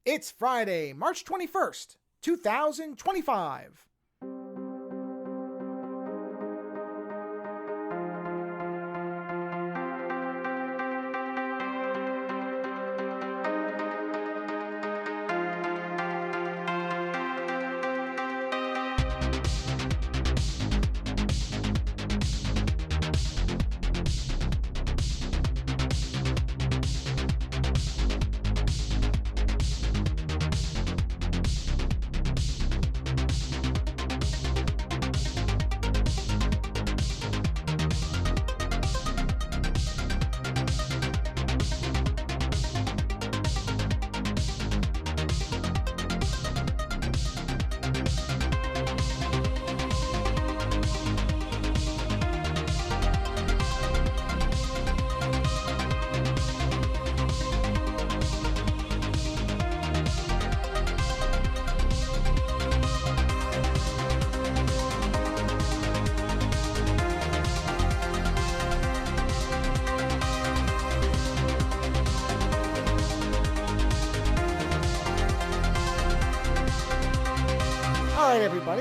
It's Friday, March 21st, 2025.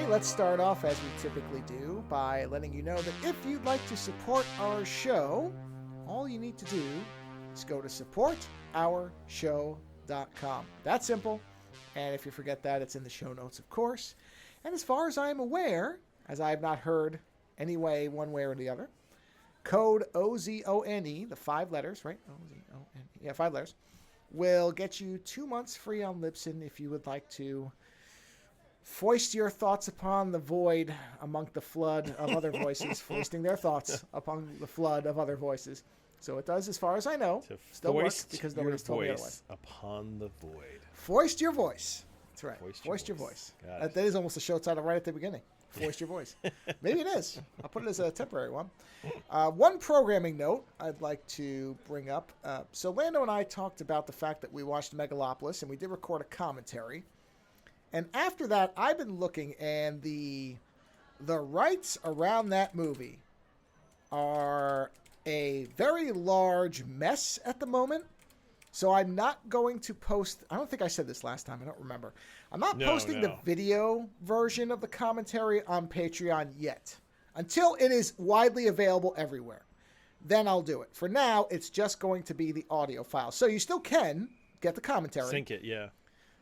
Let's start off as we typically do by letting you know that if you'd like to support our show, all you need to do is go to supportourshow.com. That's simple. And if you forget that, it's in the show notes, of course. And as far as I'm aware, as I have not heard any way, one way or the other, code OZONE, the 5 letters, right? OZONE, yeah, 5 letters, will get you 2 months free on Libsyn if you would like to foist your thoughts upon the void among the flood of other voices, foisting their thoughts upon the flood of other voices. So it does, as far as I know, still works because nobody's told me otherwise. Upon the void. Foist your voice. That's right. Foist your voice. That is almost a show title right at the beginning. Foist your voice. Maybe it is. I'll put it as a temporary one. One programming note I'd like to bring up. So Lando and I talked about the fact that we watched Megalopolis, and we did record a commentary. And after that, I've been looking, and the rights around that movie are a very large mess at the moment. So I'm not going to post... I don't think I said this last time. I don't remember. I'm not posting the video version of the commentary on Patreon yet. Until it is widely available everywhere. Then I'll do it. For now, it's just going to be the audio file. So you still can get the commentary. Sync it, yeah.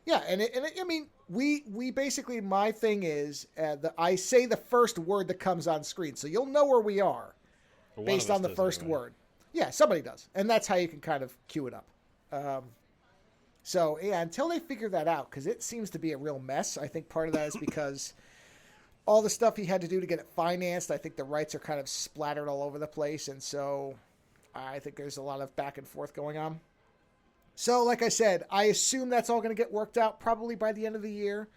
Yeah, I mean, we basically, my thing is, I say the first word that comes on screen, so you'll know where we are based on the first word. Yeah, somebody does, and that's how you can kind of cue it up. So, yeah, until they figure that out, because it seems to be a real mess. I think part of that is because all the stuff he had to do to get it financed, I think the rights are kind of splattered all over the place, and so I think there's a lot of back and forth going on. So, like I said, I assume that's all going to get worked out probably by the end of the year.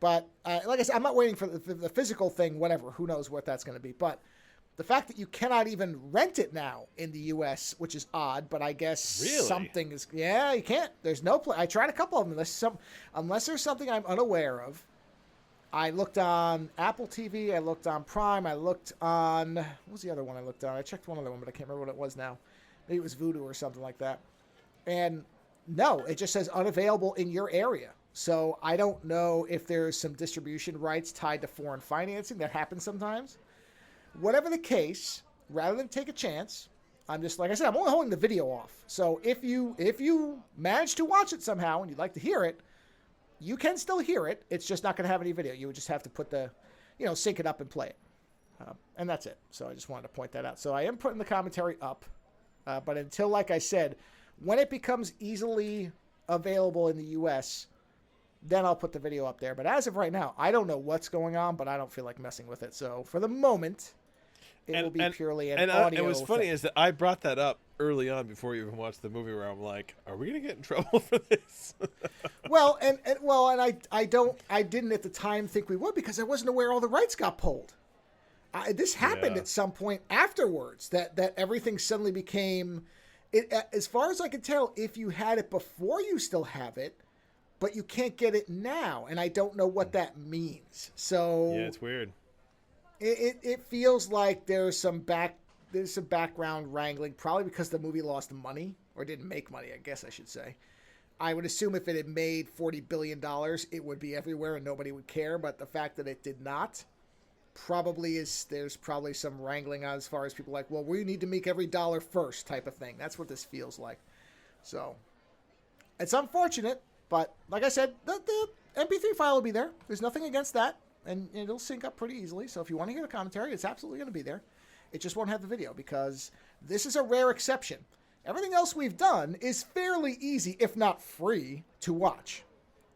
But, like I said, I'm not waiting for the physical thing, whatever. Who knows what that's going to be. But the fact that you cannot even rent it now in the U.S., which is odd, but I guess something is... Yeah, you can't. There's no place. I tried a couple of them. Unless there's something I'm unaware of. I looked on Apple TV. I looked on Prime. I looked on... What was the other one I looked on? I checked one other one, but I can't remember what it was now. Maybe it was Vudu or something like that. And no, it just says unavailable in your area. So I don't know if there's some distribution rights tied to foreign financing. That happens sometimes. Whatever the case, rather than take a chance, I'm just, like I said, I'm only holding the video off. So if you manage to watch it somehow and you'd like to hear it, you can still hear it. It's just not going to have any video. You would just have to put sync it up and play it. And that's it. So I just wanted to point that out. So I am putting the commentary up. But until, like I said... When it becomes easily available in the U.S., then I'll put the video up there. But as of right now, I don't know what's going on, but I don't feel like messing with it. So for the moment, it will be purely an audio. And what's funny is that I brought that up early on before you even watched the movie, where I'm like, "Are we going to get in trouble for this?" Well, I didn't at the time think we would, because I wasn't aware all the rights got pulled. This happened at some point afterwards that everything suddenly became. As far as I can tell, if you had it before, you still have it, but you can't get it now, and I don't know what that means. So yeah, it's weird. It feels like there's some background wrangling, probably because the movie lost money or didn't make money, I guess I should say. I would assume if it had made $40 billion, it would be everywhere and nobody would care. But the fact that it did not there's probably some wrangling as far as people like, well, we need to make every dollar first type of thing. That's what this feels like. So it's unfortunate, but like I said, the MP3 file will be there. There's nothing against that, and it'll sync up pretty easily. So if you want to hear the commentary, it's absolutely going to be there. It just won't have the video because this is a rare exception. Everything else we've done is fairly easy, if not free, to watch.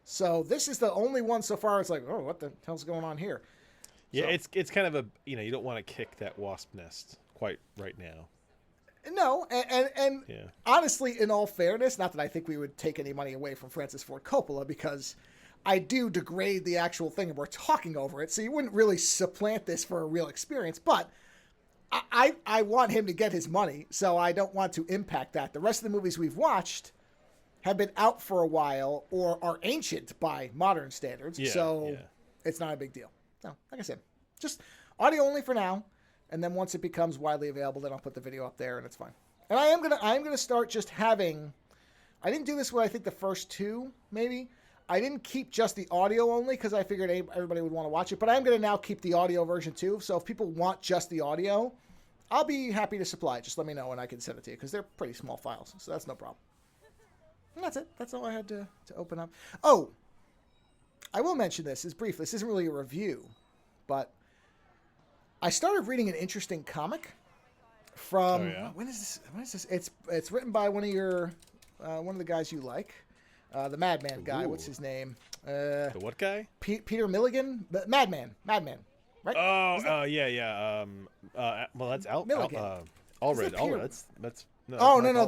So this is the only one so far. It's like, oh, what the hell's going on here? Yeah, so, it's kind of a, you don't want to kick that wasp nest quite right now. No, and yeah. Honestly, in all fairness, not that I think we would take any money away from Francis Ford Coppola, because I do degrade the actual thing and we're talking over it, so you wouldn't really supplant this for a real experience, but I want him to get his money, so I don't want to impact that. The rest of the movies we've watched have been out for a while or are ancient by modern standards, so it's not a big deal. No, like I said, just audio only for now, and then once it becomes widely available, then I'll put the video up there, and it's fine. And I am gonna start just having. I didn't do this with I think the first two maybe. I didn't keep just the audio only because I figured everybody would want to watch it, but I'm gonna now keep the audio version too. So if people want just the audio, I'll be happy to supply it. Just let me know and I can send it to you because they're pretty small files, so that's no problem. And that's it. That's all I had to open up. Oh. I will mention this as brief. This isn't really a review, but I started reading an interesting comic from when is this? It's written by one of the guys you like, the Madman guy. Ooh. What's his name? The what guy? Peter Milligan, the Madman, right? Oh, yeah. Well, that's Milligan. Allred. That's no. Oh no, no,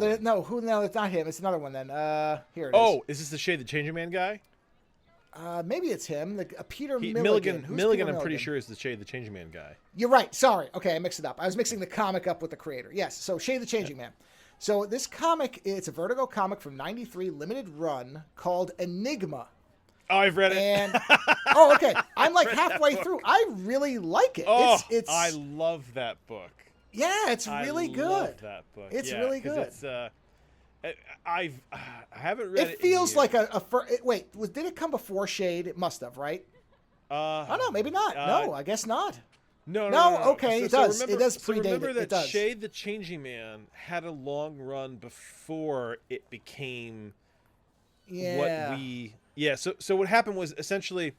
it's not him. It's another one then. Here it is. Oh, is this the Shade the Changing Man guy? Maybe it's him. Peter Milligan. Milligan. Who's Milligan, Peter I'm pretty Milligan? sure is the Shade the Changing Man guy. You're right. Sorry. Okay, I mixed it up. I was mixing the comic up with the creator. Yes. So Shade the Changing Man. So this comic, it's a Vertigo comic from '93, limited run called Enigma. Oh, I've read it. And oh, okay. I'm like halfway through. I really like it. Oh, it's I love that book. Yeah, it's really good. I love that book. It's really good. It's, I haven't read it. It feels like wait, did it come before Shade? It must have, right? Oh no, maybe not. No, I guess not. No. Okay, it does. It does predate remember it. that It does. Shade the Changing Man had a long run before it became what we. Yeah. So what happened was essentially,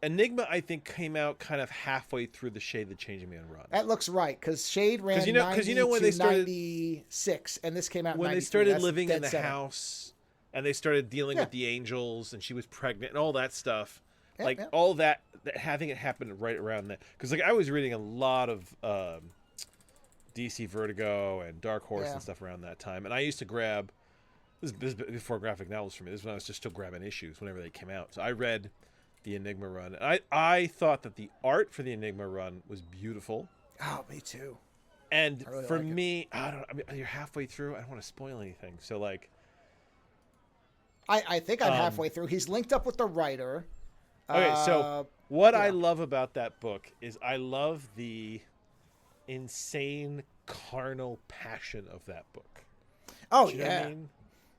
Enigma, I think, came out kind of halfway through the Shade the Changing Man run. That looks right, because Shade ran 'cause you know when they started 96, and this came out when in 93. they started That's living in dead the center. house, and they started dealing with the angels, and she was pregnant, and all that stuff. Yeah. All that having it happen right around that, because I was reading a lot of DC Vertigo and Dark Horse and stuff around that time, and I used to grab. This is before graphic novels for me. This is when I was just still grabbing issues whenever they came out. So I read the Enigma run. I thought that the art for the Enigma run was beautiful. Oh, me too. And really for like it. me, I mean, you're halfway through. I don't want to spoil anything. So like, I think I'm halfway through. He's linked up with the writer. Okay, so what I love about that book is I love the insane carnal passion of that book. Oh, Do you know what I mean?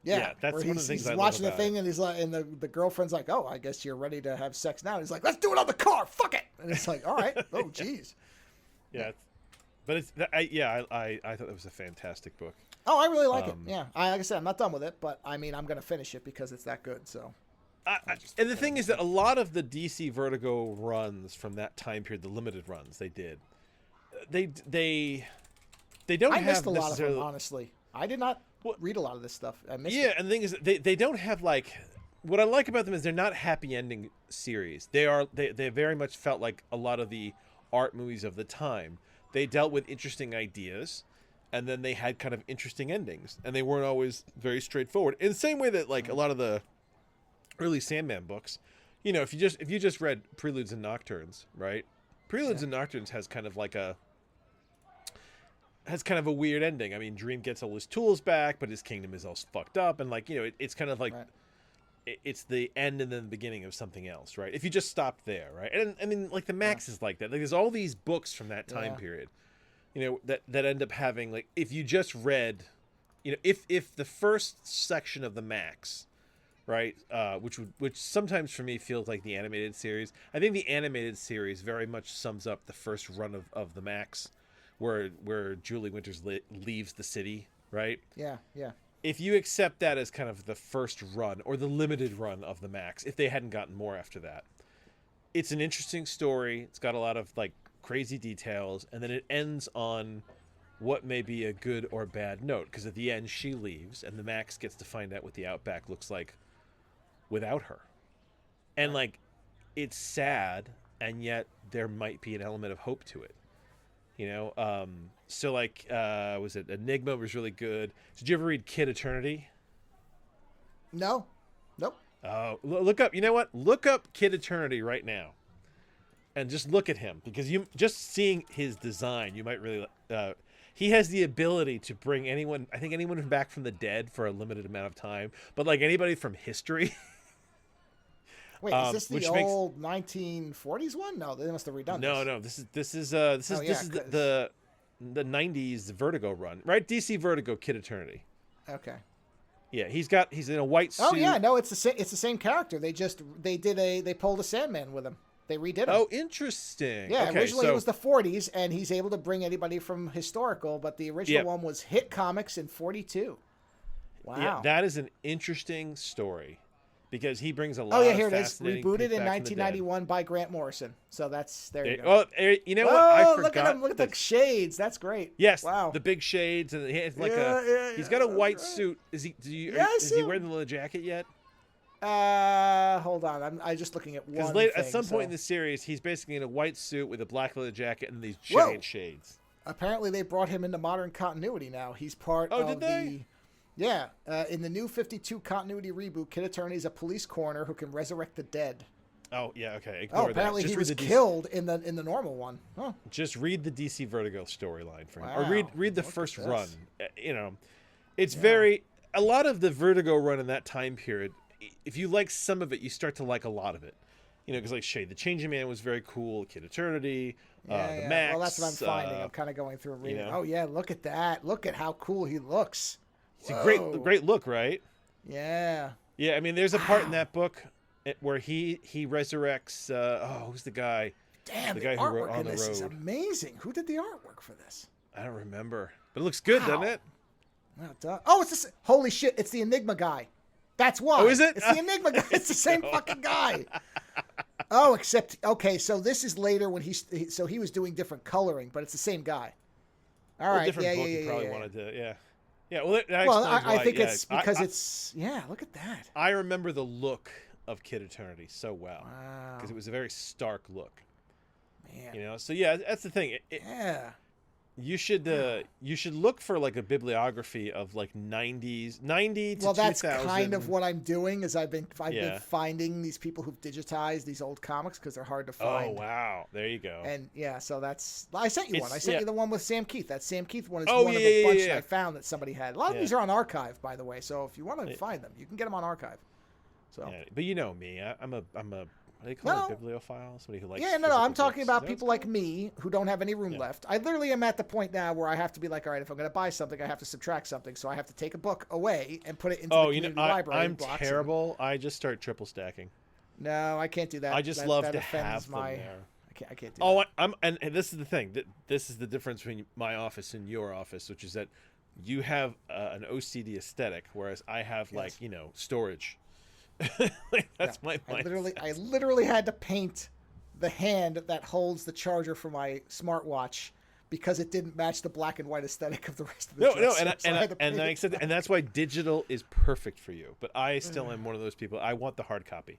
Yeah, that's where one of the things he's I love watching the about thing, and he's like, and the girlfriend's like, "Oh, I guess you're ready to have sex now." And he's like, "Let's do it on the car, fuck it!" And it's like, "All right, oh, jeez." Yeah, but it's I thought that was a fantastic book. Oh, I really like it. Yeah, like I said, I'm not done with it, but I mean, I'm gonna finish it because it's that good. So. And the thing is that a lot of the DC Vertigo runs from that time period, the limited runs they did, they don't have missed a lot of necessarily. them, honestly. I did not read a lot of this stuff. I missed Yeah, it. and the thing is, they don't have like. What I like about them is they're not happy ending series. They very much felt like a lot of the art movies of the time. They dealt with interesting ideas, and then they had kind of interesting endings, and they weren't always very straightforward. In the same way that like a lot of the early Sandman books, you know, if you just read Preludes and Nocturnes, right? Preludes and Nocturnes has kind of a weird ending. I mean, Dream gets all his tools back, but his kingdom is all fucked up, and like, you know, it's kind of like it's the end and then the beginning of something else, right? If you just stopped there, right? And I mean, like the Max is like that. Like there's all these books from that time period, you know, that end up having like if you just read if the first section of the Max, right, which sometimes for me feels like the animated series. I think the animated series very much sums up the first run of the Max, where Julie Winters leaves the city, right? Yeah, yeah. If you accept that as kind of the first run or the limited run of the Max, if they hadn't gotten more after that, it's an interesting story. It's got a lot of like crazy details, and then it ends on what may be a good or bad note, because at the end she leaves and the Max gets to find out what the Outback looks like without her. And like, it's sad, and yet there might be an element of hope to it. So like, was it Enigma was really good. Did you ever read Kid Eternity? No. Nope. Oh, look up. You know what? Look up Kid Eternity right now, and just look at him, because you just seeing his design, you might really. He has the ability to bring anyone. I think anyone back from the dead for a limited amount of time, but like anybody from history. Wait, is this the old 1940s one? No, they must have redone this. No. This is the 90s Vertigo run, right? DC Vertigo Kid Eternity. Okay. Yeah, he's in a white suit. Oh yeah, no, it's the same character. They pulled a Sandman with him. They redid him. Oh, interesting. Yeah, okay, originally it was the 40s, and he's able to bring anybody from historical, but the original one was Hit Comics in 42. Wow. Yeah, that is an interesting story, because he brings a lot. Oh yeah, here of it is. Rebooted in back 1991 by Grant Morrison. So there you go. Oh, you know what? I forgot. Look at him! Look at the shades. That's great. Yes. Wow. The big shades, and he has like he's got a white suit. Is he? Is he wearing the leather jacket yet? Hold on. I'm just looking at one. Because at some point in the series, he's basically in a white suit with a black leather jacket and these giant shades. Apparently, they brought him into modern continuity now. He's part of did they? Yeah. In the new 52 continuity reboot, Kid Eternity is a police coroner who can resurrect the dead. Oh yeah, okay. Ignore apparently that. he was killed in the normal one. Huh. Just read the DC Vertigo storyline for him, wow. or read the first run. It's very a lot of the Vertigo run in that time period. If you like some of it, you start to like a lot of it. Because like Shade the Changing Man was very cool. Kid Eternity, the Max. Well, that's what I'm finding. I'm kind of going through and reading. Oh yeah, look at that! Look at how cool he looks. It's a great look, right? Yeah. Yeah, I mean, there's a part in that book where he resurrects. Who's the guy? Damn, the guy who wrote On the Road. Is amazing. Who did the artwork for this? I don't remember, but it looks good, doesn't it? Oh, it's this. Holy shit! It's the Enigma guy. That's why. Oh, is it? It's the Enigma guy. It's the same fucking guy. Oh, except so this is later when he was doing different coloring, but it's the same guy. All right. Different book. He probably wanted to. Yeah. Yeah. Well, I think it's because it's. Yeah. Look at that. I remember the look of Kid Eternity so well. Wow. Because it was a very stark look. Man. So yeah, that's the thing. Yeah. You should look for like a bibliography of like 90 to 2000. Well, that's kind of what I'm doing. Is I've been finding these people who've digitized these old comics because they're hard to find. Oh wow, there you go. And so I sent you one. I sent you the one with Sam Keith. That Sam Keith one is one of a bunch that I found that somebody had. A lot of these are on archive, by the way. So if you want to find them, you can get them on archive. So, but you know me, I'm a what do you call it? Bibliophile? Somebody who likes. Yeah, no. I'm talking about people like me who don't have any room left. I literally am at the point now where I have to be like, all right, if I'm going to buy something, I have to subtract something. So I have to take a book away and put it into the community library. I'm terrible. I just start triple stacking. No, I can't do that. I just love to have them there. I can't do that. And this is the thing. This is the difference between my office and your office, which is that you have an OCD aesthetic, whereas I have storage. That's my mindset. I literally had to paint the hand that holds the charger for my smartwatch because it didn't match the black and white aesthetic of the rest of the dresser. And that's why digital is perfect for you. But I still am one of those people. I want the hard copy.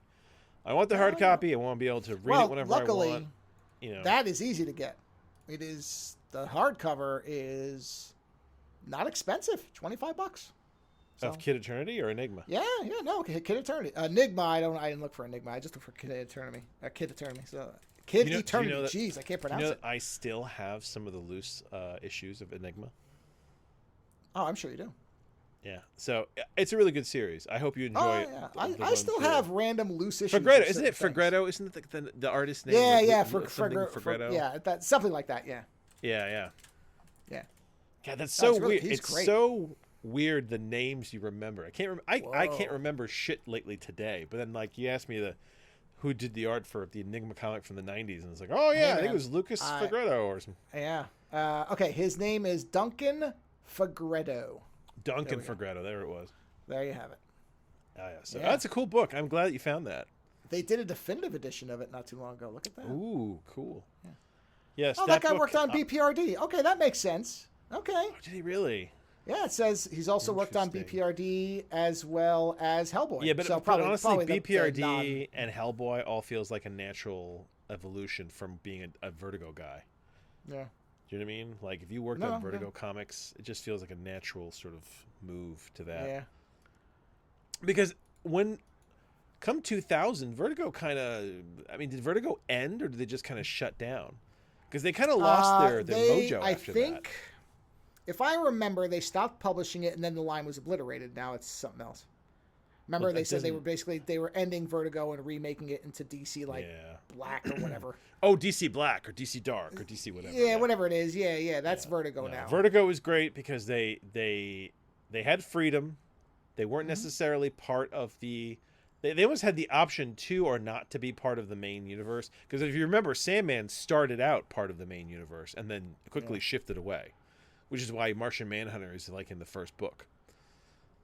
I want the hard copy. I want to be able to read it whenever I want. That is easy to get. It is the hardcover is not expensive, $25. So. Of Kid Eternity or Enigma? No, Kid Eternity. Enigma, I didn't look for Enigma. I just looked for Kid Eternity. Kid Eternity. So Kid Eternity. Jeez, I can't pronounce it. I still have some of the loose issues of Enigma. Oh, I'm sure you do. Yeah, so it's a really good series. I hope you enjoy it. I still have random loose issues. Fregretto, isn't it? Fregretto, isn't it the artist's name? Fregretto. Yeah, something like that. Yeah. Yeah. Yeah. God, that's so weird. It's great. So weird the names you remember. I can't remember shit lately today. But then like you asked me who did the art for the Enigma comic from the 90s, and it's like, oh yeah, I think it was Lucas Fagretto or something. Yeah. Okay, his name is Duncan Fagretto. Duncan Fagretto, there it was. There you have it. Oh yeah, so that's a cool book. I'm glad that you found that. They did a definitive edition of it not too long ago. Look at that. Ooh, cool. Yeah. Yes. Oh, that guy worked on BPRD. Okay, that makes sense. Okay. Oh, did he really? Yeah, it says he's also worked on BPRD as well as Hellboy. Yeah, but, so but honestly, BPRD and Hellboy all feels like a natural evolution from being a Vertigo guy. Yeah. Do you know what I mean? Like, if you worked on Vertigo comics, it just feels like a natural sort of move to that. Yeah. Because come 2000, Vertigo kind of... I mean, did Vertigo end, or did they just kind of shut down? Because they kind of lost their mojo after that. I think... If I remember, they stopped publishing it, and then the line was obliterated. Now it's something else. Remember, they said they were ending Vertigo and remaking it into DC Black or whatever. Oh, DC Black or DC Dark or DC whatever. Yeah, whatever it is. Yeah, that's Vertigo now. Vertigo was great because they had freedom. They weren't necessarily part of the. They almost had the option to or not to be part of the main universe. Because if you remember, Sandman started out part of the main universe and then quickly shifted away. Which is why Martian Manhunter is like in the first book.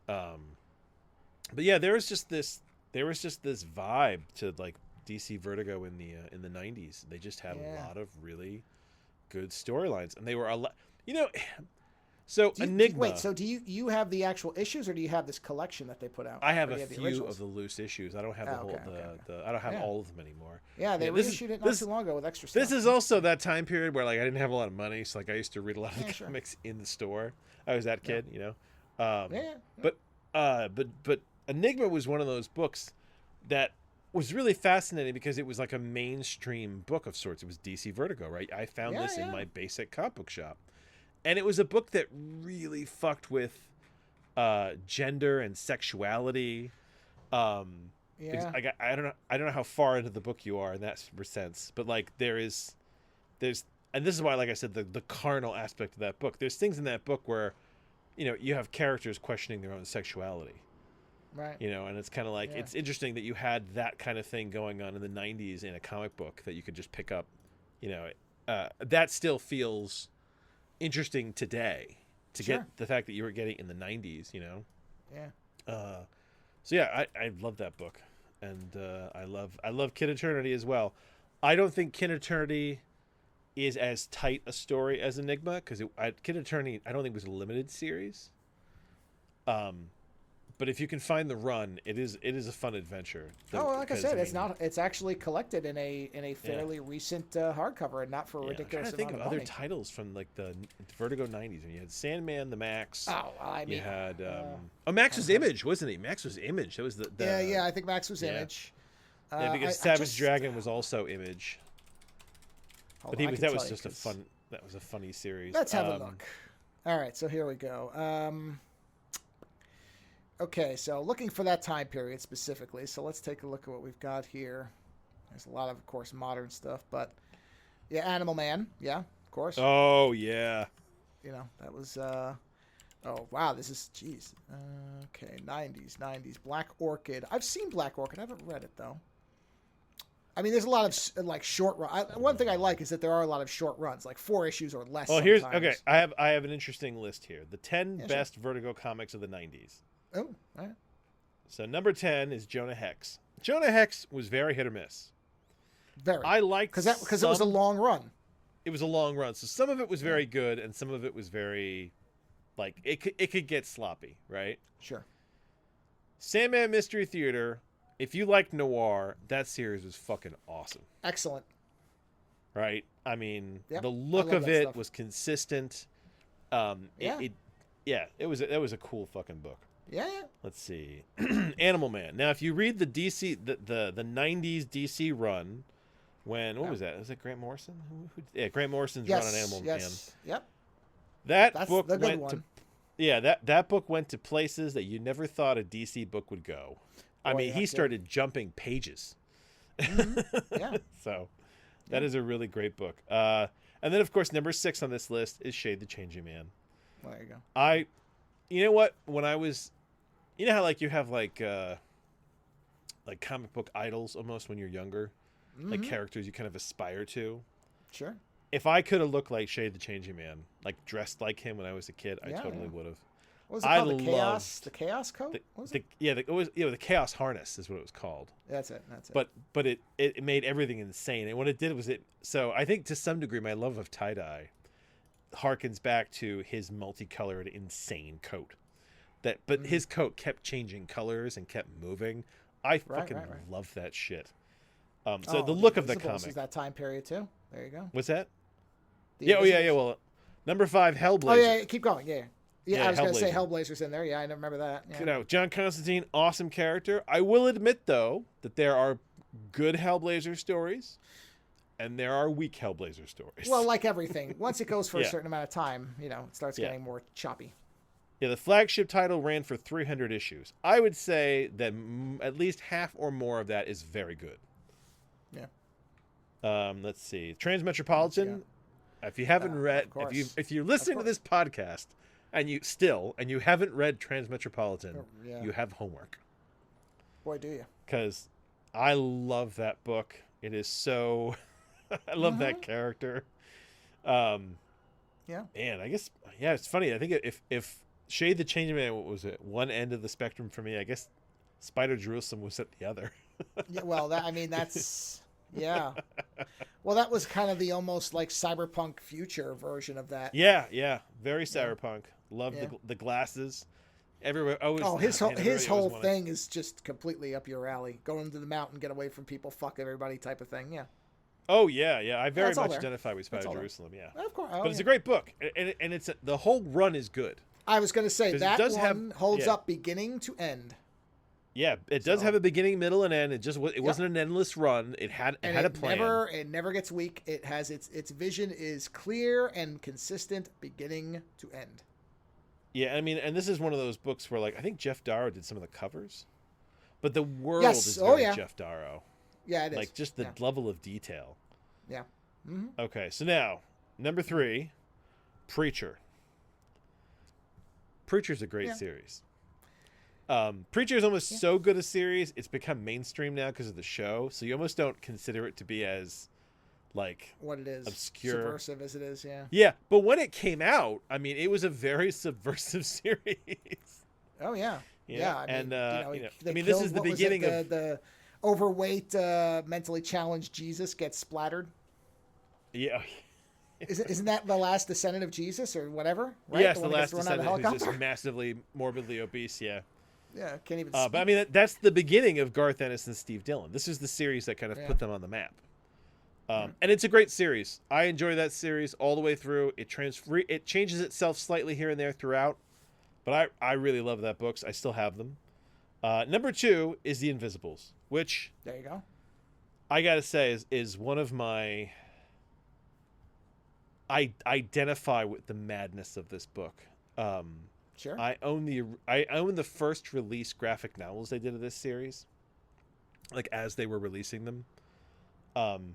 But yeah, there was just this vibe to like DC Vertigo in the 90s. They just had a lot of really good storylines, and they were So Enigma. Do you have the actual issues, or do you have this collection that they put out? I have a few of the loose issues. I don't have I don't have all of them anymore. Yeah, they reissued it not too long ago with extra stuff. This is also that time period where like I didn't have a lot of money, so like I used to read a lot of the comics in the store. I was that kid, But Enigma was one of those books that was really fascinating because it was like a mainstream book of sorts. It was DC Vertigo, right? I found this in my basic comic book shop. And it was a book that really fucked with gender and sexuality. I don't know how far into the book you are in that sense, but like there's and this is why, like I said, the carnal aspect of that book. There's things in that book where, you have characters questioning their own sexuality. Right. And it's kind of like it's interesting that you had that kind of thing going on in the 90s in a comic book that you could just pick up. That still feels interesting today to get the fact that you were getting in the 90s, So yeah, I love that book, and I love Kid Eternity as well. I don't think Kid Eternity is as tight a story as Enigma because Kid Eternity I don't think was a limited series. But if you can find the run, it is a fun adventure. Like I said, it's actually collected in a fairly recent hardcover and not for a ridiculous amount of money. I'm trying to think of other titles from like the Vertigo 90s. And you had Sandman, the Max. You had Max was Image, wasn't he? Max was Image. That was the I think Max was Image. Because Savage Dragon was also Image. But that was just a funny series. Let's have a look. All right, so here we go. Okay, so looking for that time period specifically. So let's take a look at what we've got here. There's a lot of course, modern stuff, but Animal Man, of course. Oh yeah. That was. Oh wow, this is jeez. Okay, 90s, Black Orchid. I've seen Black Orchid. I haven't read it though. I mean, there's a lot of like short run. One thing I like is that there are a lot of short runs, like 4 issues or less. Well, here's okay. I have an interesting list here. The 10 best Vertigo comics of the 90s. Oh, all right. So number 10 is Jonah Hex. Jonah Hex was very hit or miss. Very. I liked because it was a long run. It was a long run, so some of it was very good, and some of it was very, like it could get sloppy, right? Sure. Sandman Mystery Theater. If you like noir, that series was fucking awesome. Excellent. Right. I mean, the look of it was consistent. It was a cool fucking book. Yeah. Let's see. Animal Man. Now, if you read the DC, the 90s DC run, what was that? Was it Grant Morrison? Grant Morrison's run on Animal Man. Yep. That book went to places that you never thought a DC book would go. He started jumping pages. Mm-hmm. Yeah. So that is a really great book. And then, of course, number 6 on this list is Shade the Changing Man. There you go. you know what? When I was, you know how like you have like comic book idols almost when you're younger, like characters you kind of aspire to. Sure. If I could have looked like Shade the Changing Man, like dressed like him when I was a kid, I totally would have. What was it called? The Chaos Coat? The Chaos Harness is what it was called. That's it. But it made everything insane, and what it did was so I think to some degree my love of tie-dye harkens back to his multicolored insane coat. But his coat kept changing colors and kept moving. I fucking love that shit. So the look of the comic is that time period too. There you go. What's that? Well, number 5, Hellblazer. Oh yeah, keep going. Yeah, I was going to say Hellblazer's in there. Yeah, I remember that. Yeah. You know, John Constantine, awesome character. I will admit, though, that there are good Hellblazer stories, and there are weak Hellblazer stories. Well, like everything. Once it goes for a certain amount of time, it starts getting more choppy. Yeah, the flagship title ran for 300 issues. I would say that at least half or more of that is very good. Yeah. Let's see. Transmetropolitan. If you haven't read, if you're listening to this podcast and you haven't read Transmetropolitan, you have homework. Boy, do you? Because I love that book. It is so. I love that character. Man, I guess it's funny. I think if Shade the Changing Man was at one end of the spectrum for me, I guess Spider Jerusalem was at the other. Yeah, well, that's. Yeah. Well, that was kind of the almost like cyberpunk future version of that. Yeah. Very cyberpunk. Love the glasses. Everywhere. His whole thing is just completely up your alley. Go into the mountain, get away from people, fuck everybody type of thing. Yeah. Oh, yeah. I very much identify with Spider Jerusalem, yeah. Of course. But it's a great book. And it's the whole run is good. I was going to say, that one holds up beginning to end. Yeah, it does have a beginning, middle, and end. It wasn't an endless run. It had a plan. It never gets weak. It has its vision is clear and consistent, beginning to end. Yeah, I mean, and this is one of those books where, like, I think Jeff Darrow did some of the covers, but the world is very Jeff Darrow. Yeah, it is. Like, just the level of detail. Yeah. Mm-hmm. Okay, so now, number 3, Preacher. Preacher's a great series. Preacher is almost so good a series, it's become mainstream now because of the show, so you almost don't consider it to be as, like, what it is, obscure, subversive as it is. Yeah, but when it came out, I mean, it was a very subversive series. Oh yeah. I mean, this is the beginning of the overweight, mentally challenged Jesus gets splattered. Yeah. Isn't that the last descendant of Jesus or whatever? Right? Yes, the last descendant who's just massively, morbidly obese. Yeah. Yeah, can't even. But I mean, that's the beginning of Garth Ennis and Steve Dillon. This is the series that kind of put them on the map. And it's a great series. I enjoy that series all the way through. It changes itself slightly here and there throughout, but I really love that books. I still have them. Number 2 is The Invisibles, which there you go. I gotta say is one of my. I identify with the madness of this book. Sure. I own the first release graphic novels they did of this series, like as they were releasing them. And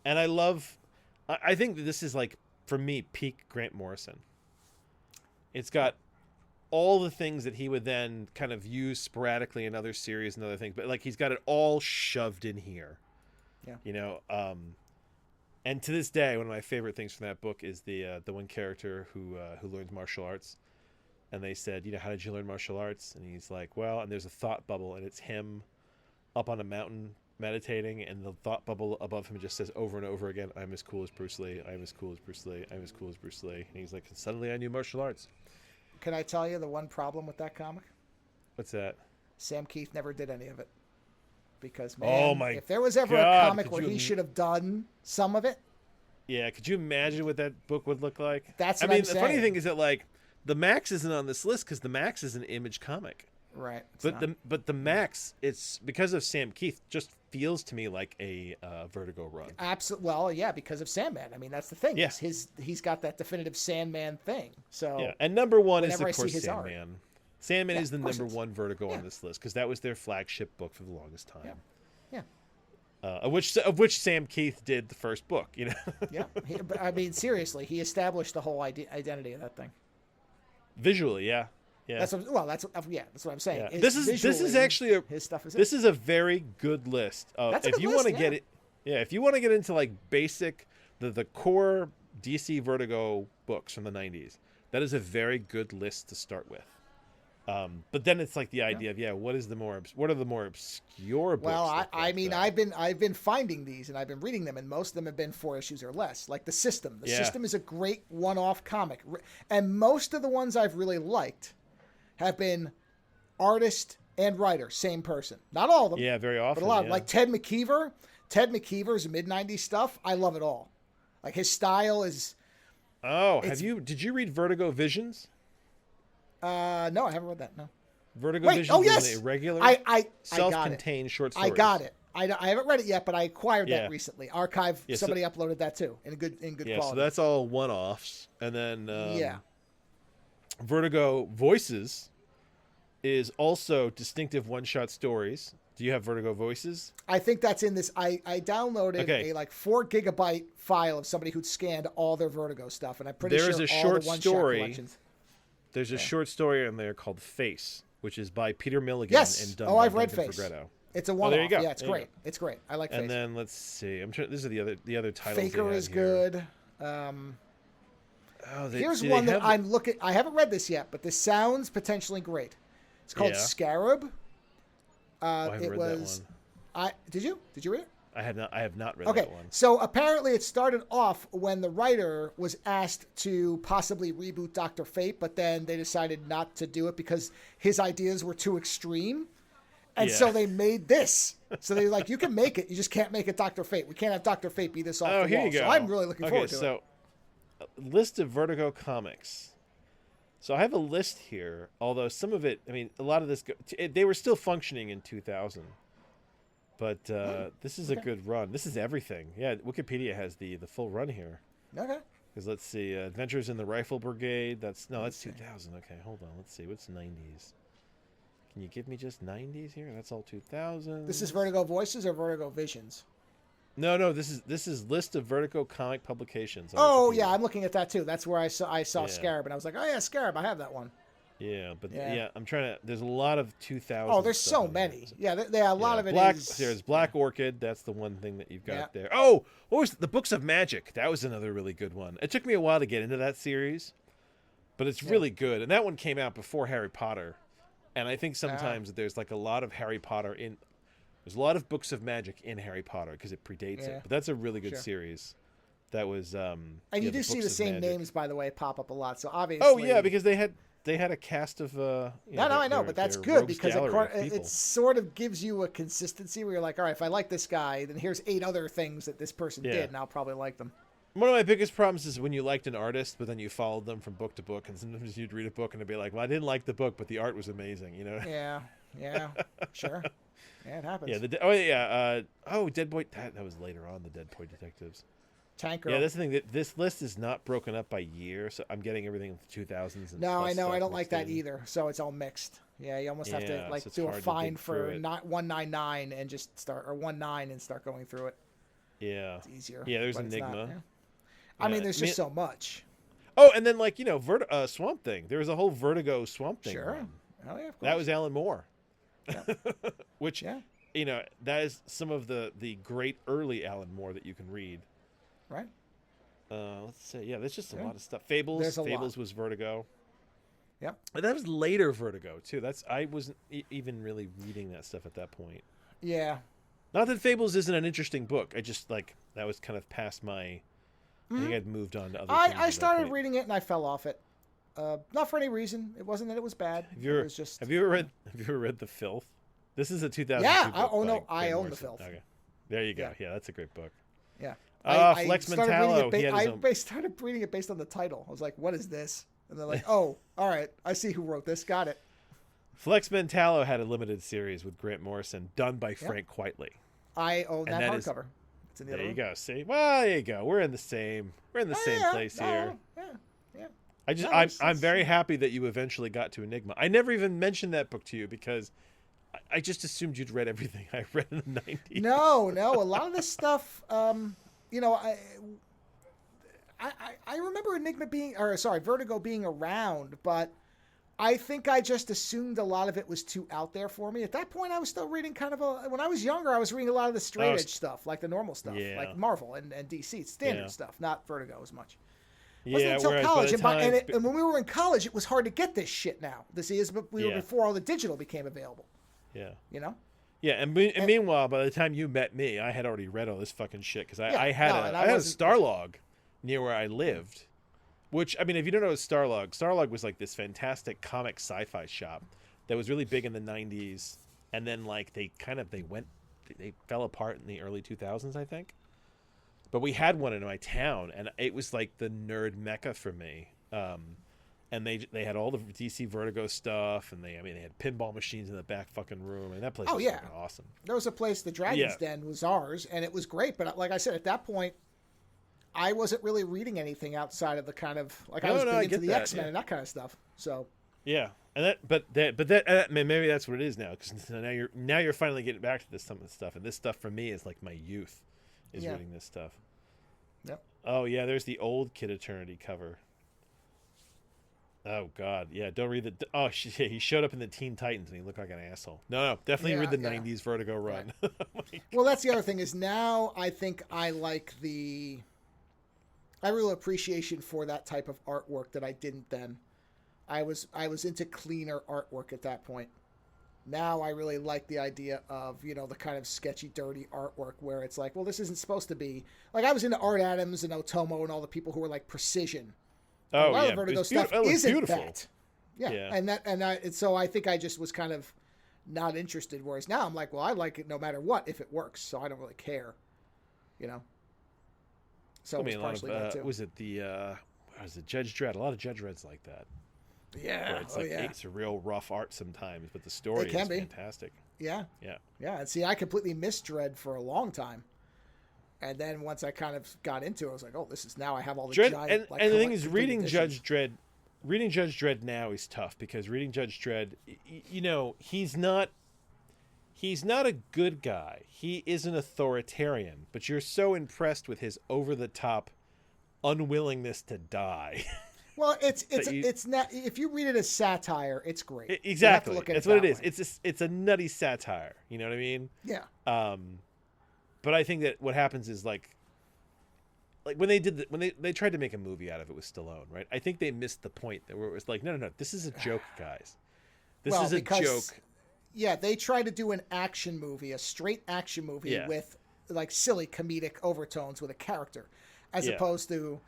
I think that this is, like, for me, peak Grant Morrison. It's got all the things that he would then kind of use sporadically in other series and other things, but, like, he's got it all shoved in here. Yeah. You know, and to this day, one of my favorite things from that book is the one character who learns martial arts. And they said, you know, how did you learn martial arts? And he's like, well, and there's a thought bubble, and it's him up on a mountain meditating, and the thought bubble above him just says over and over again, I'm as cool as Bruce Lee, I'm as cool as Bruce Lee, I'm as cool as Bruce Lee. And he's like, suddenly I knew martial arts. Can I tell you the one problem with that comic? What's that? Sam Keith never did any of it. Because, man, if there was ever a comic where he should have done some of it. Yeah, could you imagine what that book would look like? That's what I'm saying. The funny thing is that, like, the Max isn't on this list because the Max is an Image comic. Right. But the Max, it's because of Sam Keith, just feels to me like a Vertigo run. Absolutely. Well, yeah, because of Sandman. I mean, that's the thing. Yeah. He's got that definitive Sandman thing. So yeah. And number 1 is, of course, Sandman. Art. Sandman is the number 1 Vertigo on this list because that was their flagship book for the longest time. Yeah. Of which Sam Keith did the first book, you know. Yeah. But I mean, seriously, he established the whole identity of that thing. Visually, yeah. Yeah. That's what I'm saying. Yeah. This is actually his stuff is this is a very good list. That's a if good you list, want to yeah. get it, if you want to get into like basic the core DC Vertigo books from the 90s, that is a very good list to start with. But then it's like the idea of what are the more obscure books? Well, I mean, I've been finding these and I've been reading them, and most of them have been 4 issues or less. Like The System. The System is a great one-off comic, and most of the ones I've really liked have been artist and writer, same person. Not all of them. Yeah, very often. But a lot. Like Ted McKeever. Ted McKeever's mid-90s stuff. I love it all. Like his style is. Oh, did you read Vertigo Visions? No, I haven't read that. No. Vertigo Visions is a regular self-contained short stories. I got it. I haven't read it yet, but I acquired that recently. Archive. Somebody uploaded that too in good quality. So that's all one-offs, and then Vertigo Voices is also distinctive one-shot stories. Do you have Vertigo Voices? I think that's in this. I downloaded a like 4 gigabyte file of somebody who'd scanned all their Vertigo stuff, and I'm pretty sure a all short the one-shot story. collections. There's a short story in there called Face, which is by Peter Milligan and done by I've read Duncan Face. Forgetto. It's a one-off. There you go. Yeah, it's great. It's great. I like Face. And then let's see. I'm trying. These are the other titles. Faker is here. good. Here's one that I'm looking. I haven't read this yet, but this sounds potentially great. It's called Scarab. I haven't read that one. Did you read it? I have not read Okay, that one. so apparently it started off when the writer was asked to possibly reboot Dr. Fate, but then they decided not to do it because his ideas were too extreme. And so they made this. So they're like, you can make it, you just can't make it Dr. Fate. We can't have Dr. Fate be this off the wall. Here you go. So I'm really looking forward to it. So, list of Vertigo comics. So I have a list here, although some of it, I mean, a lot of this, they were still functioning in 2000. But this is a good run. This is everything. Yeah, Wikipedia has the full run here. Okay. Because let's see, Adventures in the Rifle Brigade. That's 2000. Okay, hold on. Let's see. What's 90s? Can you give me just 90s here? That's all 2000. This is Vertigo Voices or Vertigo Visions? No. This is list of Vertigo comic publications. Oh yeah, I'm looking at that too. That's where I saw Scarab, and I was like, oh yeah, Scarab. I have that one. Yeah, but I'm trying to. There's a lot of 2000. Oh, there's so many. Here. Yeah, a lot of it is. There's Black Orchid. That's the one thing that you've got there. Oh, what was the Books of Magic? That was another really good one. It took me a while to get into that series, but it's really good. And that one came out before Harry Potter. And I think sometimes there's like a lot of Harry Potter in. There's a lot of Books of Magic in Harry Potter because it predates it. But that's a really good series. That was. And you do see the same names, by the way, pop up a lot. So obviously. Oh yeah, because they had a cast of. I know, but that's good because it sort of gives you a consistency where you're like, all right, if I like this guy, then here's 8 other things that this person did, and I'll probably like them. One of my biggest problems is when you liked an artist, but then you followed them from book to book, and sometimes you'd read a book and it'd be like, well, I didn't like the book, but the art was amazing, you know? Yeah, sure. Yeah, it happens. Dead Boy. That was later on, the Dead Boy Detectives. Tanker. Yeah, that's the thing. This list is not broken up by year, so I'm getting everything from 2000s. No, I know. I don't like that either. So it's all mixed. Yeah, you almost have to do a find for 199 and just start, or 19 and start going through it. Yeah, it's easier. Yeah, there's Enigma. I mean, there's just so much. Oh, and then Swamp Thing. There was a whole Vertigo Swamp Thing. Sure. Oh yeah, of course. That was Alan Moore. Yeah. Which that is some of the great early Alan Moore that you can read. Right. Let's see. Yeah, there's just a lot of stuff. Fables was Vertigo. Yep. But that was later Vertigo too. I wasn't even really reading that stuff at that point. Yeah. Not that Fables isn't an interesting book. I just that was kind of past my. I think I'd moved on to other things. I started reading it and I fell off it. Not for any reason. It wasn't that it was bad. Have you ever read The Filth? This is a 2002 book. Yeah. I own The Filth. Okay. There you go. Yeah, that's a great book. Yeah. Flex Mentallo. I started reading it based on the title. I was like, what is this? And they're like, oh, all right. I see who wrote this. Got it. Flex Mentallo had a limited series with Grant Morrison done by Frank Quitely. I own that hardcover. It's in the there other you room. Go. See? Well, there you go. We're in the same place here. Yeah. I'm very happy that you eventually got to Enigma. I never even mentioned that book to you because I just assumed you'd read everything I read in the 90s. No. A lot of this stuff, I remember Vertigo being around, but I think I just assumed a lot of it was too out there for me. At that point, I was still reading when I was younger, I was reading a lot of the straight edge stuff, like the normal stuff, like Marvel and DC, standard stuff, not Vertigo as much. Wasn't until college. And when we were in college, it was hard to get this shit now. We were before all the digital became available. Yeah. You know? Yeah, and meanwhile, by the time you met me, I had already read all this fucking shit because I had a Starlog near where I lived. Which, I mean, if you don't know Starlog was like this fantastic comic sci-fi shop that was really big in the 90s. And then, like, they fell apart in the early 2000s, I think. But we had one in my town, and it was like the nerd mecca for me. And they had all the DC Vertigo stuff, and they had pinball machines in the back fucking room, and that place was fucking awesome. There was a place, the Dragon's Den was ours, and it was great. But like I said, at that point, I wasn't really reading anything outside of the kind of I was big into the X-Men and that kind of stuff. So and maybe that's what it is now, because now you're finally getting back to some of this stuff, and this stuff for me is like my youth is reading this stuff. Yep. Oh yeah, there's the old Kid Eternity cover. Oh God, yeah. Don't read the. Oh, he showed up in the Teen Titans and he looked like an asshole. No, definitely read the '90s Vertigo run. Right. Well, that's the other thing is now I think I like I have real appreciation for that type of artwork that I didn't then. I was into cleaner artwork at that point. Now I really like the idea of, the kind of sketchy, dirty artwork where it's like, well, this isn't supposed to be like I was into Art Adams and Otomo and all the people who were like precision. Oh, yeah. Vertigo stuff isn't beautiful. That. Yeah. And so I think I just was kind of not interested. Whereas now I'm like, well, I like it no matter what if it works. So I don't really care, So it was partially that too. Was it Judge Dredd? A lot of Judge Dredd's like that. Yeah. Where it's it's a real rough art sometimes, but the story is fantastic. Yeah. Yeah. Yeah. And see, I completely missed Dredd for a long time. And then once I kind of got into it, I was like, oh, this is now I have all the giant... And the thing is, reading Judge Dredd now is tough because reading Judge Dredd, he's not a good guy. He is an authoritarian, but you're so impressed with his over-the-top unwillingness to die. Well, it's not. If you read it as satire, it's great. Exactly, that's what it is. It's a nutty satire. You know what I mean? Yeah. But I think that what happens is like when they tried to make a movie out of it with Stallone, right? I think they missed the point where it was like, no, this is a joke, guys. This is a joke. Yeah, they tried to do an action movie, a straight action movie with like silly comedic overtones with a character, as opposed to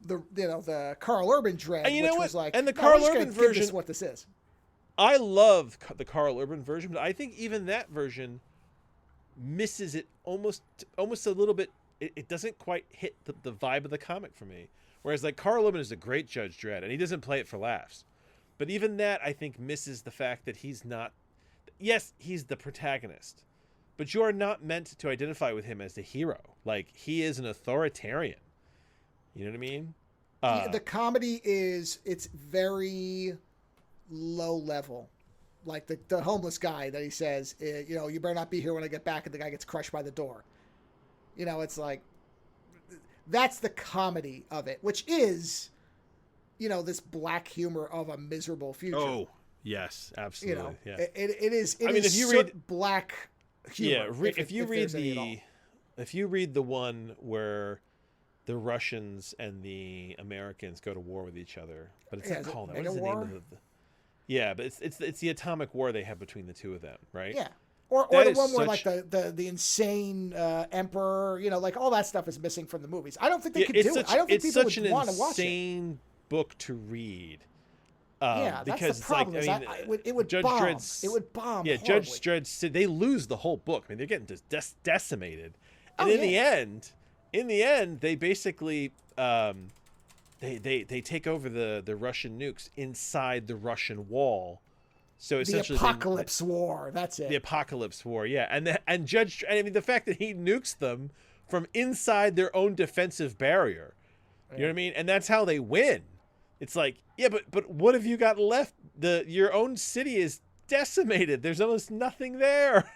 the Carl Urban Dredd, which was like, and the Carl Urban version. This is what this is. I love the Carl Urban version, but I think even that version misses it almost a little bit. It doesn't quite hit the vibe of the comic for me. Whereas like Carl Urban is a great Judge Dredd, and he doesn't play it for laughs. But even that, I think, misses the fact that he's not... Yes, he's the protagonist. But you are not meant to identify with him as the hero. Like, he is an authoritarian. You know what I mean? The comedy it's very low level. Like the homeless guy that he says, you better not be here when I get back, and the guy gets crushed by the door. It's like... That's the comedy of it, which is... this black humor of a miserable future. Oh, yes, absolutely. It is. If you read black humor, if you read the one where the Russians and the Americans go to war with each other, but it's not called that. What is the name of the? Yeah, but it's the atomic war they have between the two of them, right? Yeah. Or the one where like the insane emperor, like all that stuff is missing from the movies. I don't think they could do it. I don't think people would want to watch it. It's such an insane book to read. Because the problem. It would Judge bomb. Dredd's, it would bomb. Yeah, horribly. Judge Dredd. They lose the whole book. I mean, they're getting just decimated. And in the end, they basically they take over the Russian nukes inside the Russian wall. So essentially, the Apocalypse War. That's it. The Apocalypse War. Yeah, and Judge. I mean, the fact that he nukes them from inside their own defensive barrier. You know what I mean? And that's how they win. It's like, yeah, but what have you got left? Your own city is decimated. There's almost nothing there.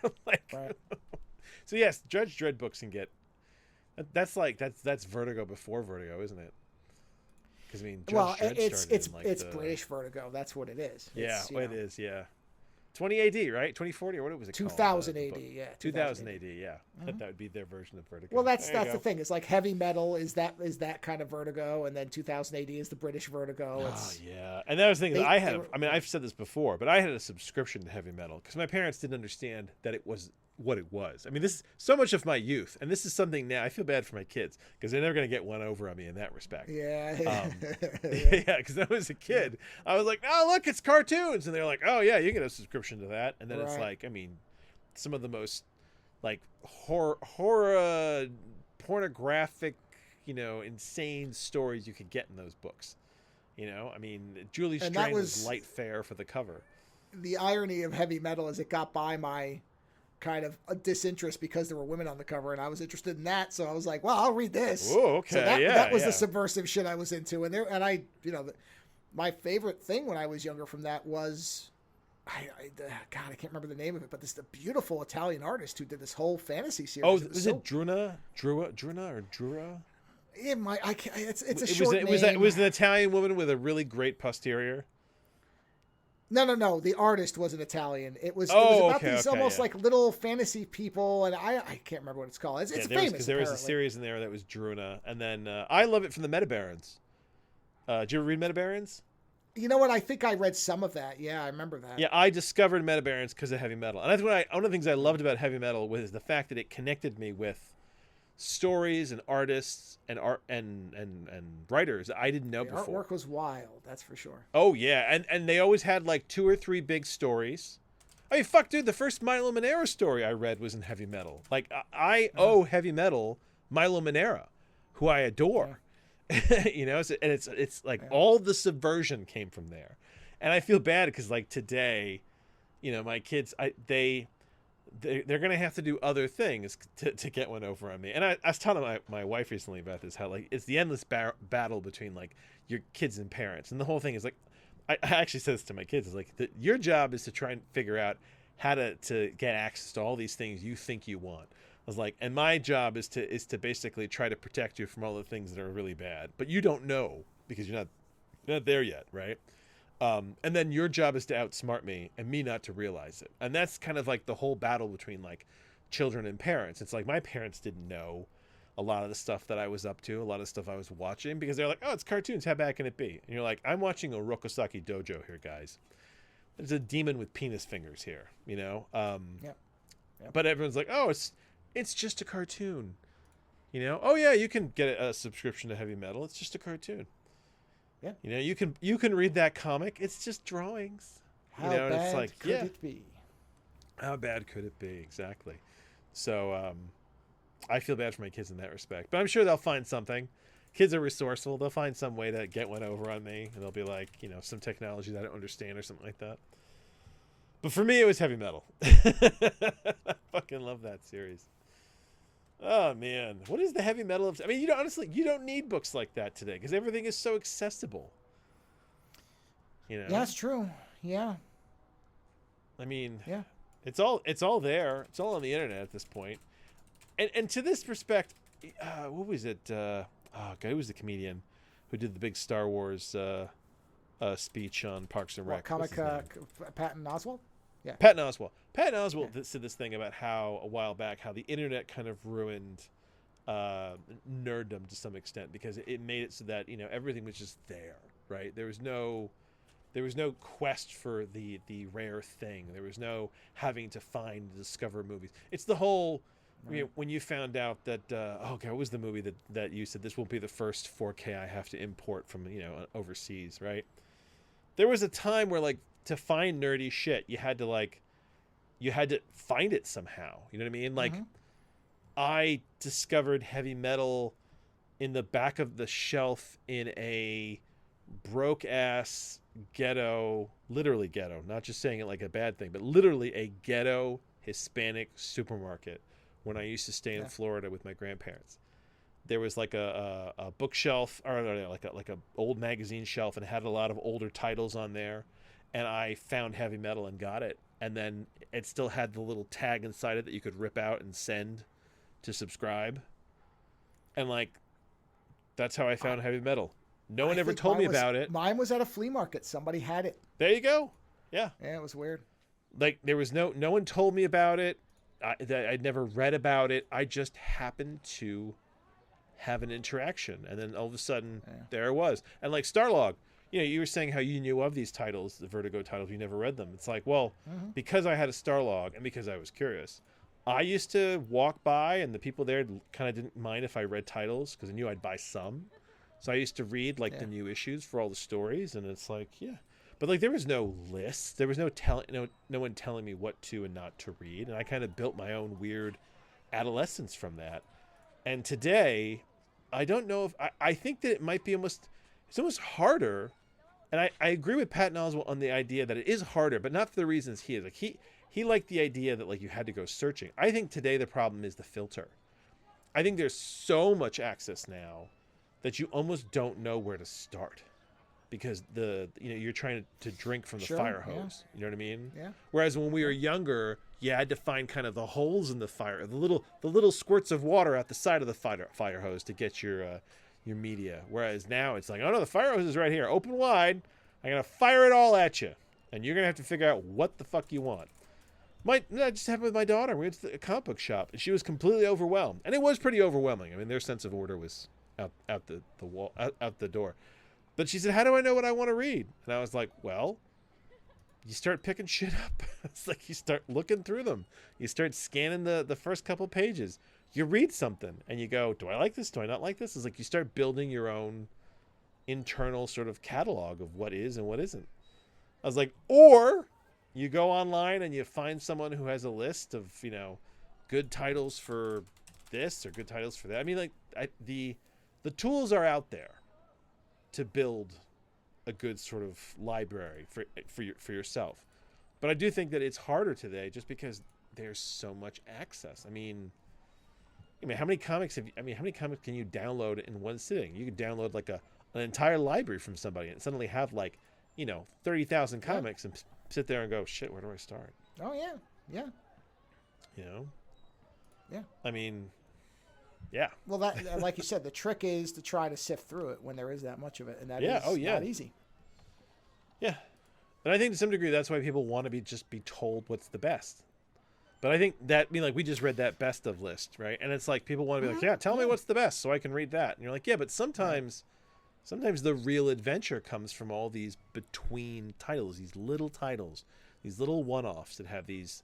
So yes, Judge Dredd books can get. That's Vertigo before Vertigo, isn't it? because I mean, Judge Well, Dredd started in like it's the... British Vertigo. That's what it is. Yeah, It's, it is. Yeah, 20 AD, right? 2040, or what was it called? 2000 AD. Yeah, 2000 AD. Yeah, that would be their version of Vertigo. Well, that's There you the go. thing. It's like heavy metal is that kind of Vertigo, and then 2000 AD is the British Vertigo. Oh It's yeah, and that was the thing. They- I they had. were- I mean, I've said this before, but I had a subscription to heavy metal because my parents didn't understand that it was what it was. I mean, this is so much of my youth, and this is something now I feel bad for my kids because they're never going to get one over on me in that respect. yeah, Yeah, because I was a kid, I was like, "Oh, look, it's cartoons," and they're like, "Oh yeah, you get a subscription to that," and then it's Right. like, I mean, some of the most like horror, pornographic, insane stories you could get in those books. I mean, Julie And that Strain was was- light fare for the cover. the irony of heavy metal is it got by my kind of a disinterest because there were women on the cover, and I was interested in that, so I was like, well, I'll read this. Oh, okay, So that, yeah, that was yeah. the subversive shit I was into, and I my favorite thing when I was younger from that was God, I can't remember the name of it, but this the beautiful Italian artist who did this whole fantasy series. Oh, It was is so- it Druna or Drura? I can't, it's a It short was, name. it was an Italian woman with a really great posterior. No. The artist was an Italian. It was about okay, these okay, almost yeah. like little fantasy people, and I can't remember what it's called. It's Yeah, famous. there was a apparently. series in there that was Druna, and then I love it from the Metabarons. Did you ever read Metabarons? You know what? I think I read some of that. Yeah, I remember that. Yeah, I discovered Metabarons because of heavy metal, and that's one of the things I loved about heavy metal was the fact that it connected me with stories and artists and art and writers that I didn't know The before. artwork was wild. That's for sure. Oh yeah, and they always had like 2 or 3 big stories. I mean, fuck, dude, the first Milo Manera story I read was in heavy metal. Like I owe heavy metal Milo Manera, who I adore. So, and it's like all the subversion came from there, and I feel bad because like today, my kids, they're gonna have to do other things to get one over on me. And I was telling my wife recently about this, how like it's the endless battle between like your kids and parents, and the whole thing is like I actually said this to my kids, is like your job is to try and figure out how to get access to all these things you think you want. I was like, and my job is to basically try to protect you from all the things that are really bad, but you don't know because you're not there yet, right? And then your job is to outsmart me and me not to realize it. And that's kind of like the whole battle between like children and parents. It's like my parents didn't know a lot of the stuff that I was up to, a lot of stuff I was watching, because they're like, oh, it's cartoons. How bad can it be? And you're like, I'm watching a Rokosaki Dojo here, guys. There's a demon with penis fingers here, Yep. But everyone's like, oh, it's just a cartoon. Oh yeah, you can get a subscription to heavy metal. It's just a cartoon. Yeah. You can read that comic. It's just drawings. How and bad it's like, could it be? How bad could it be? Exactly. So I feel bad for my kids in that respect, but I'm sure they'll find something. Kids are resourceful. They'll find some way to get one over on me, and they'll be like, some technology that I don't understand or something like that. But for me, it was heavy metal. I fucking love that series. Oh man, what is the heavy metal of? I mean, honestly, you don't need books like that today because everything is so accessible. Yeah, that's true. Yeah. I mean, Yeah. it's all there. It's all on the internet at this point. And to this respect, what was it? Who was the comedian who did the big Star Wars speech on Parks and Rec? What's his name? Patton Oswalt? Yeah. Patton Oswalt. Patton Oswalt said this thing about how a while back how the internet kind of ruined nerddom to some extent because it made it so that everything was just there, right? There was no quest for the rare thing. There was no having to find discover movies. It's the whole when you found out that what was the movie that you said this will be the first 4K I have to import from overseas, right? There was a time where like to find nerdy shit you had to find it somehow. You know what I mean? Like I discovered heavy metal in the back of the shelf in a broke ass ghetto, literally ghetto, not just saying it like a bad thing, but literally a ghetto Hispanic supermarket when I used to stay in Florida with my grandparents. There was like a bookshelf or like a old magazine shelf and it had a lot of older titles on there, and I found heavy metal and got it, and then it still had the little tag inside it that you could rip out and send to subscribe, and like that's how I found heavy metal. No one I ever think told me mine was- about it. Mine was at a flea market. Somebody had it. There you go. Yeah. Yeah, it was weird. Like there was no one told me about it. I'd never read about it. I just happened to have an interaction, and then all of a sudden there it was. And like Starlog, you were saying how you knew of these titles, the Vertigo titles, you never read them. It's like, well, because I had a Starlog and because I was curious, I used to walk by, and the people there kind of didn't mind if I read titles because I knew I'd buy some. So I used to read like the new issues for all the stories, and it's like, but like there was no list, there was no one telling me what to and not to read, and I kind of built my own weird adolescence from that. And today, I don't know if I think that it might be it's almost harder, and I agree with Patton Oswalt on the idea that it is harder, but not for the reasons he is. Like he liked the idea that like you had to go searching. I think today the problem is the filter. I think there's so much access now that you almost don't know where to start, because you're trying to drink from the fire hose. You know what I mean? Yeah. Whereas when we were younger, you had to find kind of the holes in the fire, the little squirts of water at the side of the fire hose to get your media. Whereas now it's like, oh no, the fire hose is right here, open wide. I'm gonna fire it all at you, and you're gonna have to figure out what the fuck you want. That just happened with my daughter. We went to a comic book shop, and she was completely overwhelmed, and it was pretty overwhelming. I mean, their sense of order was out the door. But she said, how do I know what I want to read? And I was like, well, you start picking shit up. It's like you start looking through them. You start scanning the first couple pages. You read something and you go, do I like this? Do I not like this? It's like you start building your own internal sort of catalog of what is and what isn't. I was like, or you go online and you find someone who has a list of, good titles for this or good titles for that. I mean, like the tools are out there to build a good sort of library for yourself. But I do think that it's harder today just because there's so much access. I mean, how many comics how many comics can you download in one sitting? You could download like an entire library from somebody and suddenly have 30,000 comics and sit there and go, shit, where do I start? Oh yeah. Yeah. Yeah. I mean, yeah. Well, that like you said, the trick is to try to sift through it when there is that much of it, and that is not easy. Yeah, and I think to some degree that's why people want to be told what's the best. But I think that we just read that best of list, right? And it's like people want to be like, tell me what's the best so I can read that. And you're like, yeah, but sometimes the real adventure comes from all these between titles, these little titles, these little one-offs that have these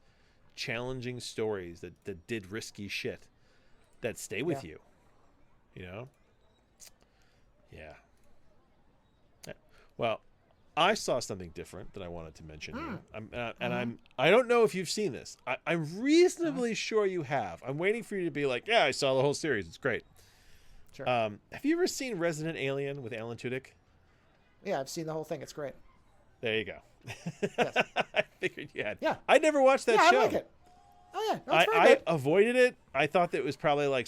challenging stories that did risky shit that stay with you. Yeah. Well, I saw something different that I wanted to mention here. I don't know if you've seen this. I'm reasonably sure you have. I'm waiting for you to be like, yeah, I saw the whole series. It's great. Sure. Have you ever seen Resident Alien with Alan Tudyk? Yeah, I've seen the whole thing. It's great. There you go. Yes. I figured you had. Yeah. I never watched that show. I like it. Oh yeah, no, it's very I good. avoided it. I thought that it was probably like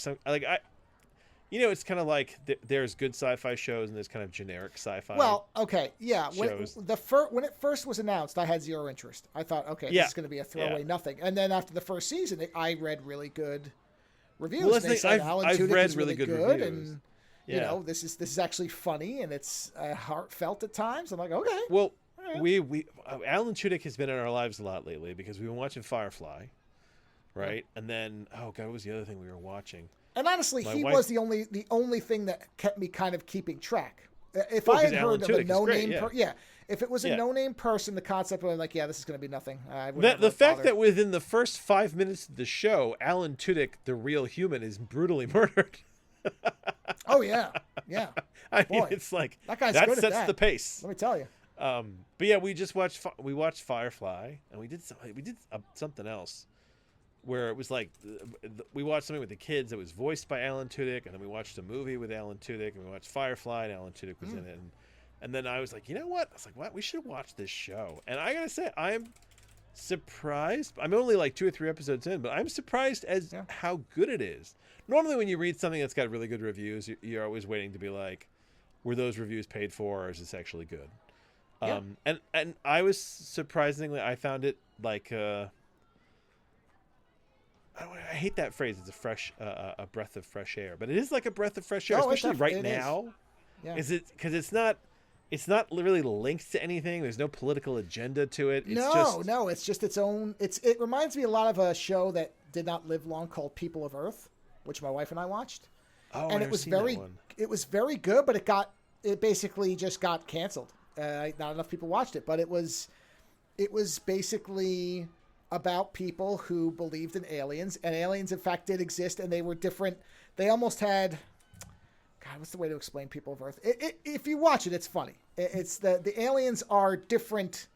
it's kind of like there's good sci-fi shows and there's kind of generic sci-fi. Well, okay, yeah. Shows. When it first was announced, I had zero interest. I thought, okay, this is going to be a throwaway nothing. And then after the first season, I read really good reviews. Well, they said Alan I've Tudyk read is really good good, reviews. and this is actually funny and it's heartfelt at times. I'm like, okay. Well, we Alan Tudyk has been in our lives a lot lately because we've been watching Firefly, right? And then what was the other thing we were watching? And honestly, he was the only thing that kept me kind of keeping track. If I had heard of a no-name, if it was a no-name person, the concept was like, this is going to be nothing. The fact that within the first 5 minutes of the show, Alan Tudyk, the real human, is brutally murdered. Oh yeah. I mean, it's like that guy's that good sets at that. the pace. Let me tell you. But yeah, we watched Firefly, and we did something else where it was like we watched something with the kids that was voiced by Alan Tudyk, and then we watched a movie with Alan Tudyk, and we watched Firefly, and Alan Tudyk was in it, and then I was like, you know what? I was like, what? We should watch this show. And I gotta say, I'm surprised. I'm only like 2 or 3 episodes in, but I'm surprised as how good it is. Normally, when you read something that's got really good reviews, you're always waiting to be like, were those reviews paid for, or is this actually good? And I was surprisingly, I found it like I hate that phrase. It's a breath of fresh air, but it is like a breath of fresh air, especially right now. Yeah. Is it because it's not really linked to anything? There's no political agenda to it. No, it's just its own. It reminds me a lot of a show that did not live long called People of Earth, which my wife and I watched. Oh, and it was very good, but it basically just got canceled. Not enough people watched it, but it was basically about people who believed in aliens, and aliens in fact did exist, and they were different. They almost had, God, what's the way to explain People of Earth? If you watch it, it's funny. It's the aliens are different.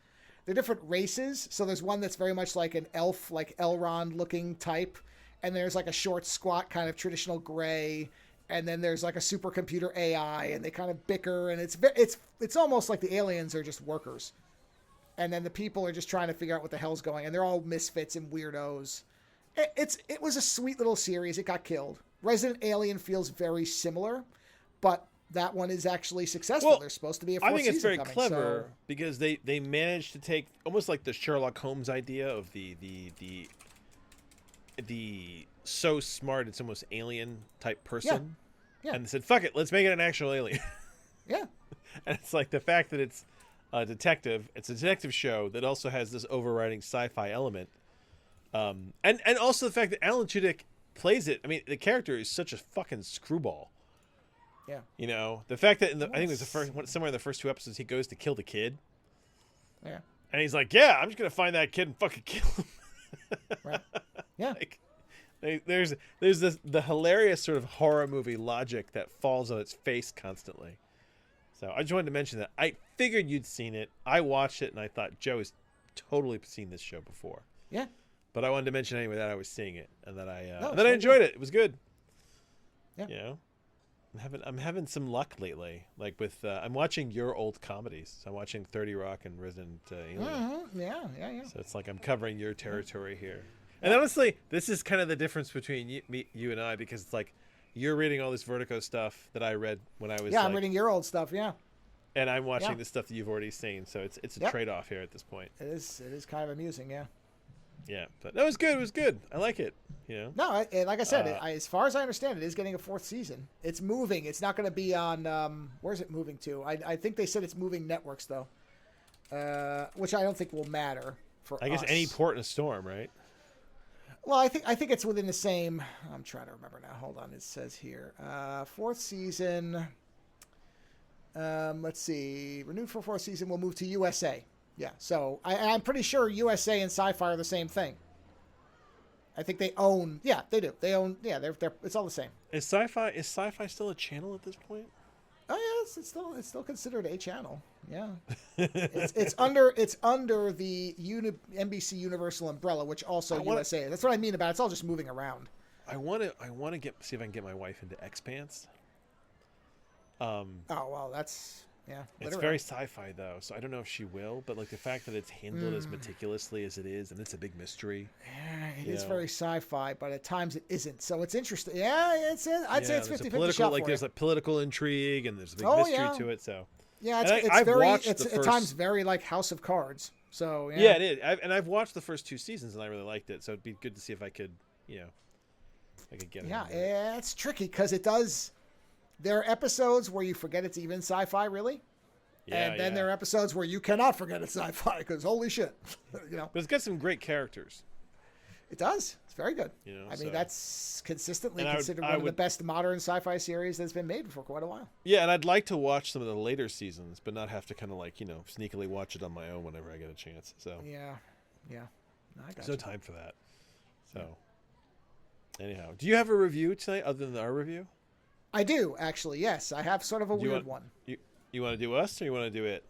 They're different races. So there's one that's very much like an elf, like Elrond looking type, and there's like a short, squat kind of traditional gray. And then there's like a supercomputer AI, and they kind of bicker, and it's almost like the aliens are just workers, and then the people are just trying to figure out what the hell's going, and they're all misfits and weirdos. It was a sweet little series. It got killed. Resident Alien feels very similar, but that one is actually successful. Well, There's supposed to be a fourth I think it's season very coming, clever so. because they managed to take almost like the Sherlock Holmes idea of the so smart it's almost alien type person. Yeah. And they said, fuck it, let's make it an actual alien. Yeah. And it's like the fact that it's a detective show that also has this overriding sci-fi element. And also the fact that Alan Tudyk plays it. I mean, the character is such a fucking screwball. Yeah. You know, the fact that I think it was the first somewhere in the first 2 episodes he goes to kill the kid. Yeah. And he's like, yeah, I'm just going to find that kid and fucking kill him. Right. Yeah. Like, there's the hilarious sort of horror movie logic that falls on its face constantly. So I just wanted to mention that. I figured you'd seen it. I watched it and I thought Joe has totally seen this show before. Yeah. But I wanted to mention anyway that I was seeing it and that I No, enjoyed it. It was good. Yeah. You know, I'm having some luck lately. Like with I'm watching your old comedies. So I'm watching 30 Rock and Resident Alien. Mm-hmm. Yeah. So it's like I'm covering your territory here. And honestly, this is kind of the difference between you and I, because it's like you're reading all this Vertigo stuff that I read when I was I'm reading your old stuff. Yeah. And I'm watching the stuff that you've already seen. So it's a trade-off here at this point. It is kind of amusing. Yeah. Yeah, but that was good. It was good. I like it. You know. No, like I said, as far as I understand, it is getting a fourth season. It's moving. It's not going to be on. Where's it moving to? I think they said it's moving networks though, which I don't think will matter for. I guess us. any port in a storm, right? Well, I think it's within the same. I'm trying to remember now. Hold on. It says here, fourth season. Let's see. Renewed for fourth season. We'll move to USA. Yeah. So I'm pretty sure USA and Sci-Fi are the same thing. I think they own. Yeah, they do. They own. Yeah, they're. It's all the same. Is Sci-Fi still a channel at this point? Oh yeah, it's still considered a channel. Yeah, it's under the NBC Universal umbrella, which also USA. That's what I mean about it. It's all just moving around. I want to see if I can get my wife into Expanse. Oh well, that's It's very sci-fi though, so I don't know if she will. But like the fact that it's handled as meticulously as it is, and it's a big mystery. Yeah, it is very sci-fi, but at times it isn't. So it's interesting. Yeah, I'd say it's 50-50 shot for there's it. a political intrigue, and there's a big mystery to it. So yeah, it's at times very like House of Cards. So yeah, it is. I've watched the first 2 seasons, and I really liked it. So it'd be good to see if I could, I could get it. Yeah, it's tricky because it does. There are episodes where you forget it's even sci-fi, really. Yeah, and then there are episodes where you cannot forget it's sci-fi because holy shit, But it's got some great characters. It does. It's very good. I mean, that's consistently considered one of the best modern sci-fi series that's been made for quite a while. Yeah, and I'd like to watch some of the later seasons, but not have to kind of like sneakily watch it on my own whenever I get a chance. So yeah. No, there's no time for that. So anyhow, do you have a review tonight other than our review? I do, actually. Yes, I have sort of a weird one. You want to do us or you want to do it?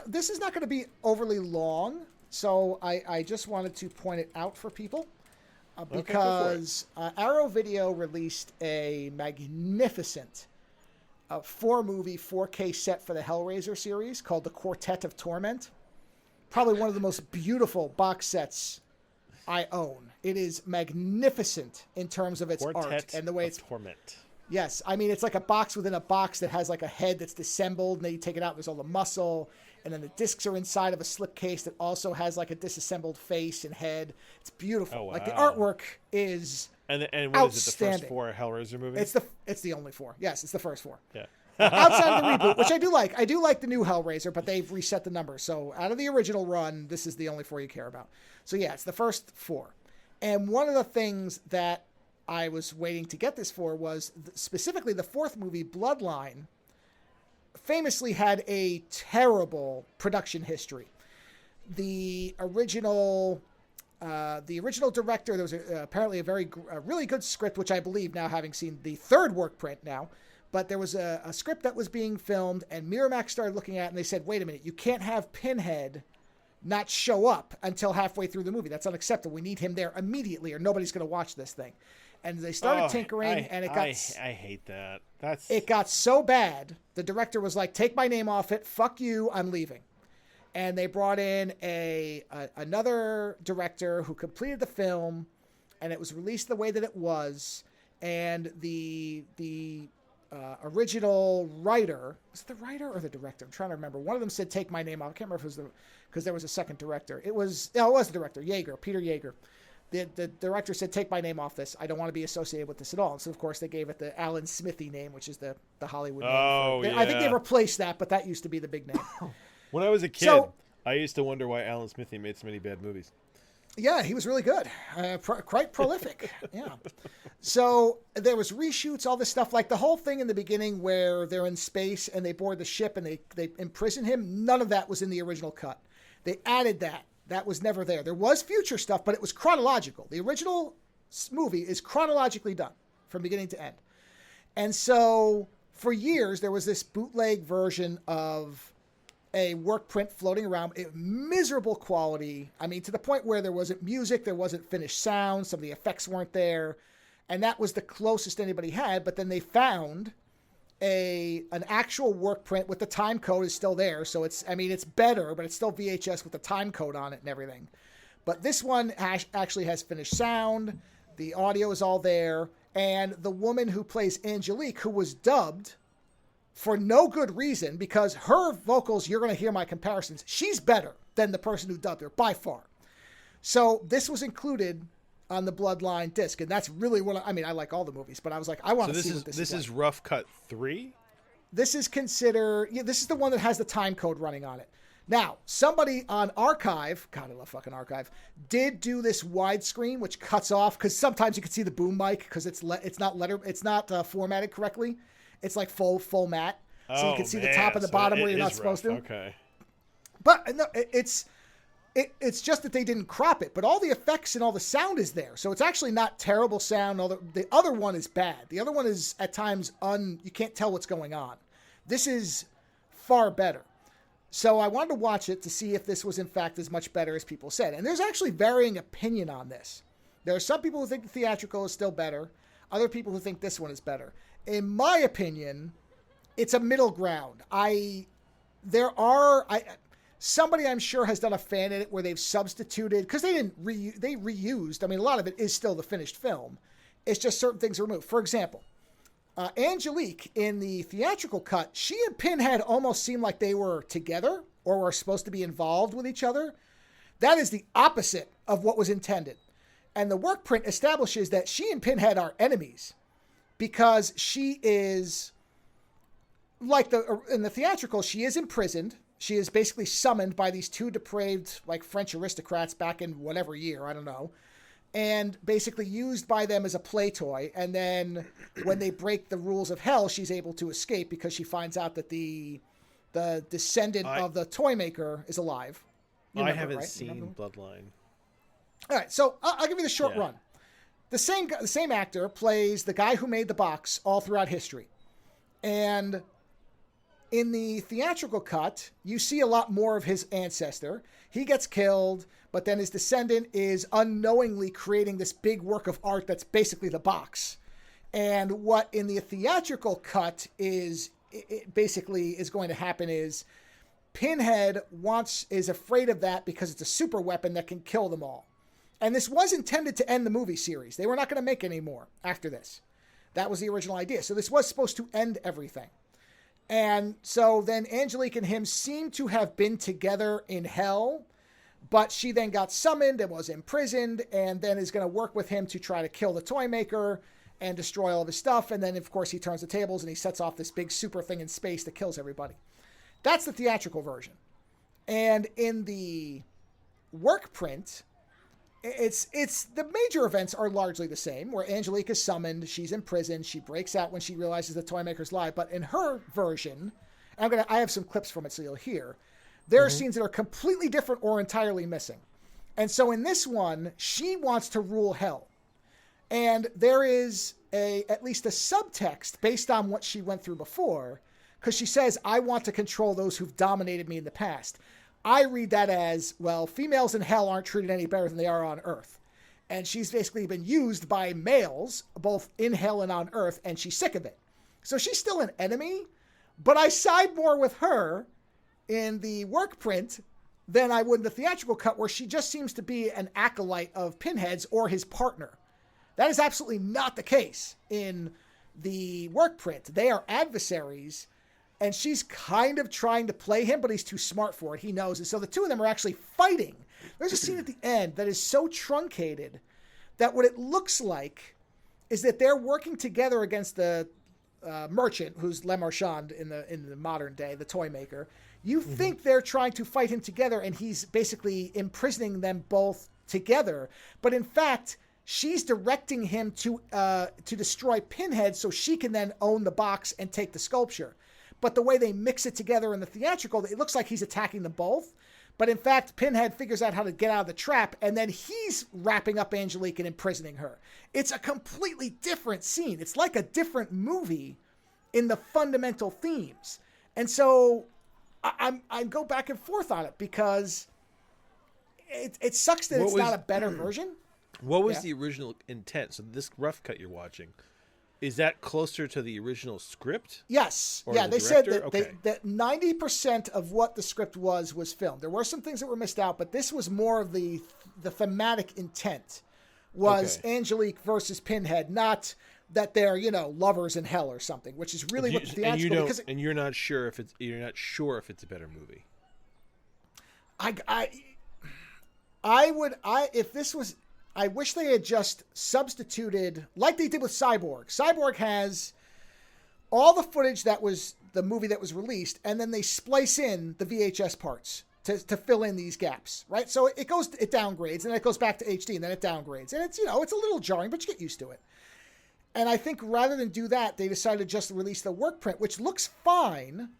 This is not going to be overly long, so I just wanted to point it out for people because Arrow Video released a magnificent 4-movie 4K set for the Hellraiser series called The Quartet of Torment. Probably one of the most beautiful box sets I own. It is magnificent in terms of its art and the way it's Torment. Yes, I mean it's like a box within a box that has like a head that's disassembled, and then you take it out. And there's all the muscle, and then the discs are inside of a slipcase that also has like a disassembled face and head. It's beautiful. Oh, wow. Like the artwork is And what is it? The first 4 Hellraiser movies? It's the only 4. Yes, it's the first 4. Yeah. Outside of the reboot, which I do like. I do like the new Hellraiser, but they've reset the numbers. So out of the original run, this is the only 4 you care about. So yeah, it's the first 4. And one of the things that I was waiting to get this for was specifically the 4th movie, Bloodline, famously had a terrible production history. The original director, there was apparently a really good script, which I believe now, having seen the 3rd work print now, but there was a script that was being filmed, and Miramax started looking at it, and they said, wait a minute, you can't have Pinhead not show up until halfway through the movie. That's unacceptable. We need him there immediately, or nobody's going to watch this thing. And they started tinkering, and it got... I hate that. It got so bad, the director was like, take my name off it, fuck you, I'm leaving. And they brought in another director who completed the film, and it was released the way that it was, and the original writer, was it the writer or the director? I'm trying to remember. One of them said, take my name off. I can't remember if it was because there was a second director. It was the director, Peter Yeager. The director said, take my name off this. I don't want to be associated with this at all. And so, of course, they gave it the Alan Smithy name, which is the Hollywood name. Yeah. I think they replaced that, but that used to be the big name. When I was a kid, I used to wonder why Alan Smithy made so many bad movies. Yeah, he was really good. Quite prolific. Yeah. So there was reshoots, all this stuff. Like the whole thing in the beginning where they're in space and they board the ship and they imprison him. None of that was in the original cut. They added that. That was never there. There was future stuff, but it was chronological. The original movie is chronologically done from beginning to end. And so for years, there was this bootleg version of a work print floating around, miserable quality. I mean, to the point where there wasn't music, there wasn't finished sound, some of the effects weren't there. And that was the closest anybody had. But then they found an actual work print with the time code is still there. So it's better, but it's still VHS with the time code on it and everything. But this one actually has finished sound. The audio is all there. And the woman who plays Angelique, who was dubbed for no good reason, because her vocals, you're going to hear my comparisons, she's better than the person who dubbed her, by far. So this was included on the Bloodline disc, and that's really what I like all the movies, but I was like, I want to see what this is. This is Rough Cut 3? This is this is the one that has the time code running on it. Now, somebody on Archive, God, I love fucking Archive, did do this widescreen, which cuts off, because sometimes you can see the boom mic, because it's not formatted correctly. It's like full matte, so you can see the top and the bottom where you're not supposed to. Okay. But no, it's just that they didn't crop it, but all the effects and all the sound is there. So it's actually not terrible sound. The other one is bad. The other one is at times you can't tell what's going on. This is far better. So I wanted to watch it to see if this was in fact as much better as people said. And there's actually varying opinion on this. There are some people who think the theatrical is still better. Other people who think this one is better. In my opinion, it's a middle ground. Somebody I'm sure has done a fan edit where they've substituted, because they reused. I mean, a lot of it is still the finished film. It's just certain things are removed. For example, Angelique in the theatrical cut, she and Pinhead almost seem like they were together or were supposed to be involved with each other. That is the opposite of what was intended. And the work print establishes that she and Pinhead are enemies, because she is in the theatrical, she is imprisoned. She is basically summoned by these 2 depraved, like, French aristocrats back in whatever year, I don't know, and basically used by them as a play toy. And then when they break the rules of hell, she's able to escape because she finds out that the descendant of the toy maker is alive. I haven't seen Bloodline. All right, so I'll give you the short run. The same actor plays the guy who made the box all throughout history. And in the theatrical cut, you see a lot more of his ancestor. He gets killed, but then his descendant is unknowingly creating this big work of art that's basically the box. And what in the theatrical cut is going to happen is Pinhead is afraid of that because it's a super weapon that can kill them all. And this was intended to end the movie series. They were not going to make any more after this. That was the original idea. So this was supposed to end everything. And so then Angelique and him seem to have been together in hell, but she then got summoned and was imprisoned and then is going to work with him to try to kill the toy maker and destroy all of his stuff. And then, of course, he turns the tables and he sets off this big super thing in space that kills everybody. That's the theatrical version. And in the work print, it's the major events are largely the same, where Angelique is summoned, she's in prison, she breaks out when she realizes the toy maker's lie. But in her version, I have some clips from it so you'll hear, there are scenes that are completely different or entirely missing. And so in this one, she wants to rule hell. And there is at least a subtext based on what she went through before, because she says, I want to control those who've dominated me in the past. I read that as, well, females in hell aren't treated any better than they are on Earth. And she's basically been used by males, both in hell and on Earth, and she's sick of it. So she's still an enemy, but I side more with her in the work print than I would in the theatrical cut, where she just seems to be an acolyte of Pinhead's or his partner. That is absolutely not the case in the work print. They are adversaries, and she's kind of trying to play him, but he's too smart for it. He knows. And so the two of them are actually fighting. There's a scene at the end that is so truncated that what it looks like is that they're working together against the merchant, who's Le Marchand in the modern day, the toy maker. You think they're trying to fight him together, and he's basically imprisoning them both together. But in fact, she's directing him to destroy Pinhead so she can then own the box and take the sculpture. But the way they mix it together in the theatrical, it looks like he's attacking them both. But in fact, Pinhead figures out how to get out of the trap, and then he's wrapping up Angelique and imprisoning her. It's a completely different scene. It's like a different movie in the fundamental themes. And so I go back and forth on it, because it sucks that it's not a better version. What was the original intent? So this rough cut you're watching, is that closer to the original script? Yes. Or yeah, the they said director? that 90% of what the script was filmed. There were some things that were missed out, but this was more of the thematic intent was Angelique versus Pinhead, not that they're, lovers in hell or something, which is really what the theatrical... And you're not sure if it's a better movie. I wish they had just substituted, like they did with Cyborg. Cyborg has all the footage that was the movie that was released, and then they splice in the VHS parts to fill in these gaps, right? So it downgrades, and then it goes back to HD, and then it downgrades. And it's, it's a little jarring, but you get used to it. And I think rather than do that, they decided to just release the work print, which looks fine,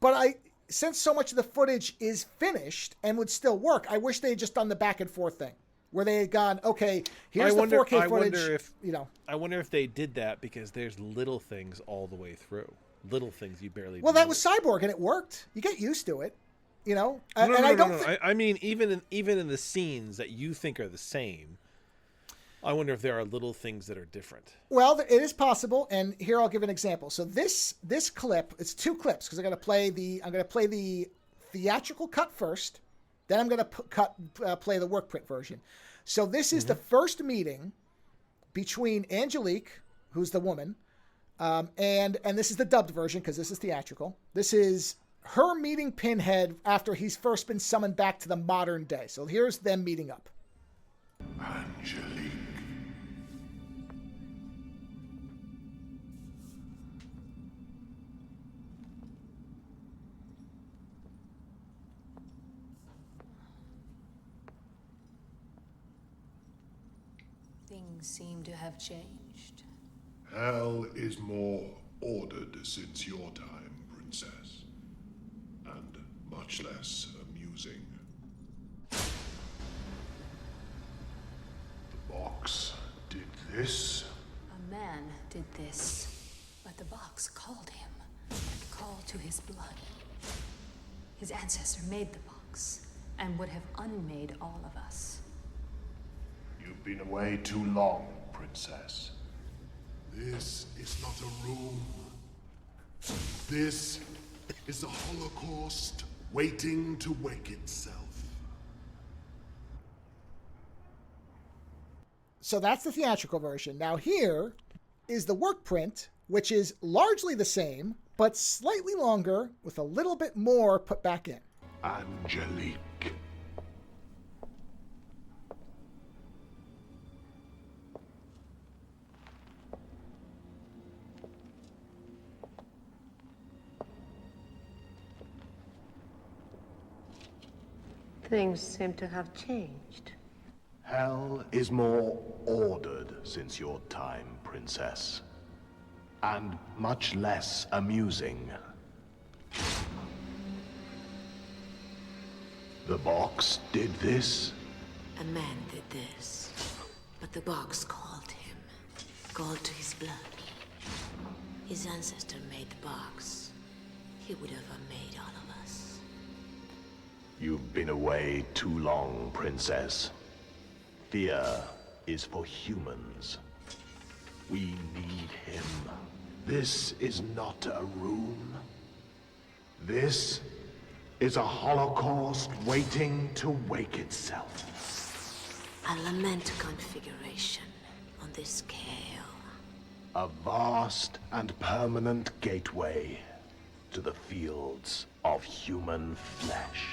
but since so much of the footage is finished and would still work, I wish they had just done the back and forth thing, where they had gone, okay, here's the 4K footage. I wonder if they did that because there's little things all the way through. Little things you barely. Well, that was Cyborg, and it worked. You get used to it, No. I mean, even in the scenes that you think are the same, I wonder if there are little things that are different. Well, it is possible, and here I'll give an example. So this clip, it's two clips, because I'm going to play the theatrical cut first. Then I'm going to play the work print version. So this is the first meeting between Angelique, who's the woman, and this is the dubbed version because this is theatrical. This is her meeting Pinhead after he's first been summoned back to the modern day. So here's them meeting up. Angelique. Things seem to have changed. Hell is more ordered since your time, Princess. And much less amusing. The box did this. A man did this, but the box called him. It called to his blood. His ancestor made the box, and would have unmade all of us. You've been away too long, Princess. This is not a room. This is a Holocaust waiting to wake itself. So that's the theatrical version. Now here is the work print, which is largely the same, but slightly longer with a little bit more put back in. Angelique. Things seem to have changed. Hell is more ordered since your time, Princess. And much less amusing. The box did this? A man did this, but the box called him, called to his blood. His ancestor made the box. He would have unmade all of us. You've been away too long, Princess. Fear is for humans. We need him. This is not a room. This is a holocaust waiting to wake itself. A lament configuration on this scale. A vast and permanent gateway to the fields of human flesh.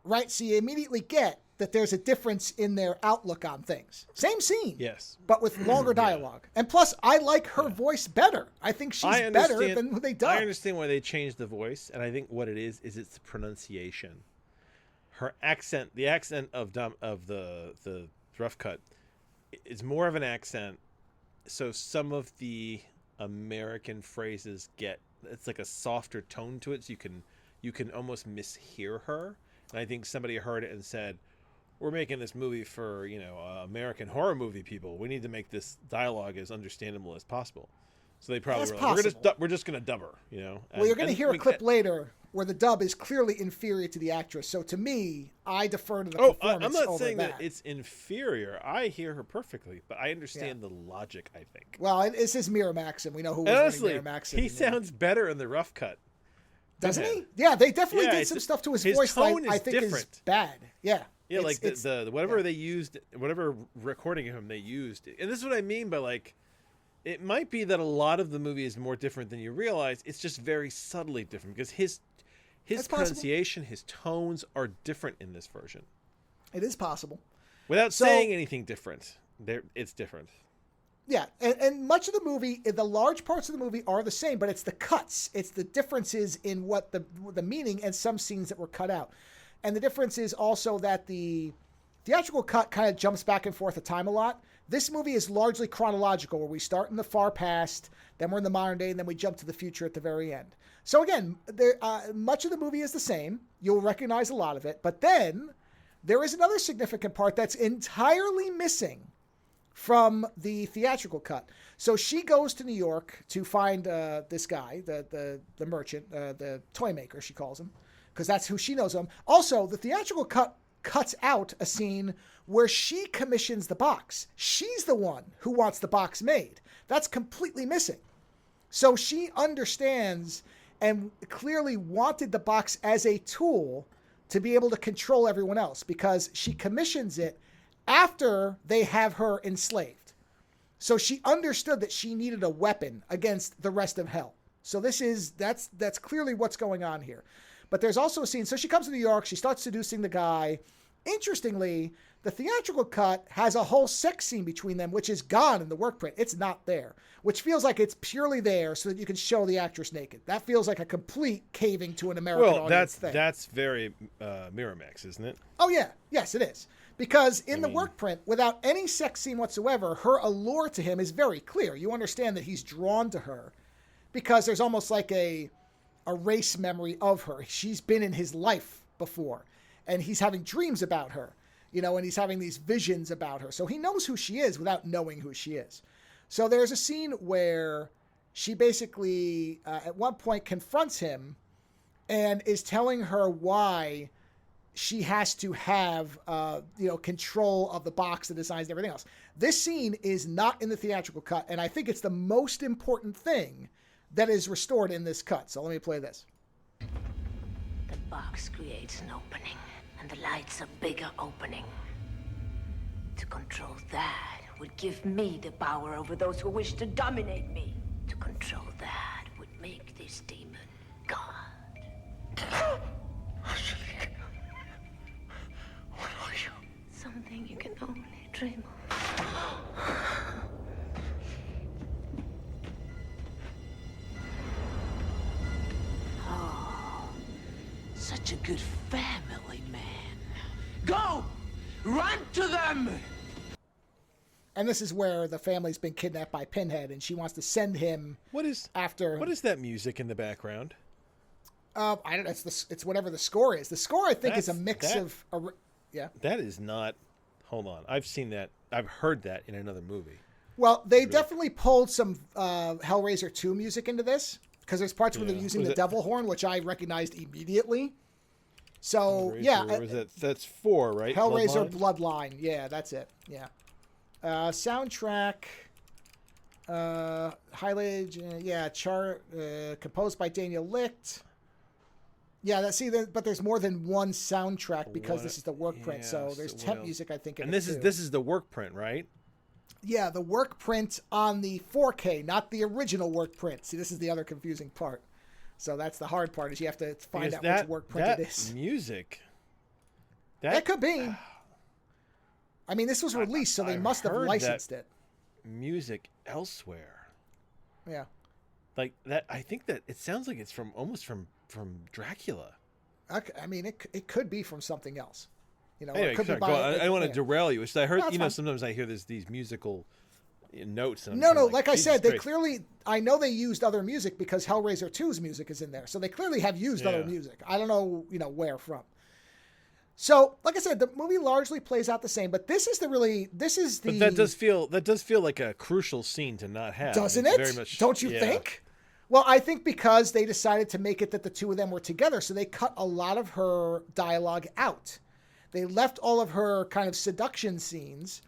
Right, so you immediately get that there's a difference in their outlook on things. Same scene. Yes. But with longer dialogue. And plus, I like her voice better. I think she's better than who they dub. I understand why they changed the voice, and I think what it is it's the pronunciation. Her accent, the accent of the rough cut, is more of an accent, so some of the American phrases it's like a softer tone to it, so you can almost mishear her. And I think somebody heard it and said, we're making this movie for, American horror movie people. We need to make this dialogue as understandable as possible. So they probably were like, we're just going to dub her, Well, you're going to hear a clip later where the dub is clearly inferior to the actress. So to me, I defer to the performance. I'm not saying that it's inferior. I hear her perfectly, but I understand the logic, I think. Well, this is Miramax, and we know who was running Miramax. He sounds better in the rough cut. Doesn't he? Yeah, they definitely did some stuff to his voice tone that I think is bad. Yeah. Yeah, like the whatever they used, whatever recording of him they used. And this is what I mean by, like, it might be that a lot of the movie is more different than you realize. It's just very subtly different because his pronunciation, his tones are different in this version. It is possible. Without saying anything different, it's different. Yeah, and much of the movie, the large parts of the movie are the same, but it's the cuts. It's the differences in what the meaning and some scenes that were cut out. And the difference is also that the theatrical cut kind of jumps back and forth of time a lot. This movie is largely chronological, where we start in the far past, then we're in the modern day, and then we jump to the future at the very end. So again, much of the movie is the same. You'll recognize a lot of it. But then there is another significant part that's entirely missing from the theatrical cut. So she goes to New York to find this guy, the merchant, the toy maker, she calls him, because that's who she knows him. Also, the theatrical cut cuts out a scene where she commissions the box. She's the one who wants the box made. That's completely missing. So she understands and clearly wanted the box as a tool to be able to control everyone else, because she commissions it after they have her enslaved. So she understood that she needed a weapon against the rest of hell. So that's clearly what's going on here. But there's also a scene, so she comes to New York, she starts seducing the guy. Interestingly, the theatrical cut has a whole sex scene between them, which is gone in the work print. It's not there, which feels like it's purely there so that you can show the actress naked. That feels like a complete caving to an American audience thing. That's very Miramax, isn't it? Oh, yeah. Yes, it is. Because in the work print, without any sex scene whatsoever, her allure to him is very clear. You understand that he's drawn to her because there's almost like a race memory of her. She's been in his life before, and he's having dreams about her, and he's having these visions about her. So he knows who she is without knowing who she is. So there's a scene where she basically, at one point, confronts him and is telling her why she has to have, control of the box, the designs, and everything else. This scene is not in the theatrical cut, and I think it's the most important thing that is restored in this cut. So let me play this. The box creates an opening, and the light's a bigger opening. To control that, would give me the power over those who wish to dominate me. To control that would make this demon God. What are you? Something you can only dream of. Oh, such a good family man. Go! Run to them! And this is where the family's been kidnapped by Pinhead, and she wants to send him What is that music in the background? I don't know. It's whatever the score is. The score, I think, is a mix of... Yeah. That is not... Hold on. I've seen that. I've heard that in another movie. Well, they definitely pulled some Hellraiser 2 music into this, because there's parts where they're using the devil horn, which I recognized immediately. So, That's 4, right? Hellraiser Bloodline. Yeah, that's it. Yeah. Soundtrack... highlighted... composed by Daniel Licht. Yeah, but there's more than one soundtrack because this is the work print. So there's temp music, I think. And this is the work print, right? Yeah, the work print on the 4K, not the original work print. See, this is the other confusing part. So that's the hard part, is you have to find out which work print it is. Music. That could be. I mean, this was released, so they must have licensed it. Music elsewhere. Yeah. Like that. I think that it sounds like it's almost from Dracula. Okay, I mean, it could be from something else. You know, anyway, it could sorry, be by, I don't want to derail you. I heard, no, sometimes I hear these musical notes. And no, like I said, they clearly, I know they used other music because Hellraiser 2's music is in there. So they clearly have used other music. I don't know, where from. So, like I said, the movie largely plays out the same, but this is the... But that does feel like a crucial scene to not have. Doesn't it? Very much, don't you think? Well, I think because they decided to make it that the two of them were together, so they cut a lot of her dialogue out. They left all of her kind of seduction scenes,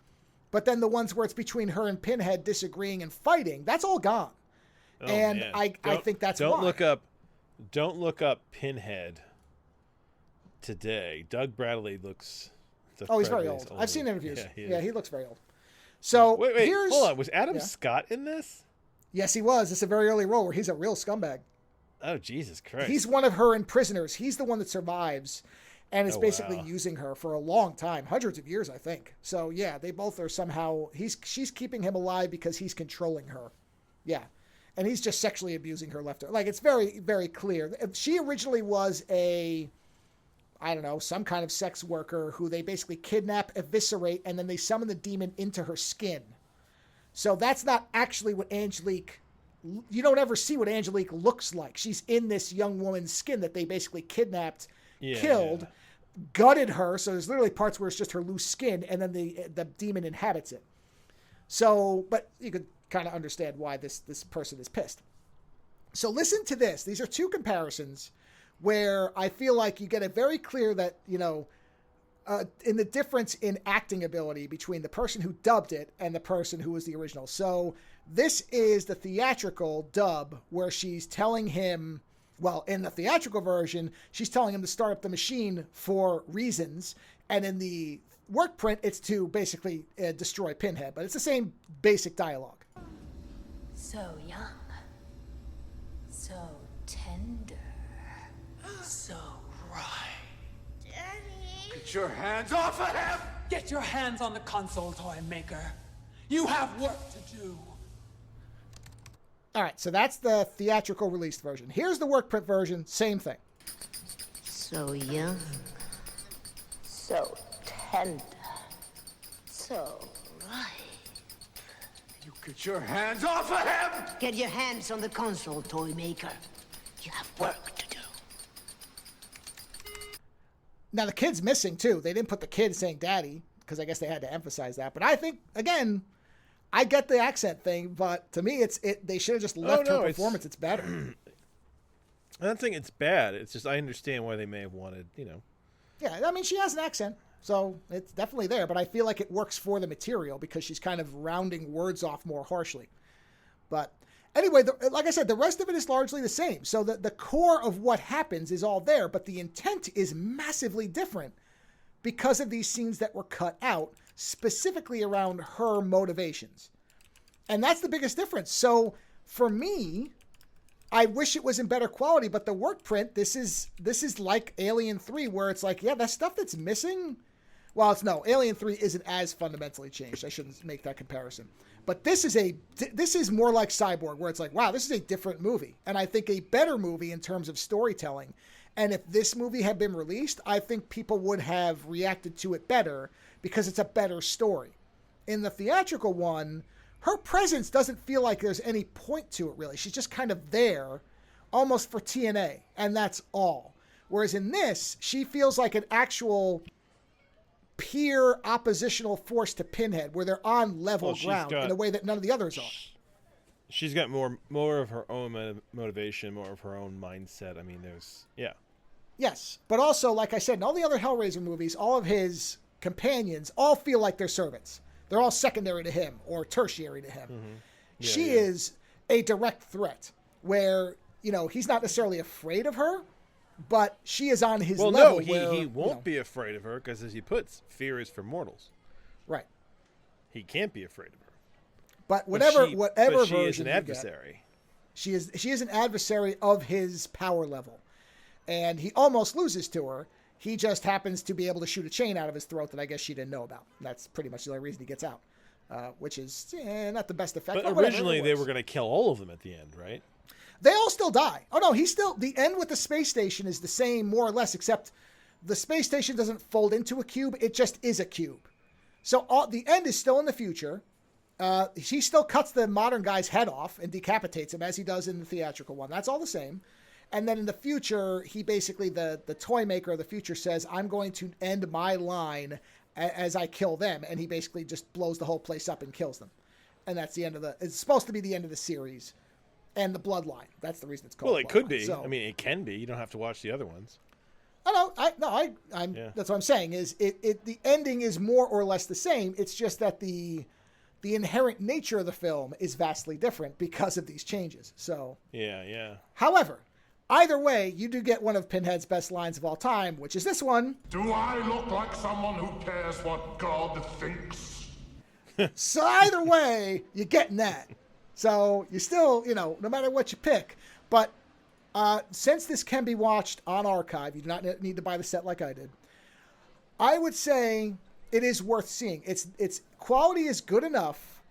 but then the ones where it's between her and Pinhead disagreeing and fighting, that's all gone. Oh, and man. I think that's don't why. Don't look up Pinhead today. Doug Bradley looks... he's very old. I've seen interviews. Yeah, he looks very old. So wait, hold on. Was Adam Scott in this? Yes, he was. It's a very early role where he's a real scumbag. Oh, Jesus Christ. He's one of her in Prisoners. He's the one that survives and is basically using her for a long time, hundreds of years, I think. So, yeah, they both are somehow... She's keeping him alive because he's controlling her. Yeah. And he's just sexually abusing her left. Like, it's very, very clear. She originally was some kind of sex worker who they basically kidnap, eviscerate, and then they summon the demon into her skin. So that's not actually what Angelique... You don't ever see what Angelique looks like. She's in this young woman's skin that they basically kidnapped, killed, gutted her. So there's literally parts where it's just her loose skin, and then the demon inhabits it. So, but you could kind of understand why this person is pissed. So listen to this. These are two comparisons where I feel like you get a very clear that, in the difference in acting ability between the person who dubbed it and the person who was the original. So this is the theatrical dub where she's telling him, well, in the theatrical version, she's telling him to start up the machine for reasons. And in the work print, it's to basically destroy Pinhead. But it's the same basic dialogue. So young. So tender. So right. Get your hands off of him! Get your hands on the console, toy maker. You have work to do. All right, so that's the theatrical released version. Here's the work print version, same thing. So young. So tender. So right. You get your hands off of him! Get your hands on the console, toy maker. You have work to do. Now, the kid's missing, too. They didn't put the kid saying daddy, because I guess they had to emphasize that. But I think, again, I get the accent thing, but to me, they should have just left her performance. It's better. I don't think it's bad. It's just I understand why they may have wanted, Yeah, I mean, she has an accent, so it's definitely there. But I feel like it works for the material because she's kind of rounding words off more harshly. But anyway, like I said, the rest of it is largely the same. So the core of what happens is all there, but the intent is massively different because of these scenes that were cut out, specifically around her motivations. And that's the biggest difference. So for me, I wish it was in better quality, but the work print, this is like Alien 3, where it's like, yeah, that stuff that's missing. Well, Alien 3 isn't as fundamentally changed. I shouldn't make that comparison. But this is more like Cyborg, where it's like, wow, this is a different movie. And I think a better movie in terms of storytelling. And if this movie had been released, I think people would have reacted to it better because it's a better story. In the theatrical one, her presence doesn't feel like there's any point to it, really. She's just kind of there, almost for TNA, and that's all. Whereas in this, she feels like an actual peer oppositional force to Pinhead, where they're on level ground in a way that none of the others are. She's got more of her own motivation, more of her own mindset. I mean, Yes, but also, like I said, in all the other Hellraiser movies, all of his companions all feel like they're servants. They're all secondary to him or tertiary to him. Mm-hmm. She is a direct threat where, he's not necessarily afraid of her, but she is on his level. Well, he won't be afraid of her because, as he puts, fear is for mortals. Right. He can't be afraid of her. But whatever she version is an adversary. She is an adversary of his power level. And he almost loses to her. He just happens to be able to shoot a chain out of his throat that I guess she didn't know about. That's pretty much the only reason he gets out, which is not the best effect. But originally they were going to kill all of them at the end, right? They all still die. Oh, no, the end with the space station is the same, more or less, except the space station doesn't fold into a cube. It just is a cube. So the end is still in the future. He still cuts the modern guy's head off and decapitates him as he does in the theatrical one. That's all the same. And then in the future, he basically, the toy maker of the future says, I'm going to end my line as I kill them. And he basically just blows the whole place up and kills them. And that's the end it's supposed to be the end of the series and the Bloodline. That's the reason it's called. Well, it could be. So, I mean, it can be. You don't have to watch the other ones. That's what I'm saying is the ending is more or less the same. It's just that the inherent nature of the film is vastly different because of these changes. So yeah. However, either way, you do get one of Pinhead's best lines of all time, which is this one. Do I look like someone who cares what God thinks? So either way, you're getting that. So you still, no matter what you pick. But since this can be watched on archive, you do not need to buy the set like I did. I would say it is worth seeing. Its quality is good enough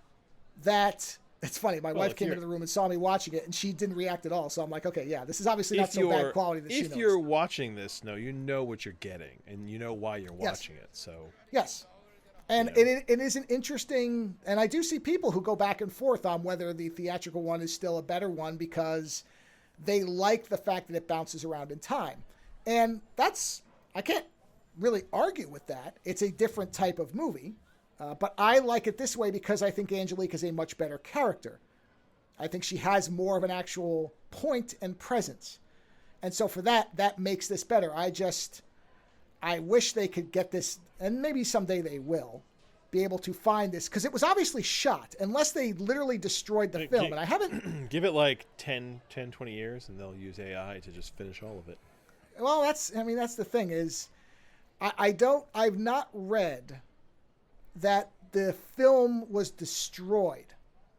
that it's funny. My wife came into the room and saw me watching it, and she didn't react at all. So I'm like, okay, yeah, this is obviously not so bad quality that she knows. If you're watching this, you know what you're getting, and you know why you're watching it. So yes. And it is an interesting, and I do see people who go back and forth on whether the theatrical one is still a better one because they like the fact that it bounces around in time. And I can't really argue with that. It's a different type of movie, but I like it this way because I think Angelique is a much better character. I think she has more of an actual point and presence. And so for that makes this better. I wish they could get this, and maybe someday they will, be able to find this, because it was obviously shot, unless they literally destroyed the film, and I haven't... Give it like 10, 20 years, and they'll use AI to just finish all of it. Well, that's the thing, is I've not read that the film was destroyed,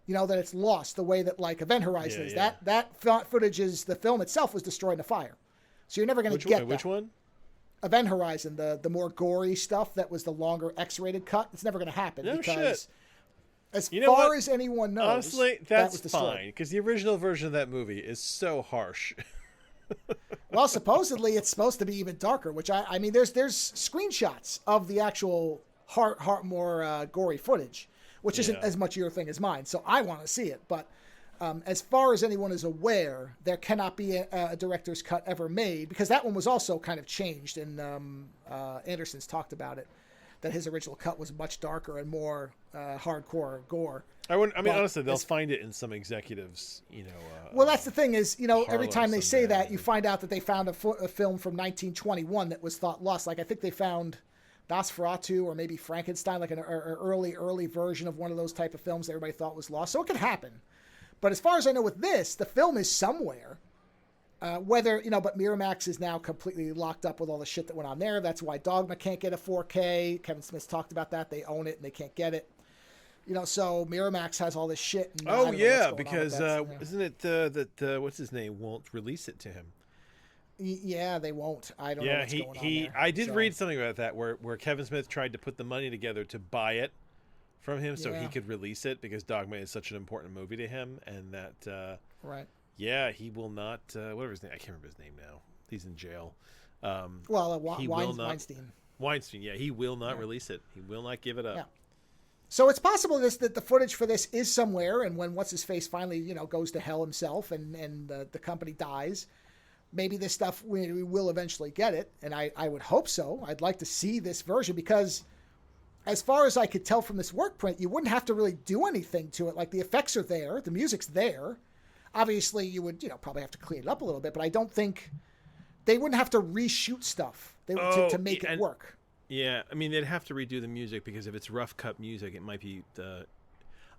that it's lost, the way that like Event Horizon is. Yeah. That footage is, the film itself was destroyed in a fire. So you're never going to get that. Which one? Event Horizon, the more gory stuff that was the longer X-rated cut, it's never going to happen because as far as anyone knows, honestly, that's fine because the original version of that movie is so harsh. Well, supposedly it's supposed to be even darker, which I mean, there's screenshots of the actual more gory footage, which isn't as much your thing as mine. So I want to see it, but as far as anyone is aware, there cannot be a director's cut ever made because that one was also kind of changed, and Anderson's talked about it, that his original cut was much darker and more hardcore gore. Honestly, they'll find it in some executives, well, that's the thing is, every time they say that, you find out that they found a film from 1921 that was thought lost. Like I think they found Nosferatu or maybe Frankenstein, like an early version of one of those type of films that everybody thought was lost. So it could happen. But as far as I know with this, the film is somewhere, Whether, but Miramax is now completely locked up with all the shit that went on there. That's why Dogma can't get a 4K. Kevin Smith's talked about that. They own it and they can't get it. So Miramax has all this shit. And oh yeah, because isn't it that what's his name won't release it to him? Yeah, they won't. I don't know what's going on there. I did read something about that where Kevin Smith tried to put the money together to buy it from him so he could release it because Dogma is such an important movie to him, and that right. Yeah, he will not. Whatever his name, I can't remember his name now. He's in jail. Weinstein. Weinstein. Yeah, he will not release it. He will not give it up. Yeah. So it's possible that the footage for this is somewhere, and when what's his face finally goes to hell himself, and the company dies, maybe this stuff we will eventually get it, and I would hope so. I'd like to see this version because, as far as I could tell from this work print, you wouldn't have to really do anything to it. Like the effects are there, the music's there. Obviously, you would, probably have to clean it up a little bit, but I don't think they wouldn't have to reshoot stuff to make it work. Yeah, I mean, they'd have to redo the music because if it's rough cut music, it might be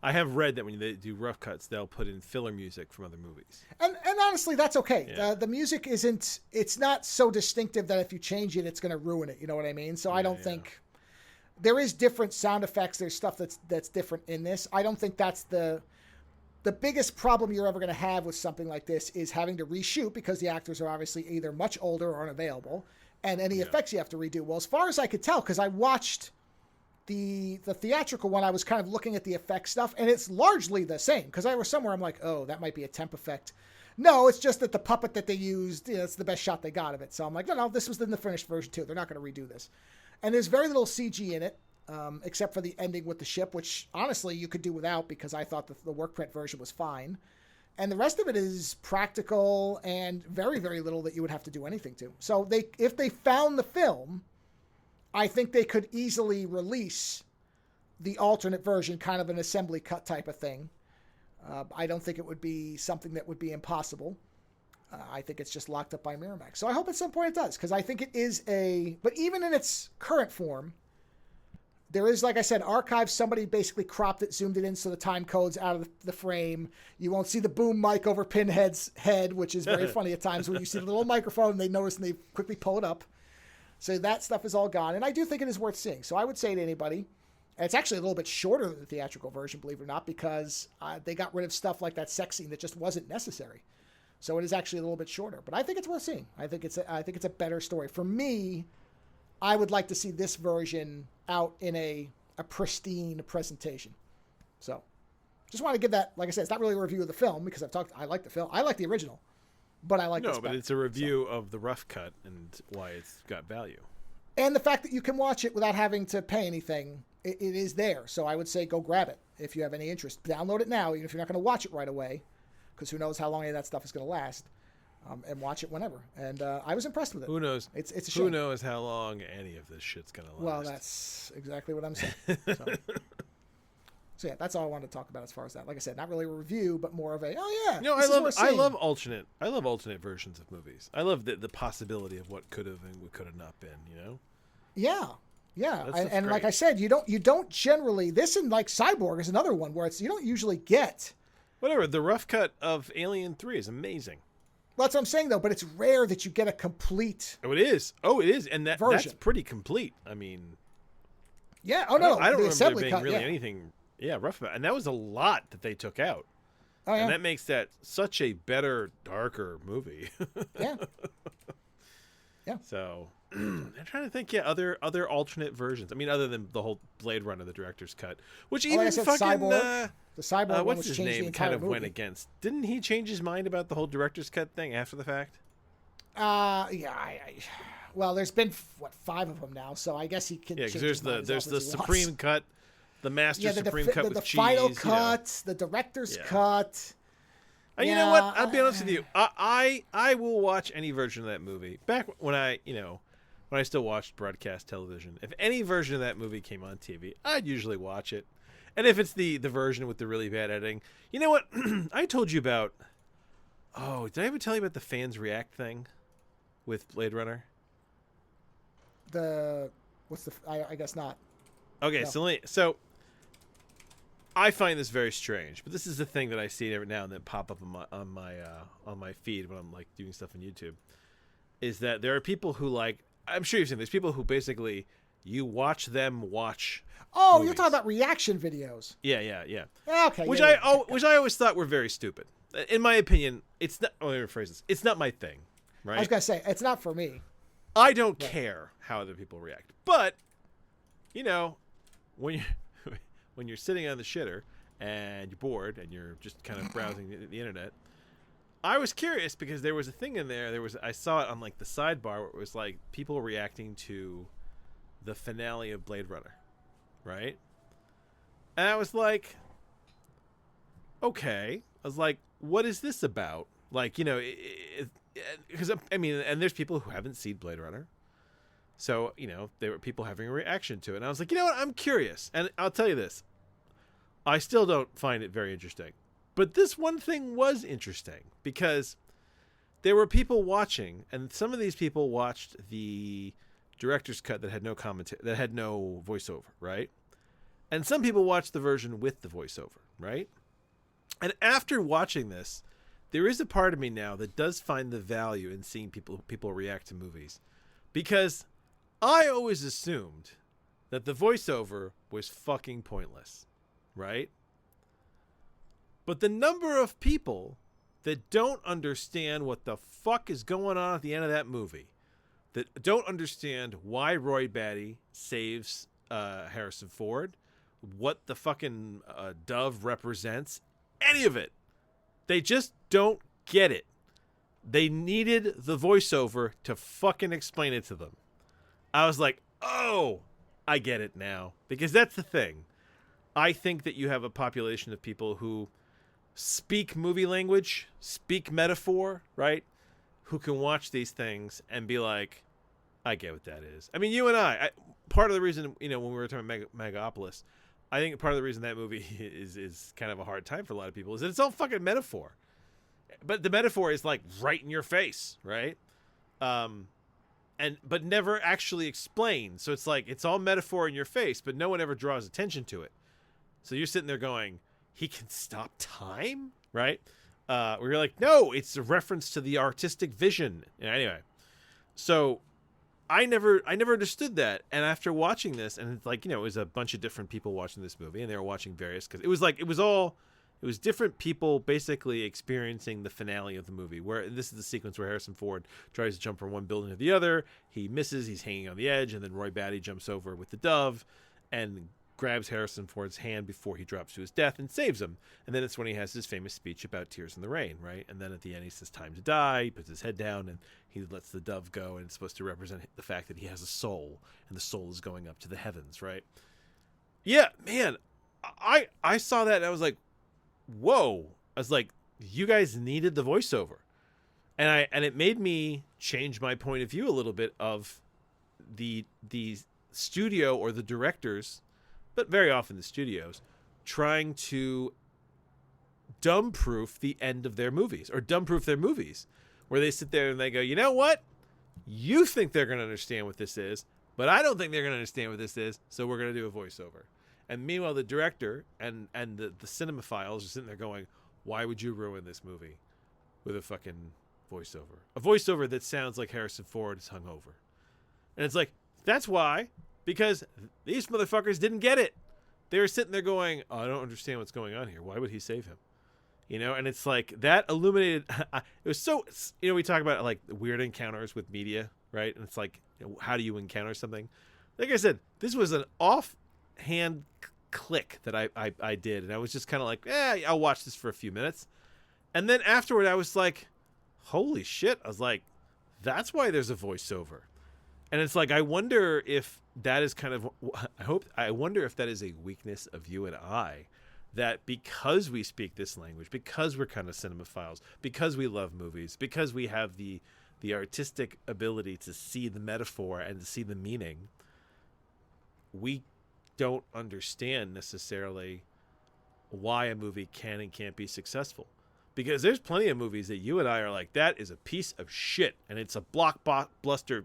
I have read that when they do rough cuts, they'll put in filler music from other movies. And honestly, that's okay. Yeah. The music it's not so distinctive that if you change it, it's going to ruin it. You know what I mean? So I don't think there is different sound effects. There's stuff that's different in this. I don't think that's the biggest problem you're ever going to have with something like this is having to reshoot because the actors are obviously either much older or unavailable, and any effects you have to redo. Well, as far as I could tell, because I watched the theatrical one, I was kind of looking at the effects stuff, and it's largely the same. Because I was somewhere, I'm like, oh, that might be a temp effect. No, it's just that the puppet that they used, it's the best shot they got of it. So I'm like, no, this was in the finished version too. They're not going to redo this. And there's very little CG in it. Except for the ending with the ship, which honestly you could do without because I thought the work print version was fine. And the rest of it is practical and very, very little that you would have to do anything to. So if they found the film, I think they could easily release the alternate version, kind of an assembly cut type of thing. I don't think it would be something that would be impossible. I think it's just locked up by Miramax. So I hope at some point it does, because I think it is but even in its current form, there is, like I said, archives. Somebody basically cropped it, zoomed it in so the time code's out of the frame. You won't see the boom mic over Pinhead's head, which is very funny at times when you see the little microphone and they notice and they quickly pull it up. So that stuff is all gone. And I do think it is worth seeing. So I would say to anybody, and it's actually a little bit shorter than the theatrical version, believe it or not, because they got rid of stuff like that sex scene that just wasn't necessary. So it is actually a little bit shorter. But I think it's worth seeing. I think it's a better story. For me, I would like to see this version out in a pristine presentation. So just want to give that, like I said, it's not really a review of the film because I like the film. I like the original, but I like this but it's a review of the rough cut and why it's got value. And the fact that you can watch it without having to pay anything, it is there. So I would say go grab it if you have any interest. Download it now, even if you're not going to watch it right away, because who knows how long any of that stuff is going to last. And watch it whenever. And I was impressed with it. Who knows? It's a shame. Who knows how long any of this shit's going to last. Well, that's exactly what I'm saying. So yeah, that's all I wanted to talk about as far as that. Like I said, not really a review, but more of a, I love alternate versions of movies. I love the possibility of what could have and what could have not been, Yeah. And great. like I said, you don't generally, this and like Cyborg is another one where you don't usually get. Whatever, the rough cut of Alien 3 is amazing. Well, that's what I'm saying, though. But it's rare that you get a complete. Oh, it is. And version. That's pretty complete. I mean, yeah. Oh no, I don't remember there being cut, really anything. Yeah, rough about. And that was a lot that they took out. Oh yeah. And that makes that such a better, darker movie. Yeah. Yeah. So I'm trying to think. Yeah, other alternate versions. I mean, other than the whole Blade Runner, the director's cut, which even like I said, fucking Cyborg. The Cyborg one what's was his changed name the entire kind of movie. went against. Didn't he change his mind about the whole director's cut thing after the fact? Yeah. Well, there's been 5 of them now, so I guess he can. Yeah, because there's the Supreme cut, the Master Supreme cut with the cheese. final cut, the director's cut. And you know what? I'll be honest with you. I will watch any version of that movie. Back when I still watched broadcast television, if any version of that movie came on TV, I'd usually watch it. And if it's the version with the really bad editing, you know what? I told you about. Oh, did I ever tell you about the fans react thing with Blade Runner? I guess not. Okay, No. so I find this very strange, but this is the thing that I see every now and then pop up on my feed when I'm like doing stuff on YouTube. Is that there are people who like, I'm sure you've seen, there's people who basically you watch them watch. Oh, movies. you're talking about reaction videos. Yeah. Okay. Which yeah, which I always thought were very stupid. In my opinion, it's not. Let me rephrase this. It's not my thing, right? I was gonna say it's not for me. I don't care how other people react, but you know, when you when you're sitting on the shitter and you're bored and you're just kind of browsing the internet, I was curious because there was a thing in there. I saw it on like the sidebar where it was like people reacting to the finale of Blade Runner, right? And I was like, okay. I was like, what is this about? Like, you know, because I mean, and there's people who haven't seen Blade Runner. So, you know, there were people having a reaction to it. And I was like, you know what? I'm curious. And I'll tell you this. I still don't find it very interesting. But this one thing was interesting because there were people watching, and some of these people watched the director's cut that had no commentary, that had no voiceover, right? And some people watched the version with the voiceover, right? And after watching this, there is a part of me now that does find the value in seeing people react to movies, because I always assumed that the voiceover was fucking pointless, right? But the number of people that don't understand what the fuck is going on at the end of that movie, that don't understand why Roy Batty saves Harrison Ford, what the fucking dove represents, any of it. They just don't get it. They needed the voiceover to fucking explain it to them. I was like, oh, I get it now. Because that's the thing. I think that you have a population of people who speak movie language, speak metaphor, right? Who can watch these things and be like, I get what that is. I mean, you and I part of the reason, you know, when we were talking about Megapolis, I think part of the reason that movie is kind of a hard time for a lot of people is that it's all fucking metaphor. But the metaphor is like right in your face, right? But never actually explained. So it's like it's all metaphor in your face, but no one ever draws attention to it. So you're sitting there going, he can stop time, right? Where you're like, no, it's a reference to the artistic vision. Anyway, so I never understood that. And after watching this, and it's like, you know, it was a bunch of different people watching this movie, and they were watching various, because it was different people basically experiencing the finale of the movie, where this is the sequence where Harrison Ford tries to jump from one building to the other. He misses, he's hanging on the edge, and then Roy Batty jumps over with the dove and grabs Harrison Ford's hand before he drops to his death and saves him. And then it's when he has his famous speech about tears in the rain, right? And then at the end he says, time to die. He puts his head down and he lets the dove go, and it's supposed to represent the fact that he has a soul, and the soul is going up to the heavens, right? Yeah, man, I saw that and I was like, whoa. I was like, you guys needed the voiceover. And it made me change my point of view a little bit of the studio or the directors, but very often the studios, trying to dumb-proof the end of their movies, or dumb-proof their movies, where they sit there and they go, you know what? You think they're going to understand what this is, but I don't think they're going to understand what this is, so we're going to do a voiceover. And meanwhile, the director and the cinemaphiles are sitting there going, why would you ruin this movie with a fucking voiceover? A voiceover that sounds like Harrison Ford is hungover. And it's like, that's why. Because these motherfuckers didn't get it. They were sitting there going, oh, I don't understand what's going on here. Why would he save him? You know, and it's like that illuminated. It was so, you know, we talk about like weird encounters with media, right? And it's like, how do you encounter something? Like I said, this was an offhand click that I did. And I was just kind of like, I'll watch this for a few minutes. And then afterward, I was like, holy shit. I was like, that's why there's a voiceover. And it's like, I wonder if that is kind of, I wonder if that is a weakness of you and I, that because we speak this language, because we're kind of cinemaphiles, because we love movies, because we have the artistic ability to see the metaphor and to see the meaning, we don't understand necessarily why a movie can and can't be successful. Because there's plenty of movies that you and I are like, that is a piece of shit, and it's a blockbuster.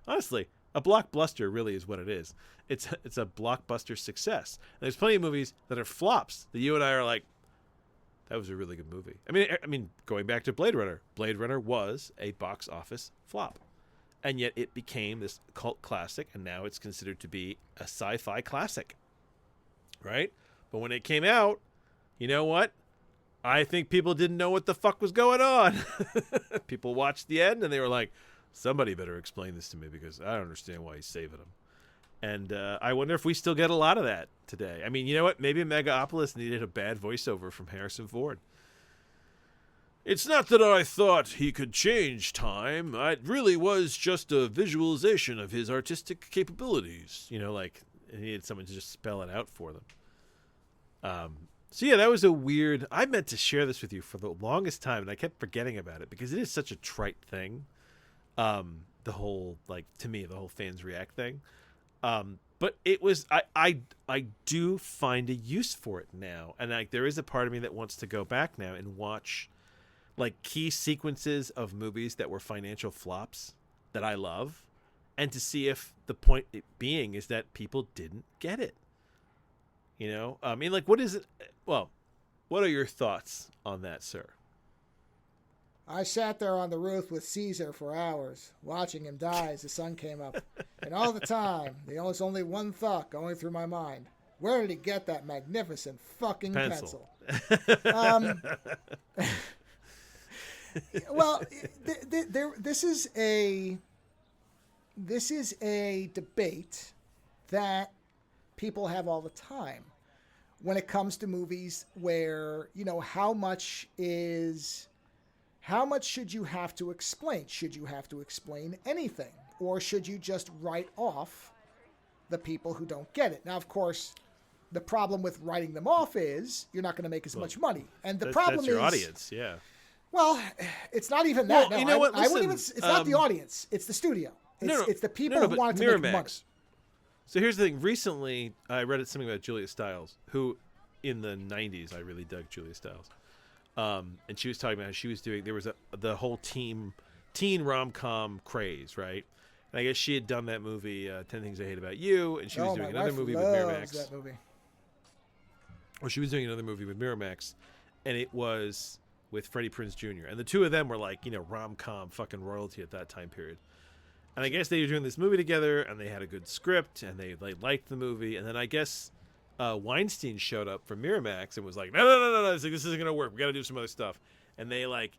Honestly, A blockbuster really is what it is. It's a blockbuster success. And there's plenty of movies that are flops that you and I are like, that was a really good movie. I mean, going back to Blade Runner. Blade Runner was a box office flop. And yet it became this cult classic, and now it's considered to be a sci-fi classic. Right? But when it came out, you know what? I think people didn't know what the fuck was going on. People watched the end, and they were like, somebody better explain this to me because I don't understand why he's saving him. And I wonder if we still get a lot of that today. I mean, you know what? Maybe Megapolis needed a bad voiceover from Harrison Ford. It's not that I thought he could change time. It really was just a visualization of his artistic capabilities. You know, like, he needed someone to just spell it out for them. So, yeah, that was a weird... I meant to share this with you for the longest time, and I kept forgetting about it because it is such a trite thing. The whole, like, to me, the whole fans react thing. But it was... I do find a use for it now. And, like, there is a part of me that wants to go back now and watch, like, key sequences of movies that were financial flops that I love, and to see if the point it being is that people didn't get it. You know, I mean, like, what is it? Well, what are your thoughts on that, sir? I sat there on the roof with Caesar for hours, watching him die as the sun came up. And all the time, there was only one thought going through my mind. Where did he get that magnificent fucking pencil? Well, this is a debate that people have all the time when it comes to movies where, you know, how much should you have to explain? Should you have to explain anything? Or should you just write off the people who don't get it? Now, of course, the problem with writing them off is you're not going to make as much money. And the problem that's your is... audience, yeah. Well, it's not even that. Well, no, you know what? I wouldn't Listen, even... It's not the audience. It's the studio. It's the people who want to make money. So here's the thing. Recently, I read something about Julia Stiles, who in the 90s, I really dug Julia Stiles. And she was talking about how she was doing, there was the whole teen rom-com craze, right? And I guess she had done that movie, 10 Things I Hate About You, and she was doing another movie with Miramax. That movie. Well, she was doing another movie with Miramax, and it was with Freddie Prinze Jr. And the two of them were like, you know, rom-com fucking royalty at that time period. And I guess they were doing this movie together, and they had a good script, and they liked the movie. And then I guess Weinstein showed up from Miramax and was like, no. It's like, this isn't going to work. We got to do some other stuff. And they, like,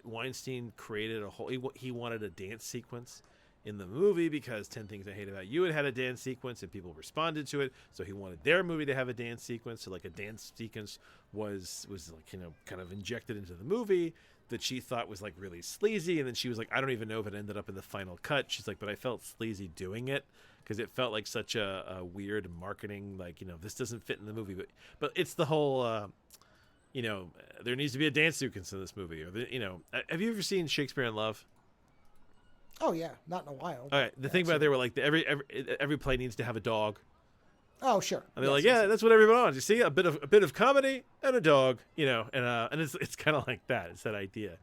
Weinstein created a whole... He wanted a dance sequence in the movie because 10 Things I Hate About You had a dance sequence, and people responded to it. So he wanted their movie to have a dance sequence. So, like, a dance sequence was like, you know, kind of injected into the movie that she thought was like really sleazy, and then she was like, I don't even know if it ended up in the final cut. She's like, but I felt sleazy doing it because it felt like such a weird marketing, like, you know, this doesn't fit in the movie, but it's the whole you know, there needs to be a dance sequence in this movie, or you know, have you ever seen Shakespeare in Love? Oh yeah, not in a while. All right, the thing about it, they were like every play needs to have a dog. Oh sure. And they're like, yeah, that's what everyone wants. You see, a bit of comedy and a dog, you know, and it's kind of like that. It's that idea.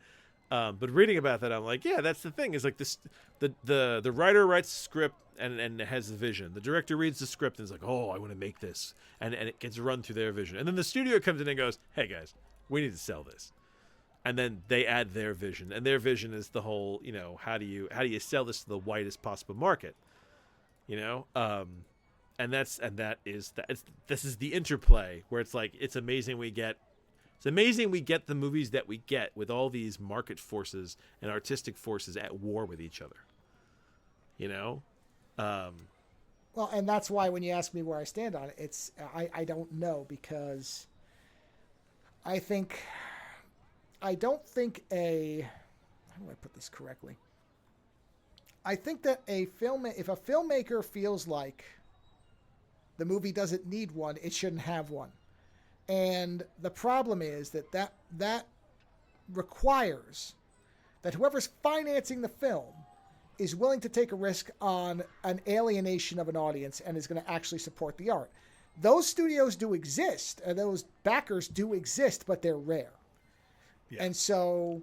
But reading about that, I'm like, yeah, that's the thing. Is like this, the writer writes the script and has the vision. The director reads the script and is like, oh, I want to make this, and it gets run through their vision. And then the studio comes in and goes, hey guys, we need to sell this. And then they add their vision, and their vision is the whole, you know, how do you sell this to the widest possible market, you know. This is the interplay where it's like, it's amazing we get the movies that we get with all these market forces and artistic forces at war with each other, you know. Well, and that's why when you ask me where I stand on it, I don't know, because I don't think how do I put this correctly? I think that if a filmmaker feels like the movie doesn't need one, it shouldn't have one. And the problem is that requires that whoever's financing the film is willing to take a risk on an alienation of an audience and is going to actually support the art. Those studios do exist, and those backers do exist, but they're rare. Yeah. And so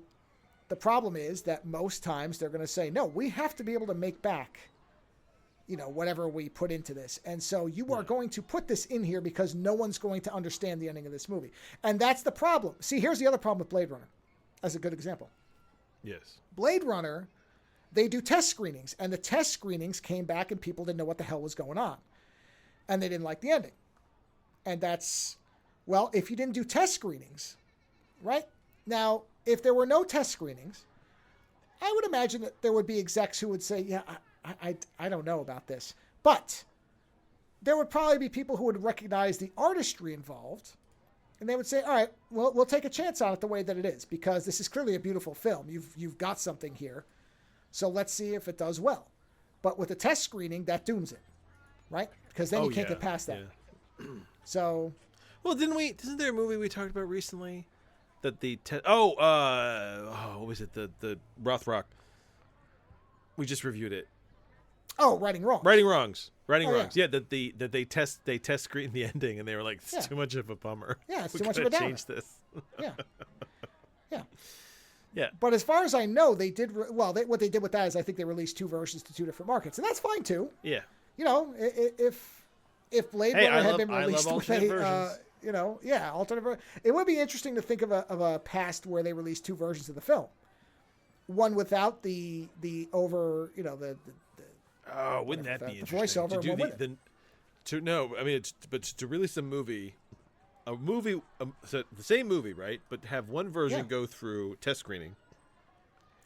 the problem is that most times they're going to say, no, we have to be able to make back, whatever we put into this. And so you are going to put this in here because no one's going to understand the ending of this movie. And that's the problem. See, here's the other problem with Blade Runner. As a good example. Yes. Blade Runner, they do test screenings, and the test screenings came back and people didn't know what the hell was going on. And they didn't like the ending. And that's, well, if you didn't do test screenings, right? Now, if there were no test screenings, I would imagine that there would be execs who would say, yeah, I don't know about this. But there would probably be people who would recognize the artistry involved, and they would say, all right, well, we'll take a chance on it the way that it is, because this is clearly a beautiful film. You've got something here. So let's see if it does well. But with the test screening, that dooms it, right? Because then you can't get past that. Yeah. So, well, isn't there a movie we talked about recently that what was it? The Rothrock. We just reviewed it. Oh, Righting Wrongs. Righting Wrongs. Yeah, that they test screened the ending and they were like, it's too much of a bummer. Yeah, it's we too much of a downer. change this. Yeah. Yeah. Yeah. But as far as I know, they did what they did with that is I think they released 2 versions to 2 different markets, and that's fine too. Yeah. If Blade Runner had been released with versions. alternate version, it would be interesting to think of a past where they released 2 versions of the film, one without the over wouldn't that be the interesting? voiceover To do to release a movie, so the same movie, right? But have one version go through test screening,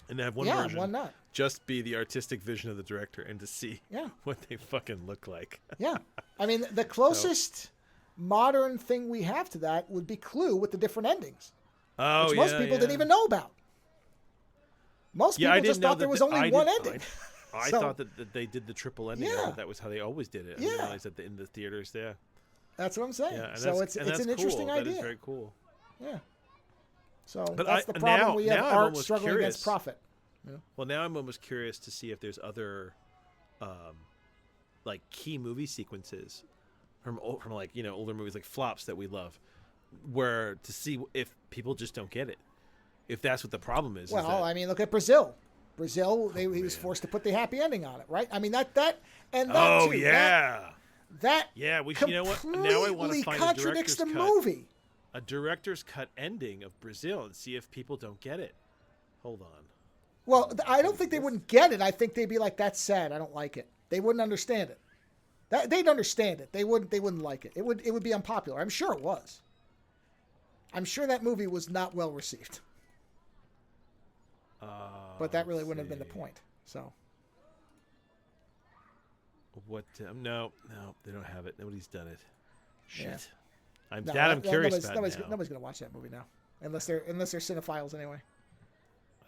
and have one version one not. just be the artistic vision of the director, and to see what they fucking look like. Yeah, I mean the closest modern thing we have to that would be Clue with the different endings, which most people didn't even know about. Most people just thought there was only one ending. I thought that they did the triple ending. I thought that was how they always did it. I didn't realize that in the theaters, That's what I'm saying. Yeah, so it's an interesting idea. That is very cool. Yeah. So that's the problem. We have art struggling against profit. Yeah. Well, now I'm almost curious to see if there's other, like key movie sequences from older movies like flops that we love, where to see if people just don't get it. If that's what the problem is. Well, I mean, look at Brazil. He was forced to put the happy ending on it, right? I mean that and that Oh too, yeah. That you know what? Now I want to find contradicts the movie. A director's cut ending of Brazil and see if people don't get it. Hold on. Well, I don't think they wouldn't get it. I think they'd be like, "That's sad. I don't like it." They wouldn't understand it. They'd understand it. They wouldn't like it. It would be unpopular. I'm sure it was. I'm sure that movie was not well received. But that really wouldn't have been the point. So. What? No, they don't have it. Nobody's done it. Shit. Yeah. I'm curious about nobody's now. going to watch that movie now, unless they're cinephiles anyway.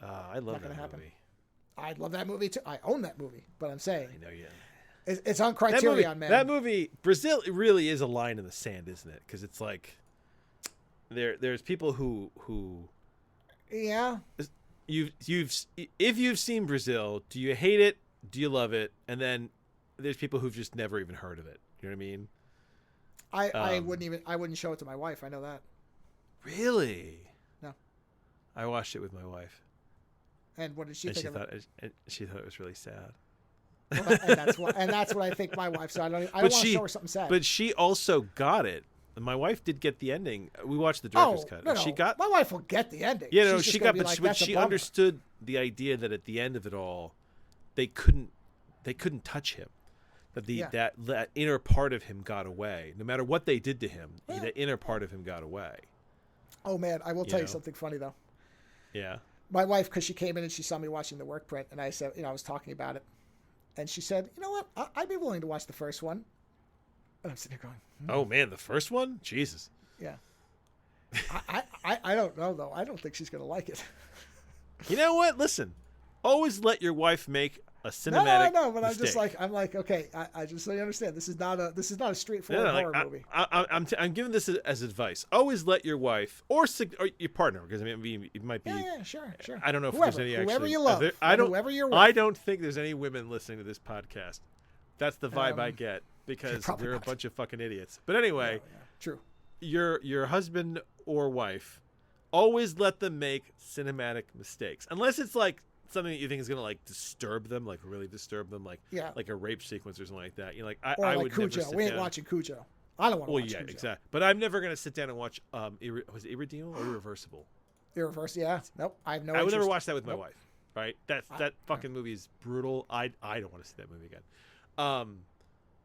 I love that movie. I'd love that movie too. I own that movie, but I'm saying. I know, yeah. It's on Criterion, man. That movie, Brazil, it really is a line in the sand, isn't it? Because it's like there's people who. Yeah. If you've seen Brazil, do you hate it? Do you love it? And then there's people who've just never even heard of it. You know what I mean? I wouldn't show it to my wife. I know that. Really? No. I watched it with my wife. And what did she think of it? She thought it was really sad. Well, and that's what I think my wife. So I don't want to show her something sad. But she also got it. My wife did get the ending. We watched the director's cut. No, she got. My wife will get the ending. Yeah, no, she got. But she understood the idea that at the end of it all, they couldn't touch him. That that inner part of him got away. No matter what they did to him, the inner part of him got away. Oh man, I will tell you something funny though. Yeah. My wife, because she came in and she saw me watching the work print, and I said, I was talking about it, and she said, you know what, I'd be willing to watch the first one. And I'm sitting here going, oh man, the first one? Jesus. Yeah. I don't know though. I don't think she's gonna like it. You know what? Listen, always let your wife make a cinematic. No, but mistake. I'm like, okay, I just so you understand, this is not a straightforward horror movie. I'm giving this as advice. Always let your wife or your partner, because I mean, it might be. Yeah, sure. I don't know if whoever, there's any whoever actually. You love, whoever you're with. I don't think there's any women listening to this podcast. That's the vibe I get, because they're a bunch of fucking idiots. But anyway, true. Your husband or wife always let them make cinematic mistakes, unless it's like something that you think is gonna like disturb them, like really disturb them, like a rape sequence or something like that. You're like, I like would Cujo. never sit We ain't down. watching Cujo. I don't want to Well, watch yeah, Cujo. exactly. But I'm never gonna sit down and watch was it Irredeemable or Irreversible? Irreversible, yeah. Nope, I have no I would never interest. watch that with my wife. Right? That fucking movie is brutal. I don't want to see that movie again.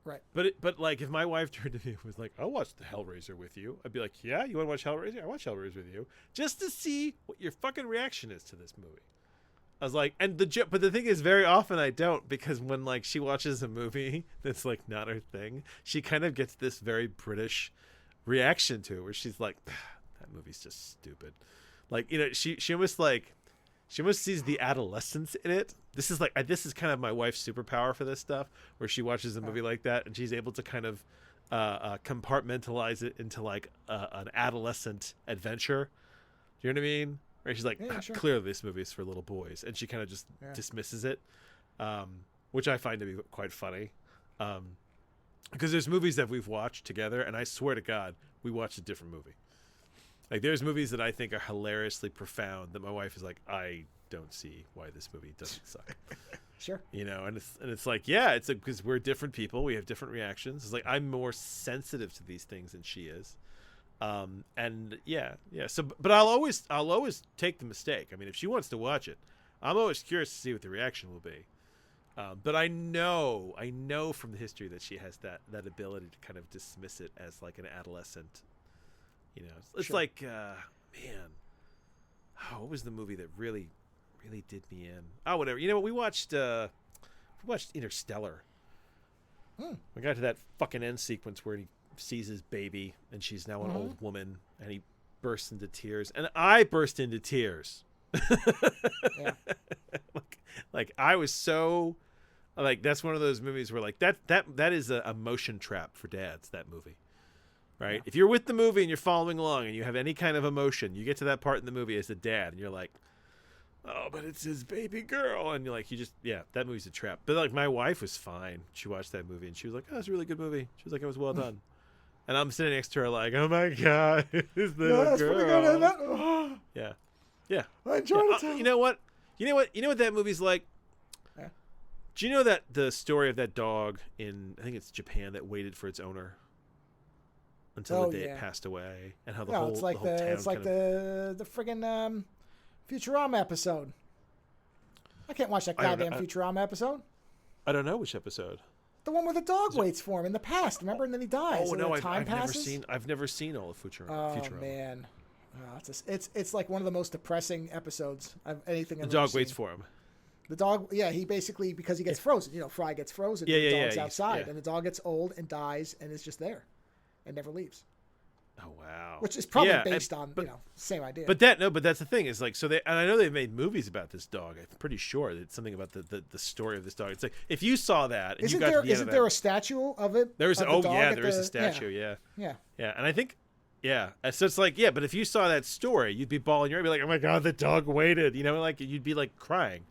Right. But like if my wife turned to me and was like, I'll watch the Hellraiser with you, I'd be like, yeah, you want to watch Hellraiser? I watch Hellraiser with you, just to see what your fucking reaction is to this movie. I was like, but the thing is, very often I don't, because when like she watches a movie that's like not her thing, she kind of gets this very British reaction to it, where she's like, that movie's just stupid. Like, you know, she almost sees the adolescence in it. This is kind of my wife's superpower for this stuff, where she watches a movie like that and she's able to kind of compartmentalize it into like an adolescent adventure. Do you know what I mean? Where she's like, Yeah, sure. clearly this movie is for little boys, and she kind of just dismisses it, which I find to be quite funny. Because there's movies that we've watched together, and I swear to God, we watched a different movie. Like, there's movies that I think are hilariously profound that my wife is like, I don't see why this movie doesn't suck. Sure. You know, and it's like, yeah, it's because we're different people, we have different reactions. It's like I'm more sensitive to these things than she is. And yeah. So, but I'll always take the mistake. I mean, if she wants to watch it, I'm always curious to see what the reaction will be. But I know from the history that she has that ability to kind of dismiss it as like an adolescent. You know, it's Sure. like, man, what was the movie that really did me in? Oh, whatever. You know what? We watched Interstellar. We got to that fucking end sequence where he sees his baby and she's now an old woman, and he bursts into tears, and I burst into tears. Yeah. like I was so like, that's one of those movies where like that is a emotion trap for dads, that movie. Right? Yeah. If you're with the movie and you're following along and you have any kind of emotion, you get to that part in the movie as a dad and you're like, oh, but it's his baby girl. And you're like, that movie's a trap. But like, my wife was fine. She watched that movie and she was like, oh, it's a really good movie. She was like, it was well done. And I'm sitting next to her like, oh my God, it's the that's girl. pretty good, isn't it? Yeah. Yeah. I enjoyed it too. You know what that movie's like? Yeah. Do you know that the story of that dog in, I think it's Japan, that waited for its owner until the day it passed away, and how the whole it's like the whole town it's like the friggin' Futurama episode. I can't watch that goddamn Futurama episode. I don't know which episode. The one where the dog waits for him in the past, remember? And then he dies. Oh and no, passes? I've never seen all of Futurama. Oh man, it's like one of the most depressing episodes of anything. The dog waits for him. The dog, he basically, because he gets frozen. You know, Fry gets frozen. Yeah, the dog's outside, and the dog gets old and dies, and is just there, and never leaves. Oh wow! Which is probably based on same idea. But that's the thing, is like, so and I know they've made movies about this dog. I'm pretty sure it's something about the story of this dog. It's like, if you saw that, and isn't you got isn't there a statue of it? There's there is a statue. Yeah, and I think. Yeah, so it's like, but if you saw that story, you'd be bawling your eyes, be like, oh my God, the dog waited. You know, like you'd be like crying.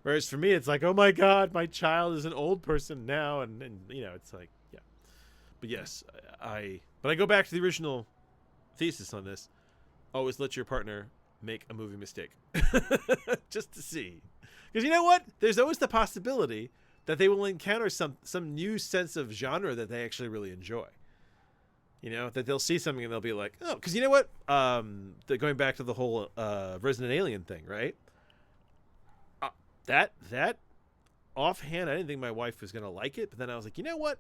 Whereas for me, it's like, oh my God, my child is an old person now, and you know, it's like, yeah. But yes, but I go back to the original thesis on this: always let your partner make a movie mistake, just to see, because you know what? There's always the possibility that they will encounter some new sense of genre that they actually really enjoy. You know, that they'll see something and they'll be like, oh, because you know what? Going back to the whole Resident Alien thing, right? That offhand, I didn't think my wife was gonna like it, but then I was like, you know what?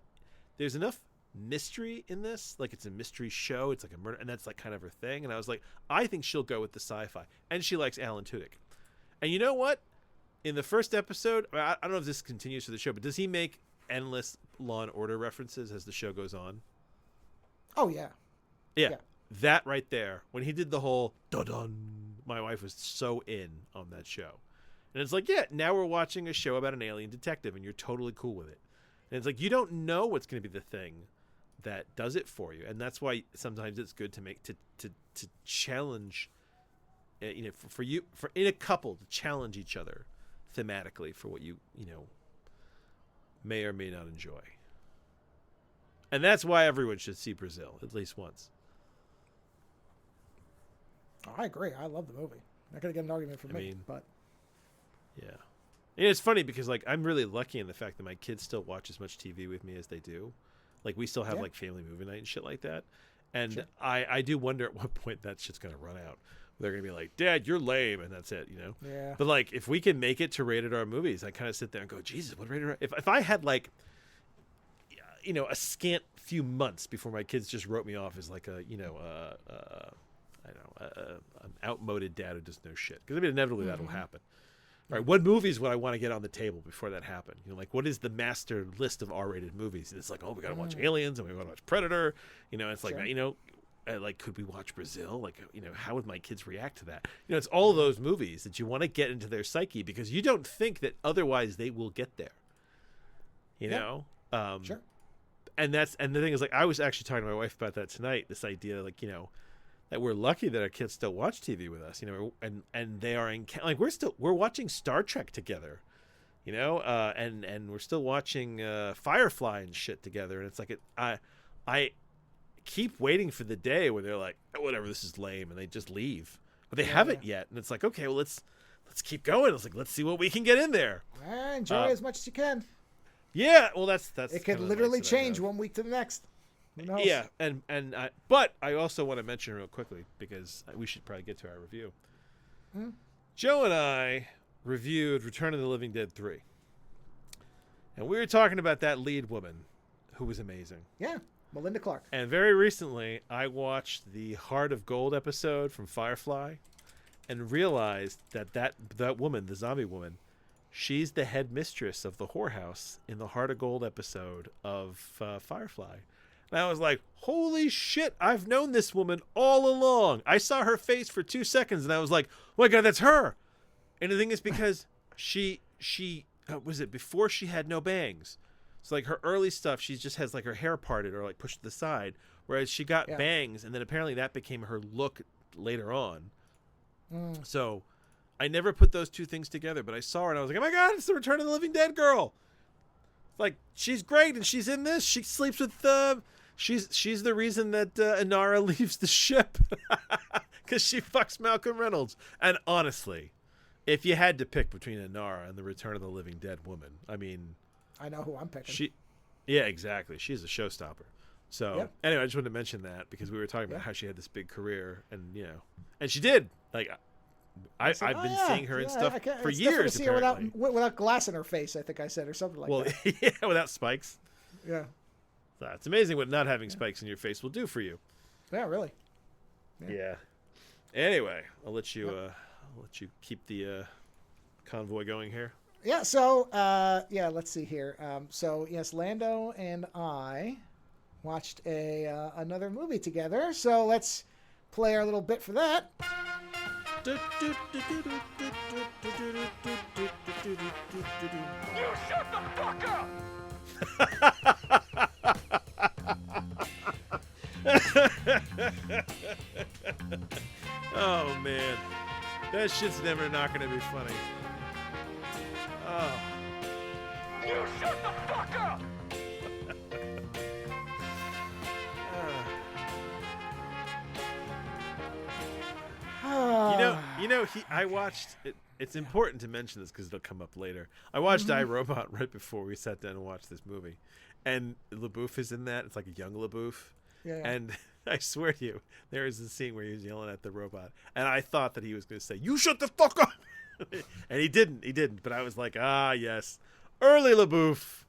There's enough mystery in this. Like, it's a mystery show. It's like a murder, and that's like kind of her thing. And I was like, I think she'll go with the sci-fi, and she likes Alan Tudyk. And you know what? In the first episode, I don't know if this continues for the show, but does he make endless Law and Order references as the show goes on? Oh yeah. Yeah. That right there, when he did the whole dun-dun, my wife was so in on that show. And it's like, now we're watching a show about an alien detective, and you're totally cool with it. And it's like, you don't know what's going to be the thing that does it for you, and that's why sometimes it's good to challenge, you know, for in a couple to challenge each other thematically for what you may or may not enjoy. And that's why everyone should see Brazil at least once. Oh, I agree. I love the movie. Not gonna get an argument from me, but yeah. And it's funny because like I'm really lucky in the fact that my kids still watch as much TV with me as they do. Like we still have like family movie night and shit like that. And I do wonder at what point that shit's gonna run out. They're gonna be like, "Dad, you're lame," and that's it, you know. Yeah. But like, if we can make it to rated R movies, I kind of sit there and go, "Jesus, what rated R?" If I had like, you know, a scant few months before my kids just wrote me off as like a, you know, I don't know, an outmoded dad who doesn't know shit, because I mean, inevitably that'll happen. All right, what movies would I want to get on the table before that happened? You know, like what is the master list of R-rated movies? And it's like, oh, we got to watch Aliens and we got to watch Predator. You know, it's like, you know. Like, could we watch Brazil? Like, you know, how would my kids react to that? You know, it's all those movies that you want to get into their psyche because you don't think that otherwise they will get there. You know? Sure. And the thing is, like, I was actually talking to my wife about that tonight. This idea, like, you know, that we're lucky that our kids still watch TV with us. You know, and they are like we're watching Star Trek together. You know, and we're still watching Firefly and shit together. And it's like I keep waiting for the day where they're like, oh, whatever, this is lame, and they just leave, but they haven't yet. And it's like, okay, well, let's keep going. It's like, let's see what we can get in there. Enjoy as much as you can. Yeah, well, that's it could literally change one week to the next. Who knows? Yeah, but I also want to mention real quickly because we should probably get to our review. Joe and I reviewed Return of the Living Dead 3, and we were talking about that lead woman who was amazing. Yeah. Melinda Clark. And very recently, I watched the Heart of Gold episode from Firefly and realized that woman, the zombie woman, she's the head mistress of the whorehouse in the Heart of Gold episode of Firefly. And I was like, holy shit, I've known this woman all along. I saw her face for 2 seconds and I was like, oh my God, that's her. And the thing is because she was it before she had no bangs? So like her early stuff, she just has like her hair parted or like pushed to the side, whereas she got bangs, and then apparently that became her look later on. So I never put those two things together, but I saw her and I was like, oh my God, it's the Return of the Living Dead girl. Like, she's great and she's in this. She sleeps with she's the reason that Inara leaves the ship because she fucks Malcolm Reynolds. And honestly, if you had to pick between Inara and the Return of the Living Dead woman, I mean, I know who I'm picking. Yeah, exactly. She's a showstopper. So anyway, I just wanted to mention that because we were talking about how she had this big career, and you know, and she did. Like, I've been seeing her in stuff for years. See her without glass in her face, I think I said, or something like that. Well, yeah, without spikes. Yeah. So it's amazing what not having spikes in your face will do for you. Yeah, really. Yeah. Anyway, I'll let you keep the convoy going here. Yeah, so, let's see here. So, yes, Lando and I watched another movie together. So let's play our little bit for that. You shut the fuck up! Oh, man. That shit's never not going to be funny. Oh. You shut the fuck up! I watched it. It's important to mention this because it'll come up later. I watched iRobot right before we sat down and watched this movie, and LaBouffe is in that. It's like a young LaBouffe, and I swear to you, there is a scene where he was yelling at the robot, and I thought that he was going to say, "You shut the fuck up," and he didn't. But I was like, yes, early LaBouffe.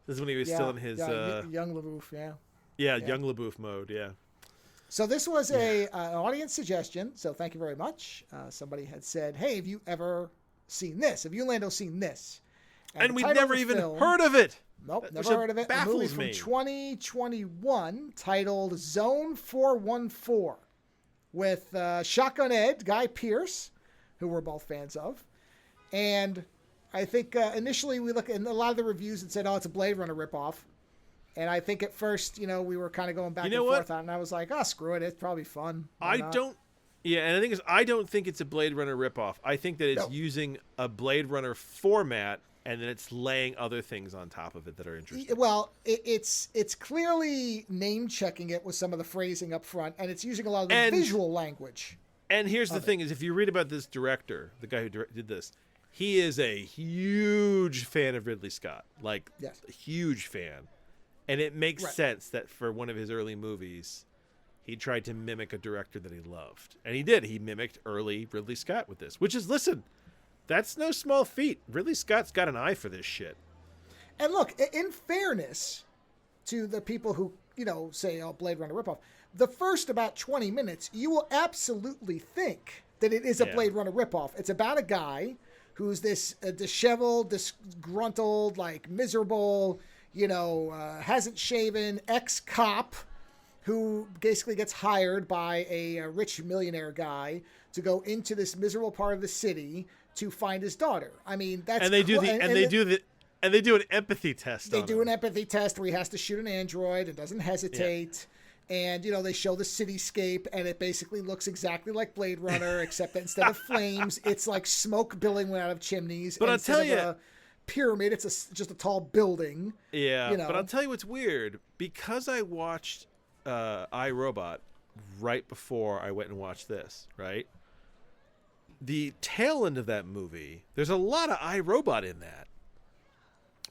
This is when he was still in his young LaBouffe, young LaBouffe mode, So this was an audience suggestion, so thank you very much. Somebody had said, hey, have you ever seen this? Have you, Lando, seen this? And we've never even heard of it. Nope, never heard of it. A movie from 2021 titled Zone 414 with Shotgun Ed, Guy Pearce, who we're both fans of. And I think initially we looked at a lot of the reviews and said, oh, it's a Blade Runner ripoff. And I think at first, we were kind of going back and forth on it. And I was like, oh, screw it. It's probably fun. And the thing is, I don't think it's a Blade Runner ripoff. I think that it's using a Blade Runner format and then it's laying other things on top of it that are interesting. Well, it's clearly name-checking it with some of the phrasing up front, and it's using a lot of the visual language. And here's the thing: is if you read about this director, the guy who did this, he is a huge fan of Ridley Scott, like Yes. a huge fan, and it makes sense that for one of his early movies, he tried to mimic a director that he loved, and he did. He mimicked early Ridley Scott with this, which is, listen, that's no small feat. Ridley Scott's got an eye for this shit. And look, in fairness to the people who, say, oh, Blade Runner ripoff, the first about 20 minutes, you will absolutely think that it is a Blade Runner ripoff. It's about a guy who's this disheveled, disgruntled, like miserable, hasn't shaven ex-cop who basically gets hired by a rich millionaire guy to go into this miserable part of the city to find his daughter. I mean, that's and they do an empathy test. They do an empathy test where he has to shoot an android and doesn't hesitate. And, they show the cityscape, and it basically looks exactly like Blade Runner, except that instead of flames, it's like smoke billowing out of chimneys. But I'll tell you, a pyramid, it's just a tall building. Yeah, but I'll tell you what's weird. Because I watched iRobot right before I went and watched this, right? The tail end of that movie, there's a lot of iRobot in that,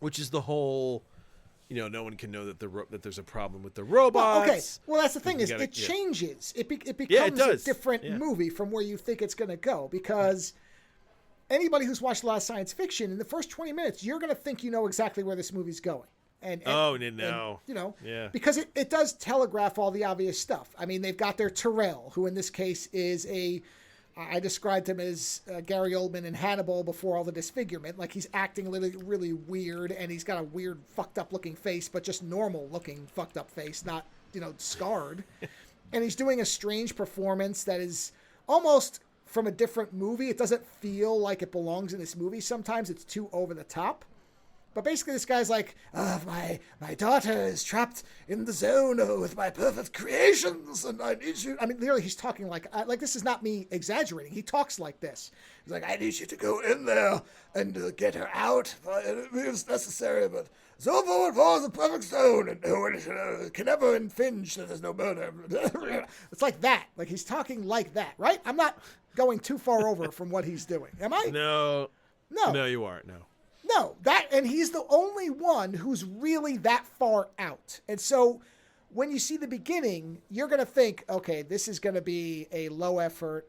which is the whole... no one can know that there's a problem with the robots. Well, okay. Well, that's the thing is it changes. It becomes a different movie from where you think it's going to go, because anybody who's watched a lot of science fiction, in the first 20 minutes, you're going to think you know exactly where this movie's going. And because it does telegraph all the obvious stuff. I mean, they've got their Tyrell, who in this case is I described him as Gary Oldman in Hannibal before all the disfigurement. Like, he's acting really, really weird, and he's got a weird, fucked up looking face, but just normal looking fucked up face, not, scarred. And he's doing a strange performance that is almost from a different movie. It doesn't feel like it belongs in this movie. Sometimes it's too over the top. But basically, this guy's like, my daughter is trapped in the zone with my perfect creations, and I need you. I mean, literally, he's talking like this is not me exaggerating. He talks like this. He's like, I need you to go in there and get her out if necessary, but so forward for the perfect zone, and no one can ever infringe that there's no murder. It's like that. Like, he's talking like that, right? I'm not going too far over from what he's doing. Am I? No, you aren't. No, and he's the only one who's really that far out. And so when you see the beginning, you're going to think, okay, this is going to be a low effort.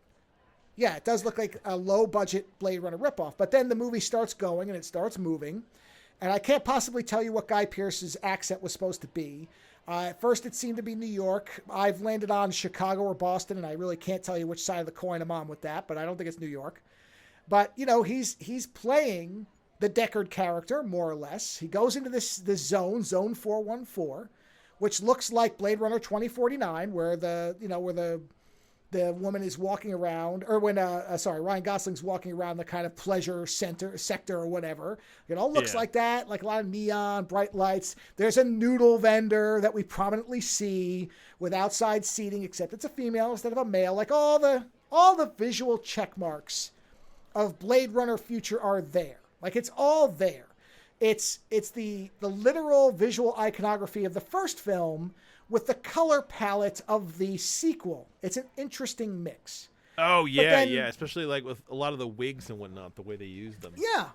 Yeah, it does look like a low budget Blade Runner ripoff. But then the movie starts going and it starts moving. And I can't possibly tell you what Guy Pearce's accent was supposed to be. At first, it seemed to be New York. I've landed on Chicago or Boston, and I really can't tell you which side of the coin I'm on with that, but I don't think it's New York. But, he's playing the Deckard character, more or less. He goes into this zone 414, which looks like Blade Runner 2049, where the woman is walking around, or when Ryan Gosling's walking around the kind of pleasure sector or whatever. It all looks like that, like a lot of neon, bright lights. There's a noodle vendor that we prominently see with outside seating, except it's a female instead of a male. Like all the visual check marks of Blade Runner future are there. Like, it's all there. It's the literal visual iconography of the first film with the color palette of the sequel. It's an interesting mix. Oh, yeah, especially like with a lot of the wigs and whatnot, the way they use them. Yeah.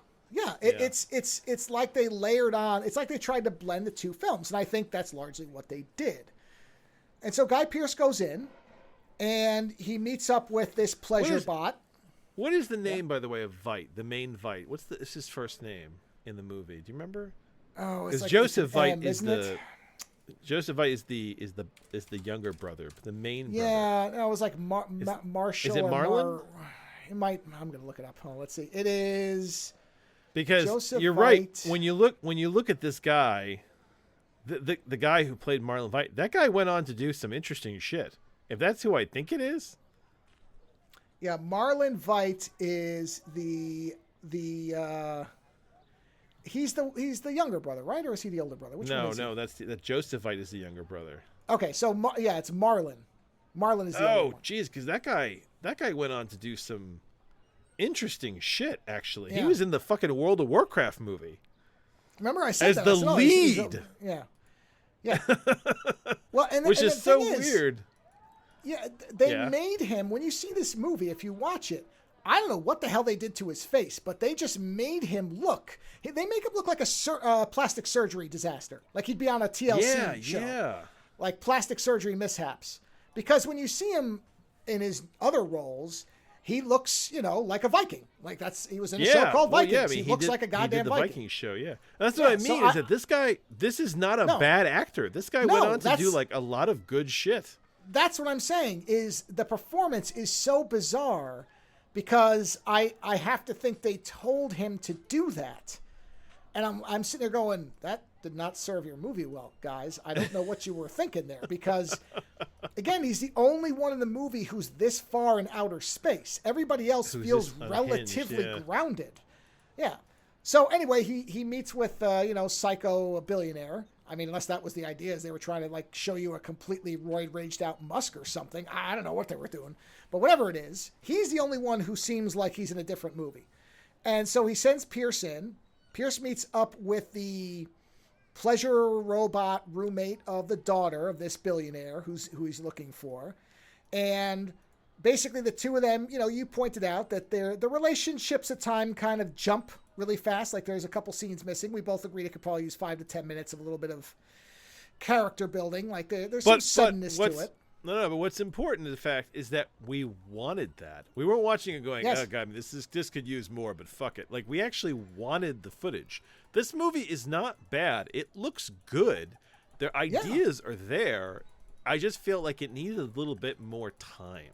It's like they layered on. It's like they tried to blend the two films, and I think that's largely what they did. And so Guy Pearce goes in, and he meets up with this pleasure bot. What is the name, by the way, of Veidt, the main Veidt? What's his first name in the movie? Do you remember? Oh, it's like Joseph Veidt Joseph Veidt is the younger brother, the main brother. Yeah, no, it was like Marshall. Is it Marlon? It might. I'm gonna look it up. Hold on, let's see. It is because Joseph you're Veidt. right. When you look at this guy, the guy who played Marlon Veidt, that guy went on to do some interesting shit. If that's who I think it is. Yeah, Marlon Veidt is he's the younger brother, right? Or is he the older brother? Which one is he? That Joseph Veidt is the younger brother. Okay, so it's Marlon. Marlon is the older one. Oh, geez, because that guy went on to do some interesting shit. Actually, Yeah. He was in the fucking World of Warcraft movie. Remember, I said as that. the I said, lead. Yeah. Well, and which and is the so thing weird. Yeah, they Yeah. made him, when you see this movie, if you watch it, I don't know what the hell they did to his face, but they just made him look. They make him look like a plastic surgery disaster. Like he'd be on a TLC show. Yeah. Like plastic surgery mishaps. Because when you see him in his other roles, he looks, like a Viking. Like he was in a show called Vikings. Yeah, I mean, he looks like a goddamn the Viking. Viking show, yeah. That's what I so mean, is that this guy, this is not a bad actor. This guy went on to do like a lot of good shit. That's what I'm saying, is the performance is so bizarre because I have to think they told him to do that. And I'm sitting there going, that did not serve your movie well, guys. I don't know what you were thinking there, because again, he's the only one in the movie who's this far in outer space. Everybody else feels relatively grounded. Yeah. So anyway, he meets with Psycho, a billionaire. I mean, unless that was the idea, is they were trying to like show you a completely raged out Musk or something. I don't know what they were doing, but whatever it is, he's the only one who seems like he's in a different movie. And so he sends Pierce in. Pierce meets up with the pleasure robot roommate of the daughter of this billionaire who he's looking for. And basically the two of them, you pointed out that the relationships at time kind of jump really fast. Like there's a couple scenes missing. We both agreed it could probably use 5 to 10 minutes of a little bit of character building. Like there's some suddenness to it. No, but what's important to the fact is that we wanted that. We weren't watching it going, oh god, this could use more, but fuck it. Like we actually wanted the footage. This movie is not bad. It looks good. Their ideas are there. I just feel like it needed a little bit more time.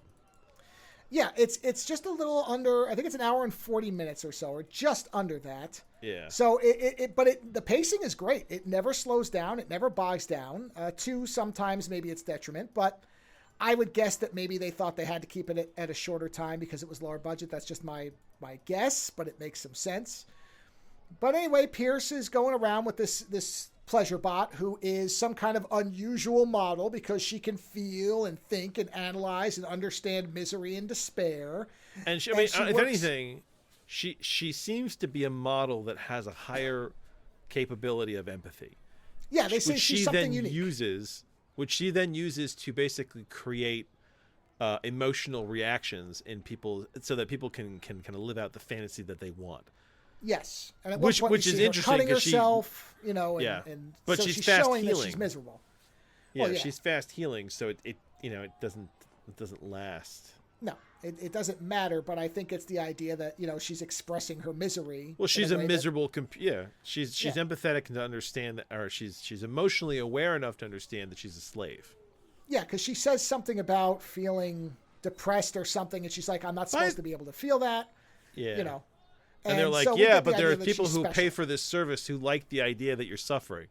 Yeah, it's just a little under. I think it's an hour and 40 minutes or so, or just under that. Yeah. So the pacing is great. It never slows down. It never bogs down. Sometimes maybe it's detriment, but I would guess that maybe they thought they had to keep it at a shorter time because it was lower budget. That's just my guess, but it makes some sense. But anyway, Pierce is going around with this pleasure bot who is some kind of unusual model because she can feel and think and analyze and understand misery and despair. And if anything, she seems to be a model that has a higher capability of empathy. Yeah, they say she's something unique. Which she then uses to basically create emotional reactions in people, so that people can kind of live out the fantasy that they want. Yes, and at which is interesting, cutting herself, but so she's showing fast healing. that she's miserable. Yeah, she's fast healing, so it doesn't last. No, it doesn't matter. But I think it's the idea that she's expressing her misery. Well, she's a miserable. She's empathetic to understand that, or she's emotionally aware enough to understand that she's a slave. Yeah, because she says something about feeling depressed or something, and she's like, "I'm not supposed to be able to feel that." Yeah. And they're like, but there are people who pay for this service who like the idea that you're suffering.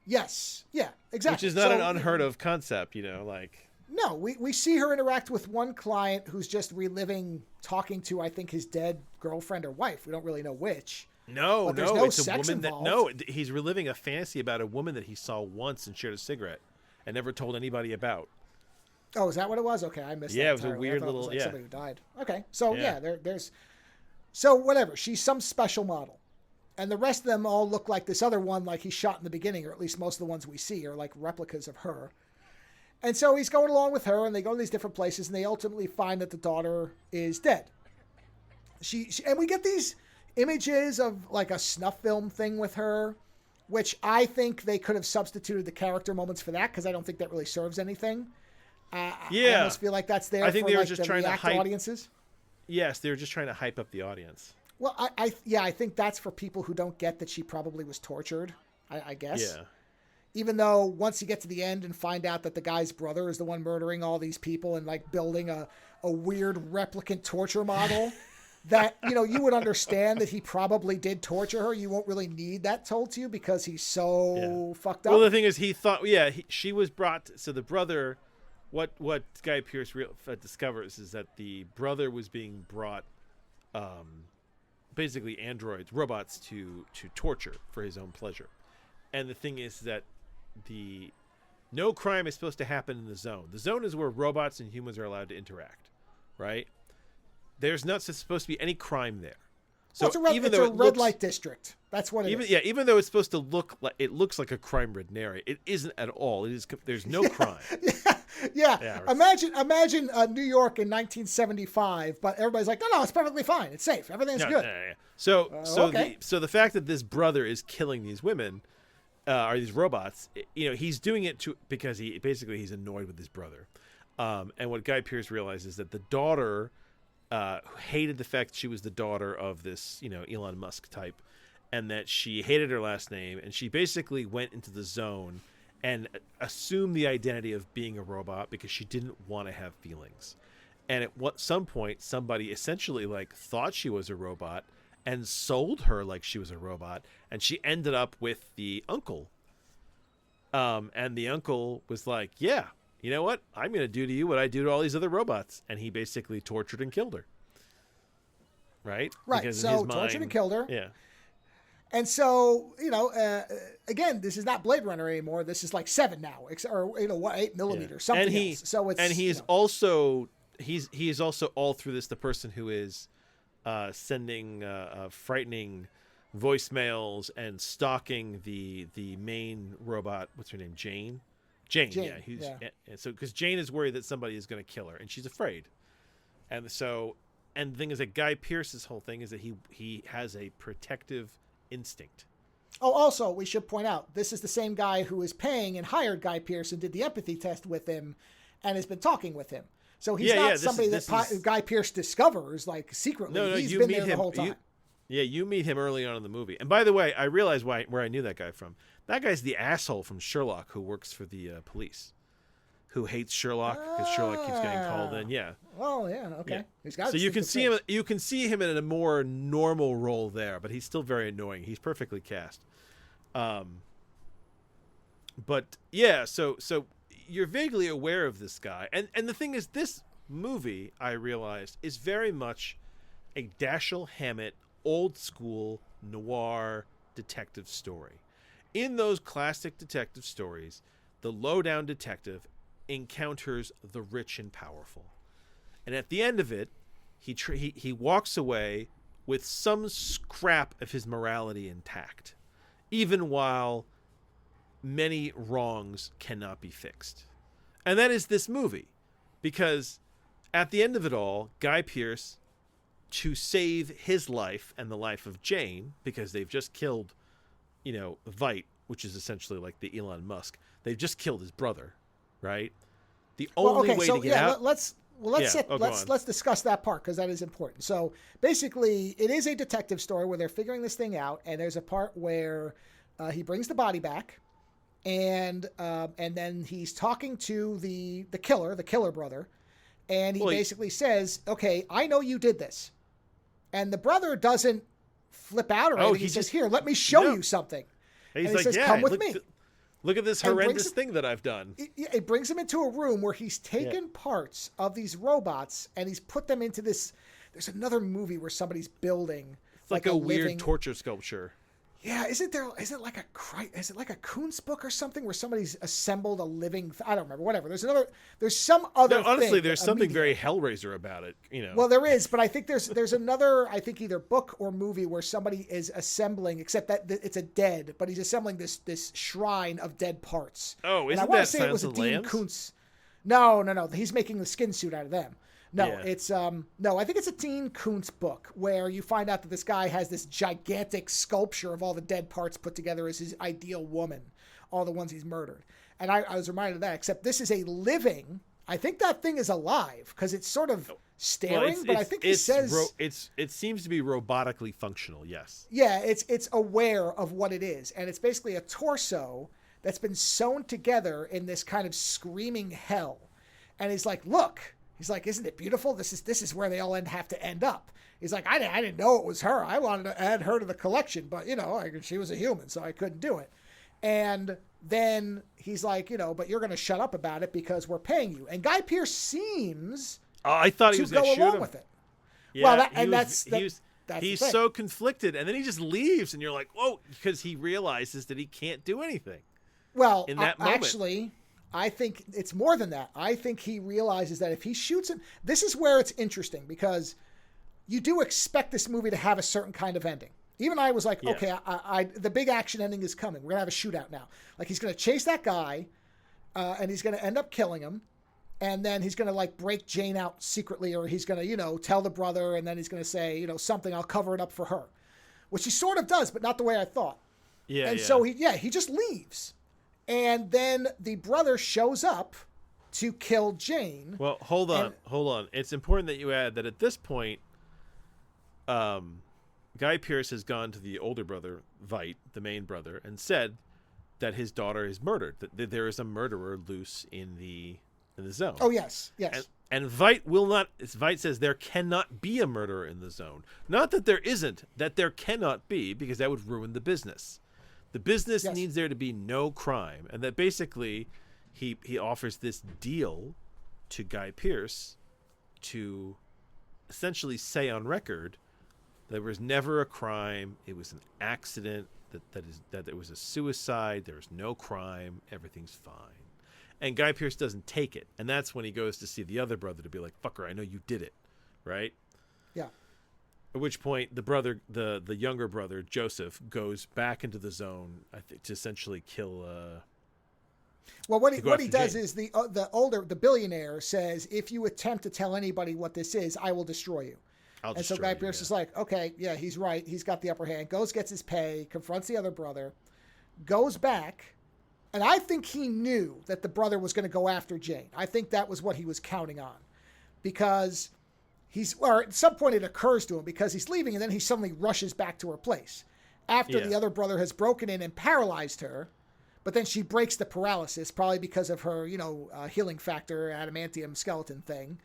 Yes. Yeah, exactly. Which is not an unheard of concept, like. No, we see her interact with one client who's just reliving talking to, I think, his dead girlfriend or wife. We don't really know which. No, it's a woman involved. He's reliving a fantasy about a woman that he saw once and shared a cigarette and never told anybody about. Oh, is that what it was? Okay, I missed that. Yeah, it was a entirely. weird I thought little, it was like somebody who died. Okay, so there's... So whatever, she's some special model. And the rest of them all look like this other one, like he shot in the beginning, or at least most of the ones we see are like replicas of her. And so he's going along with her, and they go to these different places, and they ultimately find that the daughter is dead. She and we get these images of like a snuff film thing with her, which I think they could have substituted the character moments for that, because I don't think that really serves anything. I almost feel like that's there. I think for, they were like, just the trying to hype audiences. Yes, they were just trying to hype up the audience. Well, I think that's for people who don't get that she probably was tortured, I guess. Yeah. Even though once you get to the end and find out that the guy's brother is the one murdering all these people and like building a weird replicant torture model that, you would understand that he probably did torture her. You won't really need that told to you because he's so fucked up. Well, the thing is, he thought, she was brought, so the brother... What Guy Pearce discovers is that the brother was being brought, basically robots to torture for his own pleasure. And the thing is that no crime is supposed to happen in the zone. The zone is where robots and humans are allowed to interact, right? There's not supposed to be any crime there. So well, it's a red light district. That's what it is. Yeah, even though it's supposed to look like it looks like a crime-ridden area, it isn't at all. There's no crime. Yeah. Yeah. Imagine New York in 1975, but everybody's like, no, it's perfectly fine. It's safe. Everything's good. Yeah. So okay. the fact that this brother is killing these women, or these robots, he's doing it because he's annoyed with his brother. And what Guy Pearce realizes is that the daughter hated the fact she was the daughter of this, Elon Musk type, and that she hated her last name, and she basically went into the zone and assumed the identity of being a robot because she didn't want to have feelings. And at some point, somebody essentially thought she was a robot and sold her like she was a robot, and she ended up with the uncle. And the uncle was like, yeah, you know what? I'm going to do to you what I do to all these other robots. And he basically tortured and killed her. Right? Right. Because so tortured and killed her. Yeah. And so, again, this is not Blade Runner anymore. This is like 7 now, or 8mm, something else. So it's, and he's also all through this the person who is sending frightening voicemails and stalking the main robot. What's her name? Jane. Yeah. So because Jane is worried that somebody is going to kill her, and she's afraid. And the thing is that Guy Pearce's whole thing is that he has a protective instinct. Oh, also, we should point out, this is the same guy who is paying and hired Guy Pearce and did the empathy test with him and has been talking with him. So he's not somebody that Guy Pearce discovers, secretly. No, he's you been meet there him the whole time. You meet him early on in the movie. And by the way, I realized where I knew that guy from. That guy's the asshole from Sherlock who works for the police, who hates Sherlock because Sherlock keeps getting called in. Yeah. Oh, yeah. Okay. Yeah. He's got. So you can see him. You can see him in a more normal role there, but he's still very annoying. He's perfectly cast. But yeah. So you're vaguely aware of this guy, and the thing is, this movie, I realized, is very much a Dashiell Hammett old school noir detective story. In those classic detective stories, the low-down detective encounters the rich and powerful, and at the end of it, he walks away with some scrap of his morality intact, even while many wrongs cannot be fixed. And that is this movie, because at the end of it all, Guy Pearce, to save his life and the life of Jane, because they've just killed, Veidt, which is essentially like the Elon Musk. They've just killed his brother, right? The only way to get out. Let's discuss that part, because that is important. So basically, it is a detective story where they're figuring this thing out, and there's a part where he brings the body back, and then he's talking to the killer brother, and he basically says, "Okay, I know you did this," and the brother doesn't flip out or anything. He says, "Here, let me show you something." And he says, "Come with me. Look at this horrendous thing that I've done." It brings him into a room where he's taken parts of these robots and he's put them into this. There's another movie where somebody's building. It's like a weird torture sculpture. Yeah, is it like a Kuntz book or something where somebody's assembled a living? I don't remember. Whatever. There's some other. No, honestly, thing, there's something very Hellraiser about it. Well, there is, but I think there's another. I think either book or movie where somebody is assembling, except that it's a dead, but he's assembling this shrine of dead parts. Oh, isn't and I want to say it was a Dean Kuntz. No. He's making the skin suit out of them. No, it's I think it's a Dean Kuntz book where you find out that this guy has this gigantic sculpture of all the dead parts put together as his ideal woman, all the ones he's murdered. And I was reminded of that, except this is a living. I think that thing is alive because it's sort of staring, but I think he says it seems to be robotically functional. Yes. Yeah, it's aware of what it is, and it's basically a torso that's been sewn together in this kind of screaming hell. And he's like, "Look." He's like, "Isn't it beautiful? This is where they all have to end up." He's like, I didn't know it was her. I wanted to add her to the collection, but she was a human, so I couldn't do it. And then he's like, but you're going to shut up about it because we're paying you. And Guy Pearce seems I thought he was going to go along him. with it. Yeah, that's he's so conflicted, and then he just leaves, and you're like, whoa, because he realizes that he can't do anything. Well, in that moment. Actually, I think it's more than that. I think he realizes that if he shoots him, this is where it's interesting because you do expect this movie to have a certain kind of ending. Even I was like, okay, the big action ending is coming. We're going to have a shootout now. Like he's going to chase that guy and he's going to end up killing him. and then he's going to like break Jane out secretly, or he's going to, tell the brother, and then he's going to say, something, I'll cover it up for her, which he sort of does, but not the way I thought. Yeah. And so he just leaves. And then the brother shows up to kill Jane. Well, hold on. It's important that you add that at this point, Guy Pearce has gone to the older brother, Veidt, the main brother, and said that his daughter is murdered, that there is a murderer loose in the zone. Oh, yes. And Veidt will not. Veidt says there cannot be a murderer in the zone. Not that there isn't, that there cannot be, because that would ruin the business. The business needs there to be no crime, and that basically he offers this deal to Guy Pearce to essentially say on record there was never a crime. It was an accident. That it was a suicide. There was no crime. Everything's fine. And Guy Pearce doesn't take it, and that's when he goes to see the other brother to be like, "Fucker, I know you did it," right? Yeah. At which point, the younger brother Joseph goes back into the zone, I think, to essentially kill. Well, what he does Jane. is the billionaire says, if you attempt to tell anybody what this is, I will destroy you. And so Guy Pearce is like, okay, yeah, he's right. He's got the upper hand. Goes, gets his pay, confronts the other brother, goes back. And I think he knew that the brother was going to go after Jane. I think that was what he was counting on, because at some point it occurs to him, because he's leaving and then he suddenly rushes back to her place after the other brother has broken in and paralyzed her. But then she breaks the paralysis, probably because of her, healing factor, adamantium skeleton thing.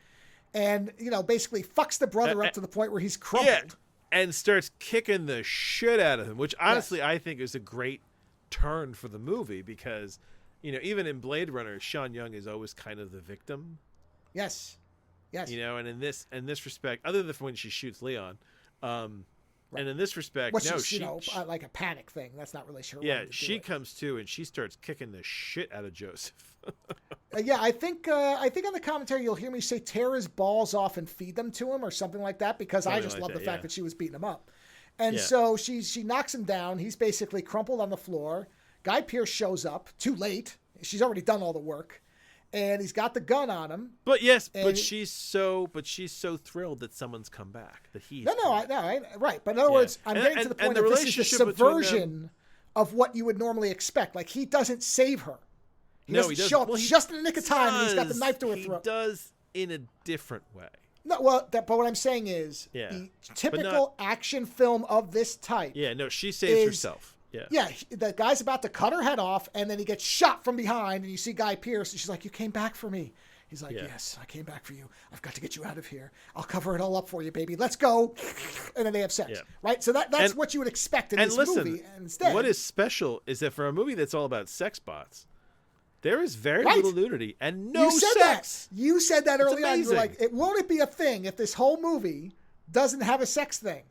And, basically fucks the brother up to the point where he's crumpled. Yeah, and starts kicking the shit out of him, which honestly I think is a great turn for the movie, because, even in Blade Runner, Sean Young is always kind of the victim. Yes. And in this respect, other than when she shoots Leon, and in this respect, she like a panic thing. That's not really sure. Yeah, she comes to and she starts kicking the shit out of Joseph. I think on the commentary you'll hear me say tear his balls off and feed them to him or something like that, because I just love the fact that she was beating him up. And so she knocks him down. He's basically crumpled on the floor. Guy Pearce shows up too late. She's already done all the work, and he's got the gun on him. But she's so thrilled that someone's come back. That he's right. But in other words, I'm getting to the point that this is a subversion of what you would normally expect. Like, he doesn't save her. He doesn't show up just in the nick of time, and he's got the knife to her throat. He does in a different way. No, but what I'm saying is the typical action film of this type. Yeah, no, she saves herself. Yeah, the guy's about to cut her head off, and then he gets shot from behind, and you see Guy Pearce, and she's like, "You came back for me." He's like, "Yes, I came back for you. I've got to get you out of here. I'll cover it all up for you, baby. Let's go." And then they have sex, right? So that's what you would expect in this movie. And instead, what is special is that for a movie that's all about sex bots, there is very little nudity and no sex. You said that early on. You were like, won't it be a thing if this whole movie doesn't have a sex thing?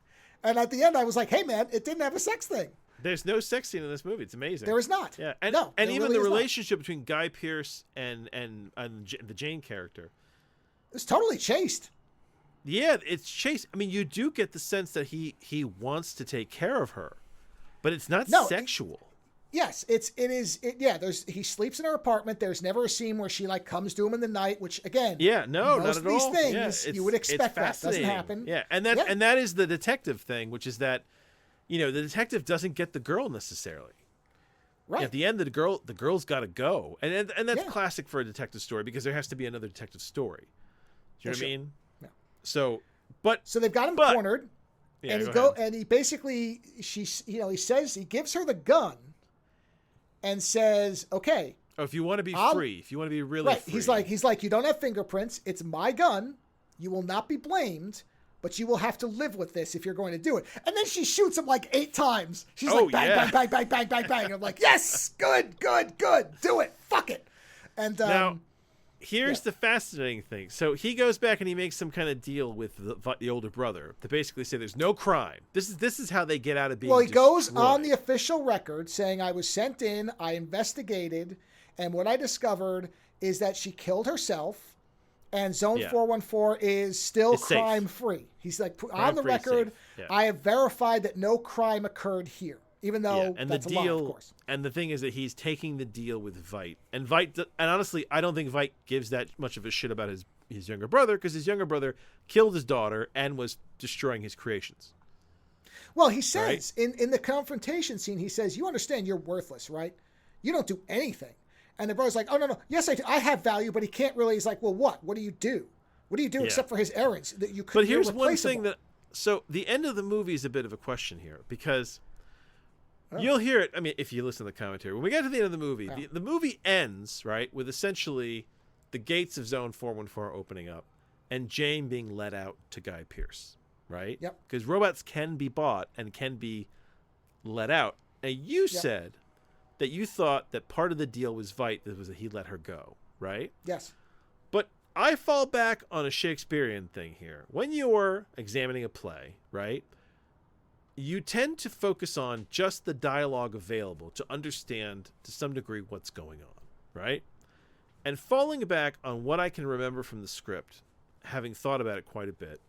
And at the end, I was like, hey, man, it didn't have a sex thing. There's no sex scene in this movie. It's amazing. There is not. Yeah, and even really the relationship between Guy Pearce and the Jane character, it's totally chaste. Yeah, it's chaste. I mean, you do get the sense that he wants to take care of her, but it's not sexual. Yes, he sleeps in her apartment. There's never a scene where she like comes to him in the night, which again, not at these all. Things you would expect that doesn't happen. Yeah, and that is the detective thing, which is that, the detective doesn't get the girl necessarily. Right. At the end, the girl's got to go, and that's classic for a detective story, because there has to be another detective story. Do you know what I mean? Yeah. So they've got him cornered, and he basically he says, he gives her the gun, and says, okay. Oh, if you want to be free, if you want to be really free. He's like, you don't have fingerprints. It's my gun. You will not be blamed, but you will have to live with this if you're going to do it. And then she shoots him like 8 times. She's like, bang, bang, bang, bang, bang, bang, bang. And I'm like, yes, good. Do it. Fuck it. And now, here's the fascinating thing. So he goes back and he makes some kind of deal with the older brother to basically say there's no crime. This is how they get out of being Well, he goes destroyed. on the official record saying, I was sent in, I investigated, and what I discovered is that she killed herself, and Zone 414 is still crime-free. He's like, on the record, I have verified that no crime occurred here. Even though and that's the a lie, deal, of course. and the thing is that he's taking the deal with Veidt, and honestly, I don't think Veidt gives that much of a shit about his younger brother, because his younger brother killed his daughter and was destroying his creations. Well, he says in the confrontation scene, he says, "You understand you're worthless, right? You don't do anything." And the brother's like, "Oh, no. Yes, I do. I have value," but he can't really. He's like, "Well, what? What do you do? What do you do except for his errands that you could?" But here's one thing so the end of the movie is a bit of a question here, because you'll hear it. I mean, if you listen to the commentary, when we get to the end of the movie, the movie ends, right, with essentially the gates of Zone 414 opening up and Jane being let out to Guy Pearce, right? Yep. Because robots can be bought and can be let out. And you said that you thought that part of the deal was Veidt, that was that he let her go, right? Yes. But I fall back on a Shakespearean thing here. When you're examining a play, right, you tend to focus on just the dialogue available to understand to some degree what's going on, right? And falling back on what I can remember from the script, having thought about it quite a bit,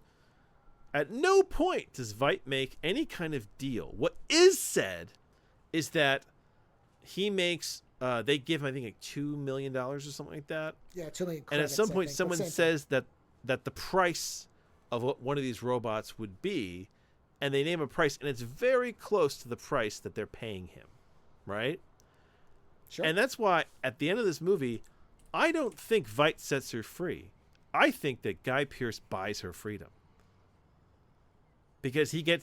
at no point does Veidt make any kind of deal. What is said is that he makes... they give him, I think, like $2 million or something like that. Yeah, $2 million. And at some point, someone says that the price of what one of these robots would be, and they name a price, and it's very close to the price that they're paying him, right? Sure. And that's why, at the end of this movie, I don't think Veidt sets her free. I think that Guy Pearce buys her freedom. Because he's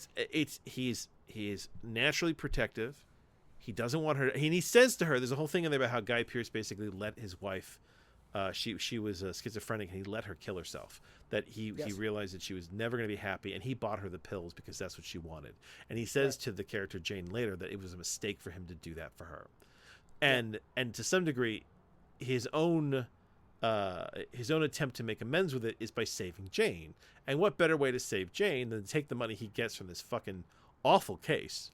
naturally protective. He doesn't want her to, and he says to her, there's a whole thing in there about how Guy Pearce basically let his wife, she was schizophrenic, and he let her kill herself. That he realized that she was never going to be happy, and he bought her the pills because that's what she wanted. And he says to the character Jane later that it was a mistake for him to do that for her. And to some degree, his own attempt to make amends with it is by saving Jane. And what better way to save Jane than to take the money he gets from this fucking awful case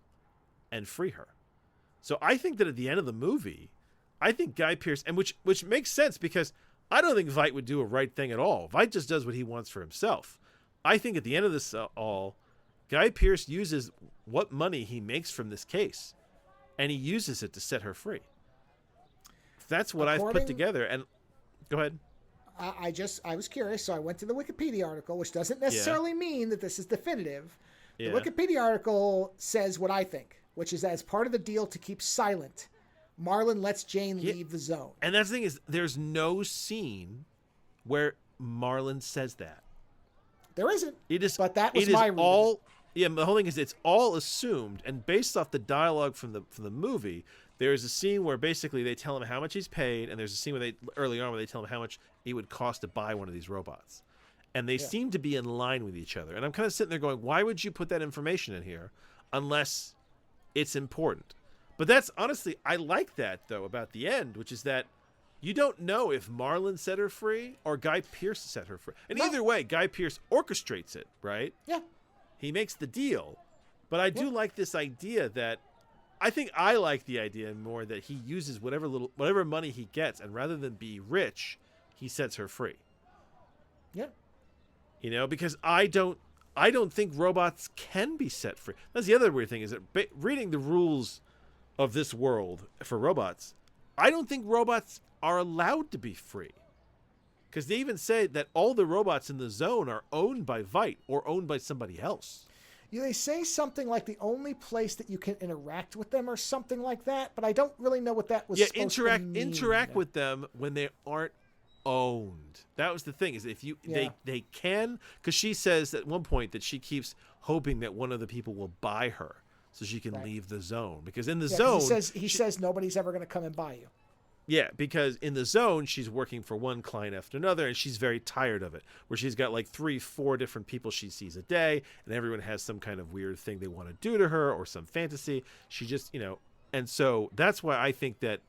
and free her? So I think that at the end of the movie, I think Guy Pearce, and which makes sense, because I don't think Veidt would do a right thing at all. Veidt just does what he wants for himself. I think at the end of this all, Guy Pearce uses what money he makes from this case, and he uses it to set her free. That's what I've put together. And go ahead. I was curious, so I went to the Wikipedia article, which doesn't necessarily mean that this is definitive. The Wikipedia article says what I think, which is that as part of the deal to keep silent, Marlon lets Jane leave the zone. And that's the thing is, there's no scene where Marlon says that. There isn't. But that was my reading. Yeah, the whole thing is it's all assumed, and based off the dialogue from the movie, there's a scene where basically they tell him how much he's paid, and there's a scene where early on where they tell him how much it would cost to buy one of these robots. And they seem to be in line with each other. And I'm kind of sitting there going, why would you put that information in here unless it's important? But that's honestly, I like that though about the end, which is that you don't know if Marlon set her free or Guy Pearce set her free. And either way, Guy Pearce orchestrates it, right? Yeah. He makes the deal. But I do like this idea that I like the idea more that he uses whatever money he gets, and rather than be rich, he sets her free. Yeah. You know, because I don't think robots can be set free. That's the other weird thing, is that reading the rules of this world for robots, I don't think robots are allowed to be free. Because they even say that all the robots in the zone are owned by Veidt or owned by somebody else. Yeah, they say something like the only place that you can interact with them or something like that, but I don't really know what that was supposed to mean. Interact with them when they aren't owned. That was the thing, is if you they can, because she says at one point that she keeps hoping that one of the people will buy her so she can leave the zone, because in the zone he says nobody's ever going to come and buy you. Yeah, because in the zone, she's working for one client after another, and she's very tired of it, where she's got like 3-4 different people she sees a day, and everyone has some kind of weird thing they want to do to her or some fantasy. She just, and so that's why I think that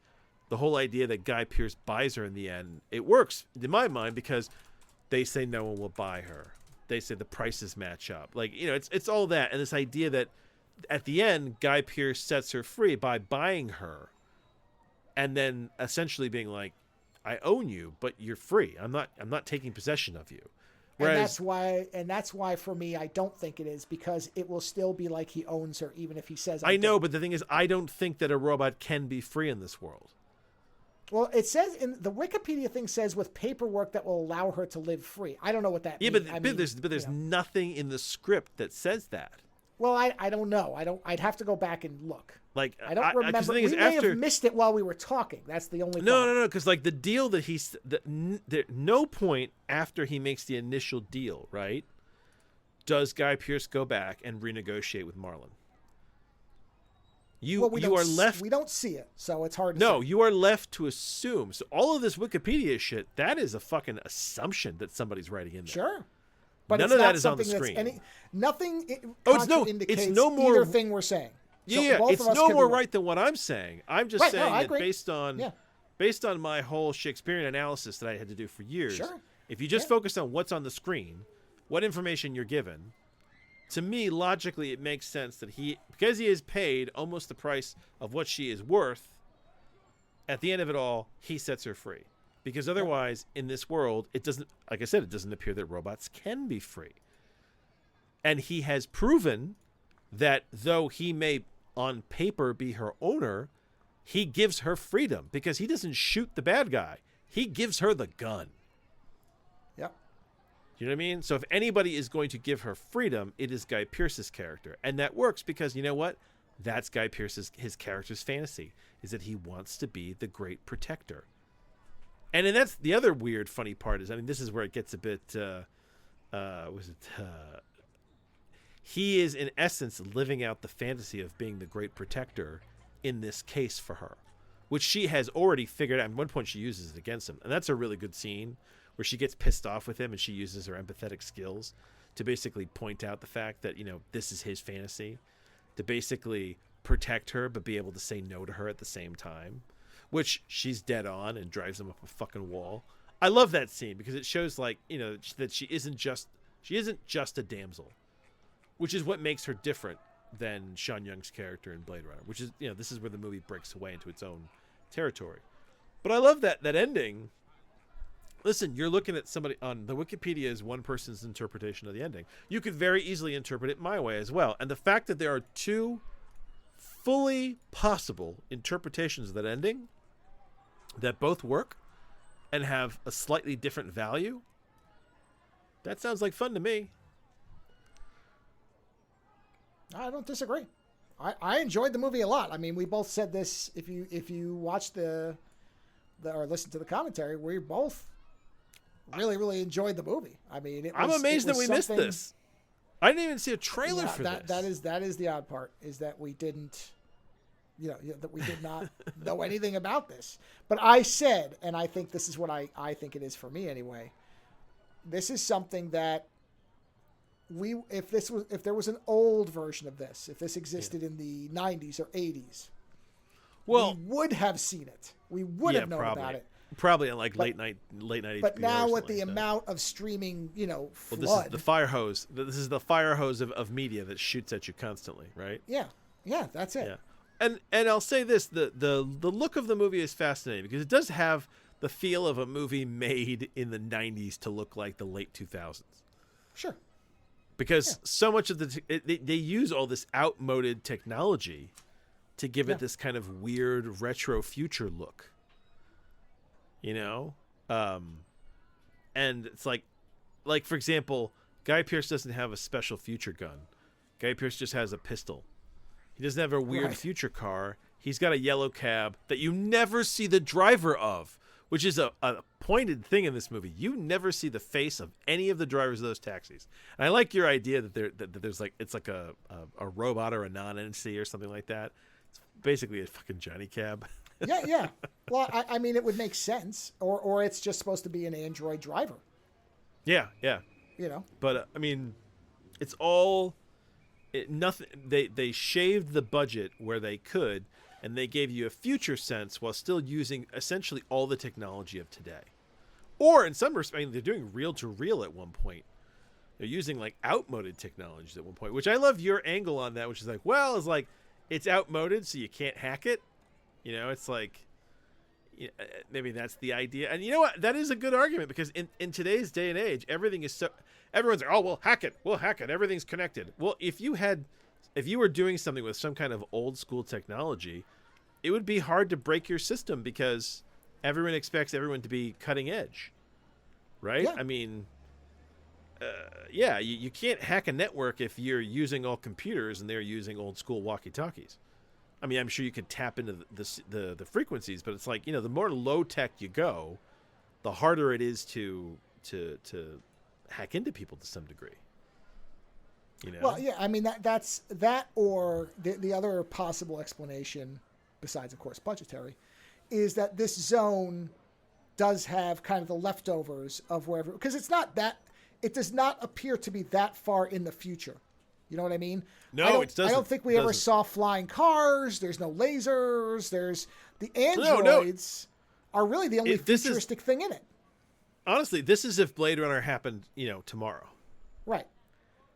the whole idea that Guy Pearce buys her in the end, it works in my mind, because they say no one will buy her. They say the prices match up. Like, it's all that. And this idea that at the end, Guy Pearce sets her free by buying her. And then essentially being like, I own you, but you're free. I'm not taking possession of you. Whereas, and that's why for me, I don't think it is, because it will still be like he owns her, even if he says, I know, but the thing is, I don't think that a robot can be free in this world. Well, it says in the Wikipedia thing says with paperwork that will allow her to live free. I don't know what that means. But there's nothing in the script that says that. Well, I don't know. I'd have to go back and look. Like, I don't remember. We may have missed it while we were talking. That's the only. No. Because like the deal that no point after he makes the initial deal, right? Does Guy Pearce go back and renegotiate with Marlon? You are left. We don't see it, so it's hard. No, say. you are left to assume. So all of this Wikipedia shit, that is a fucking assumption that somebody's writing in there. Sure. But none of that is on the screen. Nothing. It's no more either thing we're saying. So it's no more right than what I'm saying. I'm just saying that agree. based on my whole Shakespearean analysis that I had to do for years. Sure. If you just focus on what's on the screen, what information you're given, to me logically it makes sense that because he is paid almost the price of what she is worth. At the end of it all, he sets her free. Because otherwise, in this world, it doesn't, like I said, it doesn't appear that robots can be free. And he has proven that though he may, on paper, be her owner, he gives her freedom because he doesn't shoot the bad guy. He gives her the gun. Yep. You know what I mean? So if anybody is going to give her freedom, it is Guy Pearce's character. And that works because, you know what? That's Guy Pearce's, his character's fantasy, is that he wants to be the great protector. And then that's the other weird, funny part is, I mean, this is where it gets a bit, he is in essence living out the fantasy of being the great protector in this case for her, which she has already figured out. At one point she uses it against him. And that's a really good scene where she gets pissed off with him and she uses her empathetic skills to basically point out the fact that, you know, this is his fantasy, to basically protect her but be able to say no to her at the same time. Which she's dead on and drives him up a fucking wall. I love that scene because it shows, like, you know, that she isn't just a damsel, which is what makes her different than Sean Young's character in Blade Runner, which is, you know, this is where the movie breaks away into its own territory. But I love that ending. Listen, you're looking at somebody on the Wikipedia is one person's interpretation of the ending. You could very easily interpret it my way as well. And the fact that there are two fully possible interpretations of that ending that both work and have a slightly different value, that sounds like fun to me. I don't disagree. I enjoyed the movie a lot. I mean, we both said this. If you watch the or listen to the commentary, we both really enjoyed the movie. I mean, I'm amazed that we missed this. I didn't even see a trailer for this. That is the odd part, is that we didn't. That we did not know anything about this. But I said, and I think this is what I think it is for me anyway, this is something that if there was an old version of this, if this existed in the 90s or 80s, we would have seen it. We would have known about it. Probably on like late night HBO. But now with the amount of streaming, flood. This is the fire hose. This is the fire hose of media that shoots at you constantly, right? Yeah, that's it. Yeah. And I'll say this, the look of the movie is fascinating because it does have the feel of a movie made in the 90s to look like the late 2000s. Sure. Because so much of they use all this outmoded technology to give it this kind of weird retro future look. You know? And it's like for example, Guy Pearce doesn't have a special future gun. Guy Pearce just has a pistol. He doesn't have a weird future car. He's got a yellow cab that you never see the driver of, which is a pointed thing in this movie. You never see the face of any of the drivers of those taxis. And I like your idea that there's like it's like a robot or a non-entity or something like that. It's basically a fucking Johnny Cab. Yeah. Well, I mean, it would make sense, or it's just supposed to be an android driver. Yeah. But I mean, it's all. Nothing. They shaved the budget where they could, and they gave you a future sense while still using essentially all the technology of today. Or in some respects, I mean, they're doing reel to reel at one point. They're using like outmoded technologies at one point, which I love your angle on that, which is like, well, it's outmoded, so you can't hack it. You know, it's like, maybe that's the idea. And you know what? That is a good argument because in today's day and age, everything is so. Everyone's like, oh, we'll hack it. Everything's connected. Well, if you were doing something with some kind of old school technology, it would be hard to break your system because everyone expects everyone to be cutting edge, right? Yeah. I mean, you can't hack a network if you're using all computers and they're using old school walkie-talkies. I mean, I'm sure you could tap into the frequencies, but it's like, the more low tech you go, the harder it is to hack into people to some degree. Well, yeah, I mean that's that, or the other possible explanation, besides of course budgetary, is that this zone does have kind of the leftovers of wherever, because it does not appear to be that far in the future. You know what I mean? No, it doesn't. I don't think we ever saw flying cars. There's no lasers. There's the androids are really the only futuristic thing in it. Honestly, this is if Blade Runner happened, tomorrow. Right.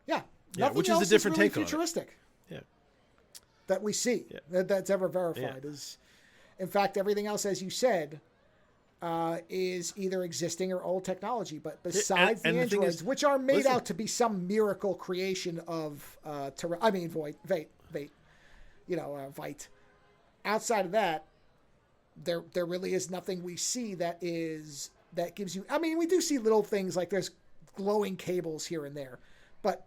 Yeah. Yeah, Nothing which is else a different really take on it. futuristic. Yeah. That we see that's ever verified is, in fact, everything else, as you said, is either existing or old technology. But besides the androids, which are made out to be some miracle creation of Vite. Outside of that, there really is nothing we see that gives you. I mean, we do see little things like there's glowing cables here and there, but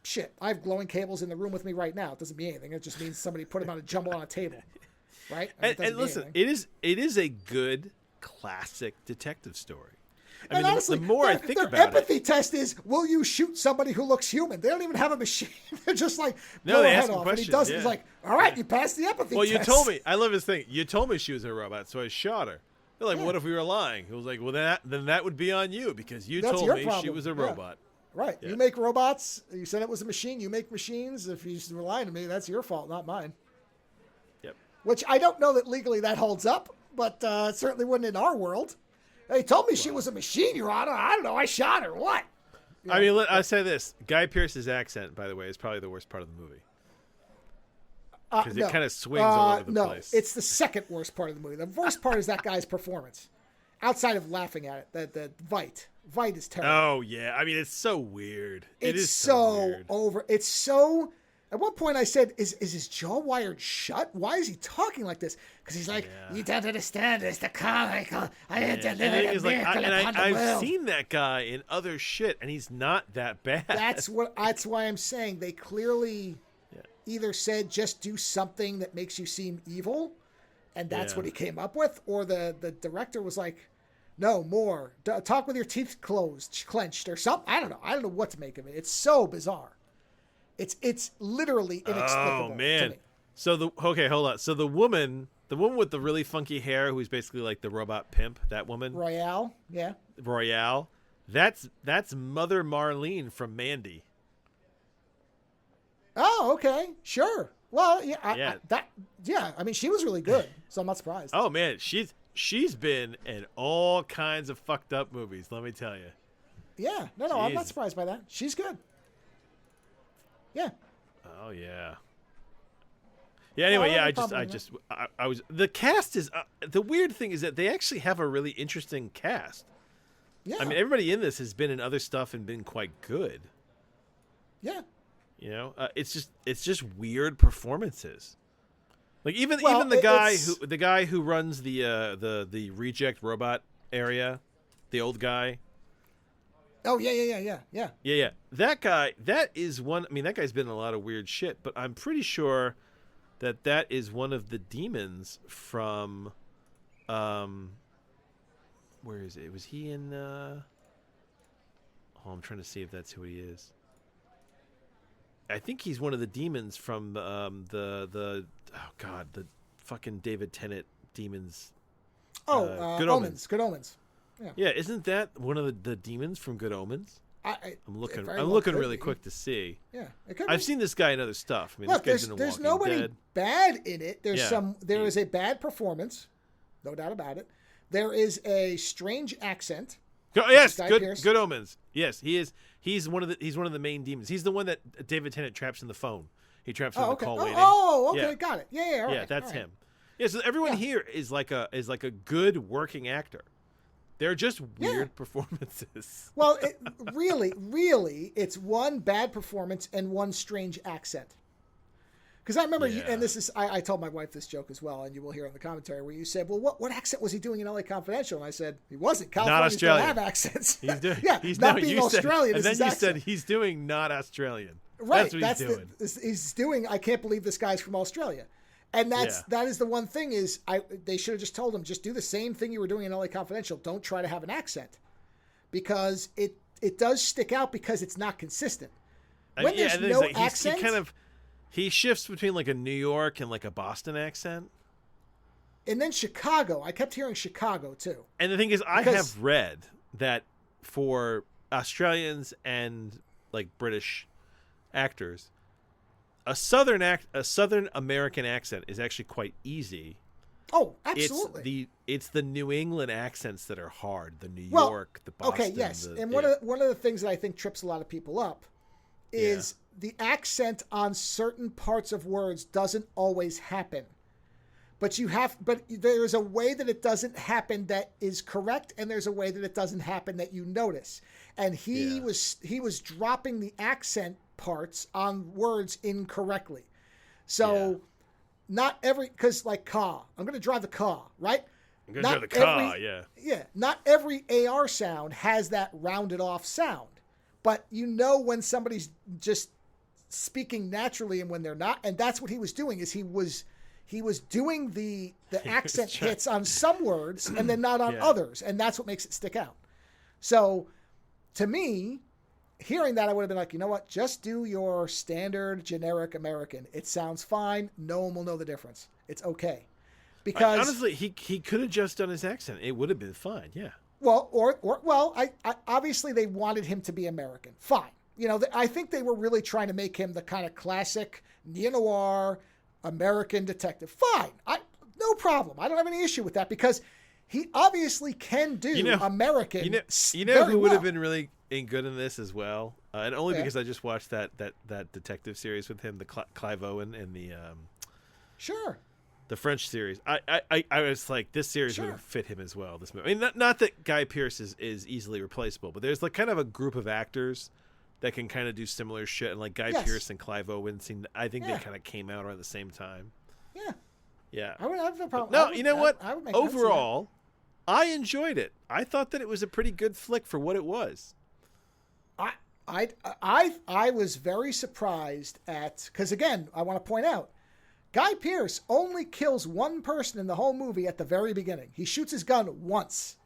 shit, I have glowing cables in the room with me right now. It doesn't mean anything. It just means somebody put them on a jumble on a table, right? And listen, it is a good classic detective story. I mean, honestly, the more I think about it, their empathy test is: will you shoot somebody who looks human? They don't even have a machine. They're just like blow they a ask head him off, and he questions, does it. He's like, all right, you passed the empathy test. Well, you told me. I love his thing. You told me she was a robot, so I shot her. They're like, well, what if we were lying? He was like, well, then that would be on you because That's told your me problem. she was a robot. Right. Yeah. You make robots. You said it was a machine. You make machines. If you were lying to me, that's your fault, not mine. Yep. Which I don't know that legally that holds up, but it certainly wouldn't in our world. They told me she was a machine, Your Honor. I don't know. I shot her. What? I mean, I say this. Guy Pearce's accent, by the way, is probably the worst part of the movie. Because it kind of swings all over the place. No, it's the second worst part of the movie. The worst part is that guy's performance. Outside of laughing at it, the Vite is terrible. Oh yeah, I mean it's so weird. It is so weird. over. It's so. At one point, I said, "Is his jaw wired shut? Why is he talking like this?" Because he's like, "You don't understand. It's the comic. I had to live in a miracle upon the I've world." seen that guy in other shit, and he's not that bad. That's why I'm saying they clearly either said just do something that makes you seem evil, and that's what he came up with, or the director was like, no, more. Talk with your teeth clenched or something. I don't know. I don't know what to make of it. It's so bizarre. It's literally inexplicable. Oh man. To me. So hold on. So the woman with the really funky hair, who's basically like the robot pimp, that woman, Royale, that's Mother Marlene from Mandy. Oh, okay, sure. Well, I mean, she was really good, so I'm not surprised. Oh man, she's been in all kinds of fucked up movies. Let me tell you. Yeah, no, I'm not surprised by that. She's good. Yeah. Oh yeah. Yeah. Anyway, I was. The cast is the weird thing is that they actually have a really interesting cast. Yeah. I mean, everybody in this has been in other stuff and been quite good. Yeah. It's just weird performances. Like even the guy who runs the reject robot area, the old guy. Oh yeah. Yeah. That guy, that is one. I mean, that guy's been in a lot of weird shit, but I'm pretty sure that is one of the demons from. Where is it? Was he in? I'm trying to see if that's who he is. I think he's one of the demons from the fucking David Tennant demons. Good Omens. Good Omens. Yeah, isn't that one of the demons from Good Omens? I'm looking really quick to see. Yeah, it could I've be. seen this guy in other stuff. I mean, Look, this guy's there's in nobody Dead. bad in it. There is a bad performance, no doubt about it. There is a strange accent. Yes, Good Omens. Yes, he is. He's one of the main demons. He's the one that David Tennant traps in the phone. He traps him in the call waiting. Oh, okay, got it. Yeah, all right, that's all right. him. Yeah, so everyone here is like a good working actor. They're just weird performances. Well, really, it's one bad performance and one strange accent. Because I remember, and this is, I told my wife this joke as well, and you will hear in the commentary where you said, well, what accent was he doing in LA Confidential? And I said, he wasn't. Californians don't have accents. He's doing, not being Australian. And then you said he's doing not Australian. Right. That's what he's doing. I can't believe this guy's from Australia. And that is the one thing is they should have just told him, just do the same thing you were doing in LA Confidential. Don't try to have an accent. Because it does stick out because it's not consistent. When there's no accent... He shifts between like a New York and like a Boston accent. And then Chicago. I kept hearing Chicago too. And the thing is, I have read that for Australians and like British actors, a Southern American accent is actually quite easy. Oh, absolutely. It's the New England accents that are hard. The New York, the Boston. Okay, yes. One of the things that I think trips a lot of people up is the accent on certain parts of words doesn't always happen. But there's a way that it doesn't happen that is correct, and there's a way that it doesn't happen that you notice. And he was dropping the accent parts on words incorrectly. So not every, because like car, I'm going to drive the car, right? I'm going to drive the car, Yeah, not every AR sound has that rounded off sound. But you know when somebody's just speaking naturally and when they're not. And that's what he was doing is he was doing the accent hits on some words and then not on others. And that's what makes it stick out. So to me, hearing that, I would have been like, you know what? Just do your standard generic American. It sounds fine. No one will know the difference. It's okay. Because honestly, he could have just done his accent. It would have been fine. Yeah. Well, I obviously they wanted him to be American. Fine. You know, I think they were really trying to make him the kind of classic neo-noir American detective. Fine. No problem. I don't have any issue with that because he obviously can do American. You know who would have been really good in this as well? And only because I just watched that detective series with him, the Clive Owen and the the French series. I was like, this series would have fit him as well. This movie. I mean, not that Guy Pearce is easily replaceable, but there's like kind of a group of actors that can kind of do similar shit. And like Guy Pearce and Clive Owen I think they kind of came out around the same time. Yeah. Yeah. I would have no problem. No, you know what? Overall, I enjoyed it. I thought that it was a pretty good flick for what it was. I was very surprised because again, I want to point out, Guy Pearce only kills one person in the whole movie at the very beginning. He shoots his gun once.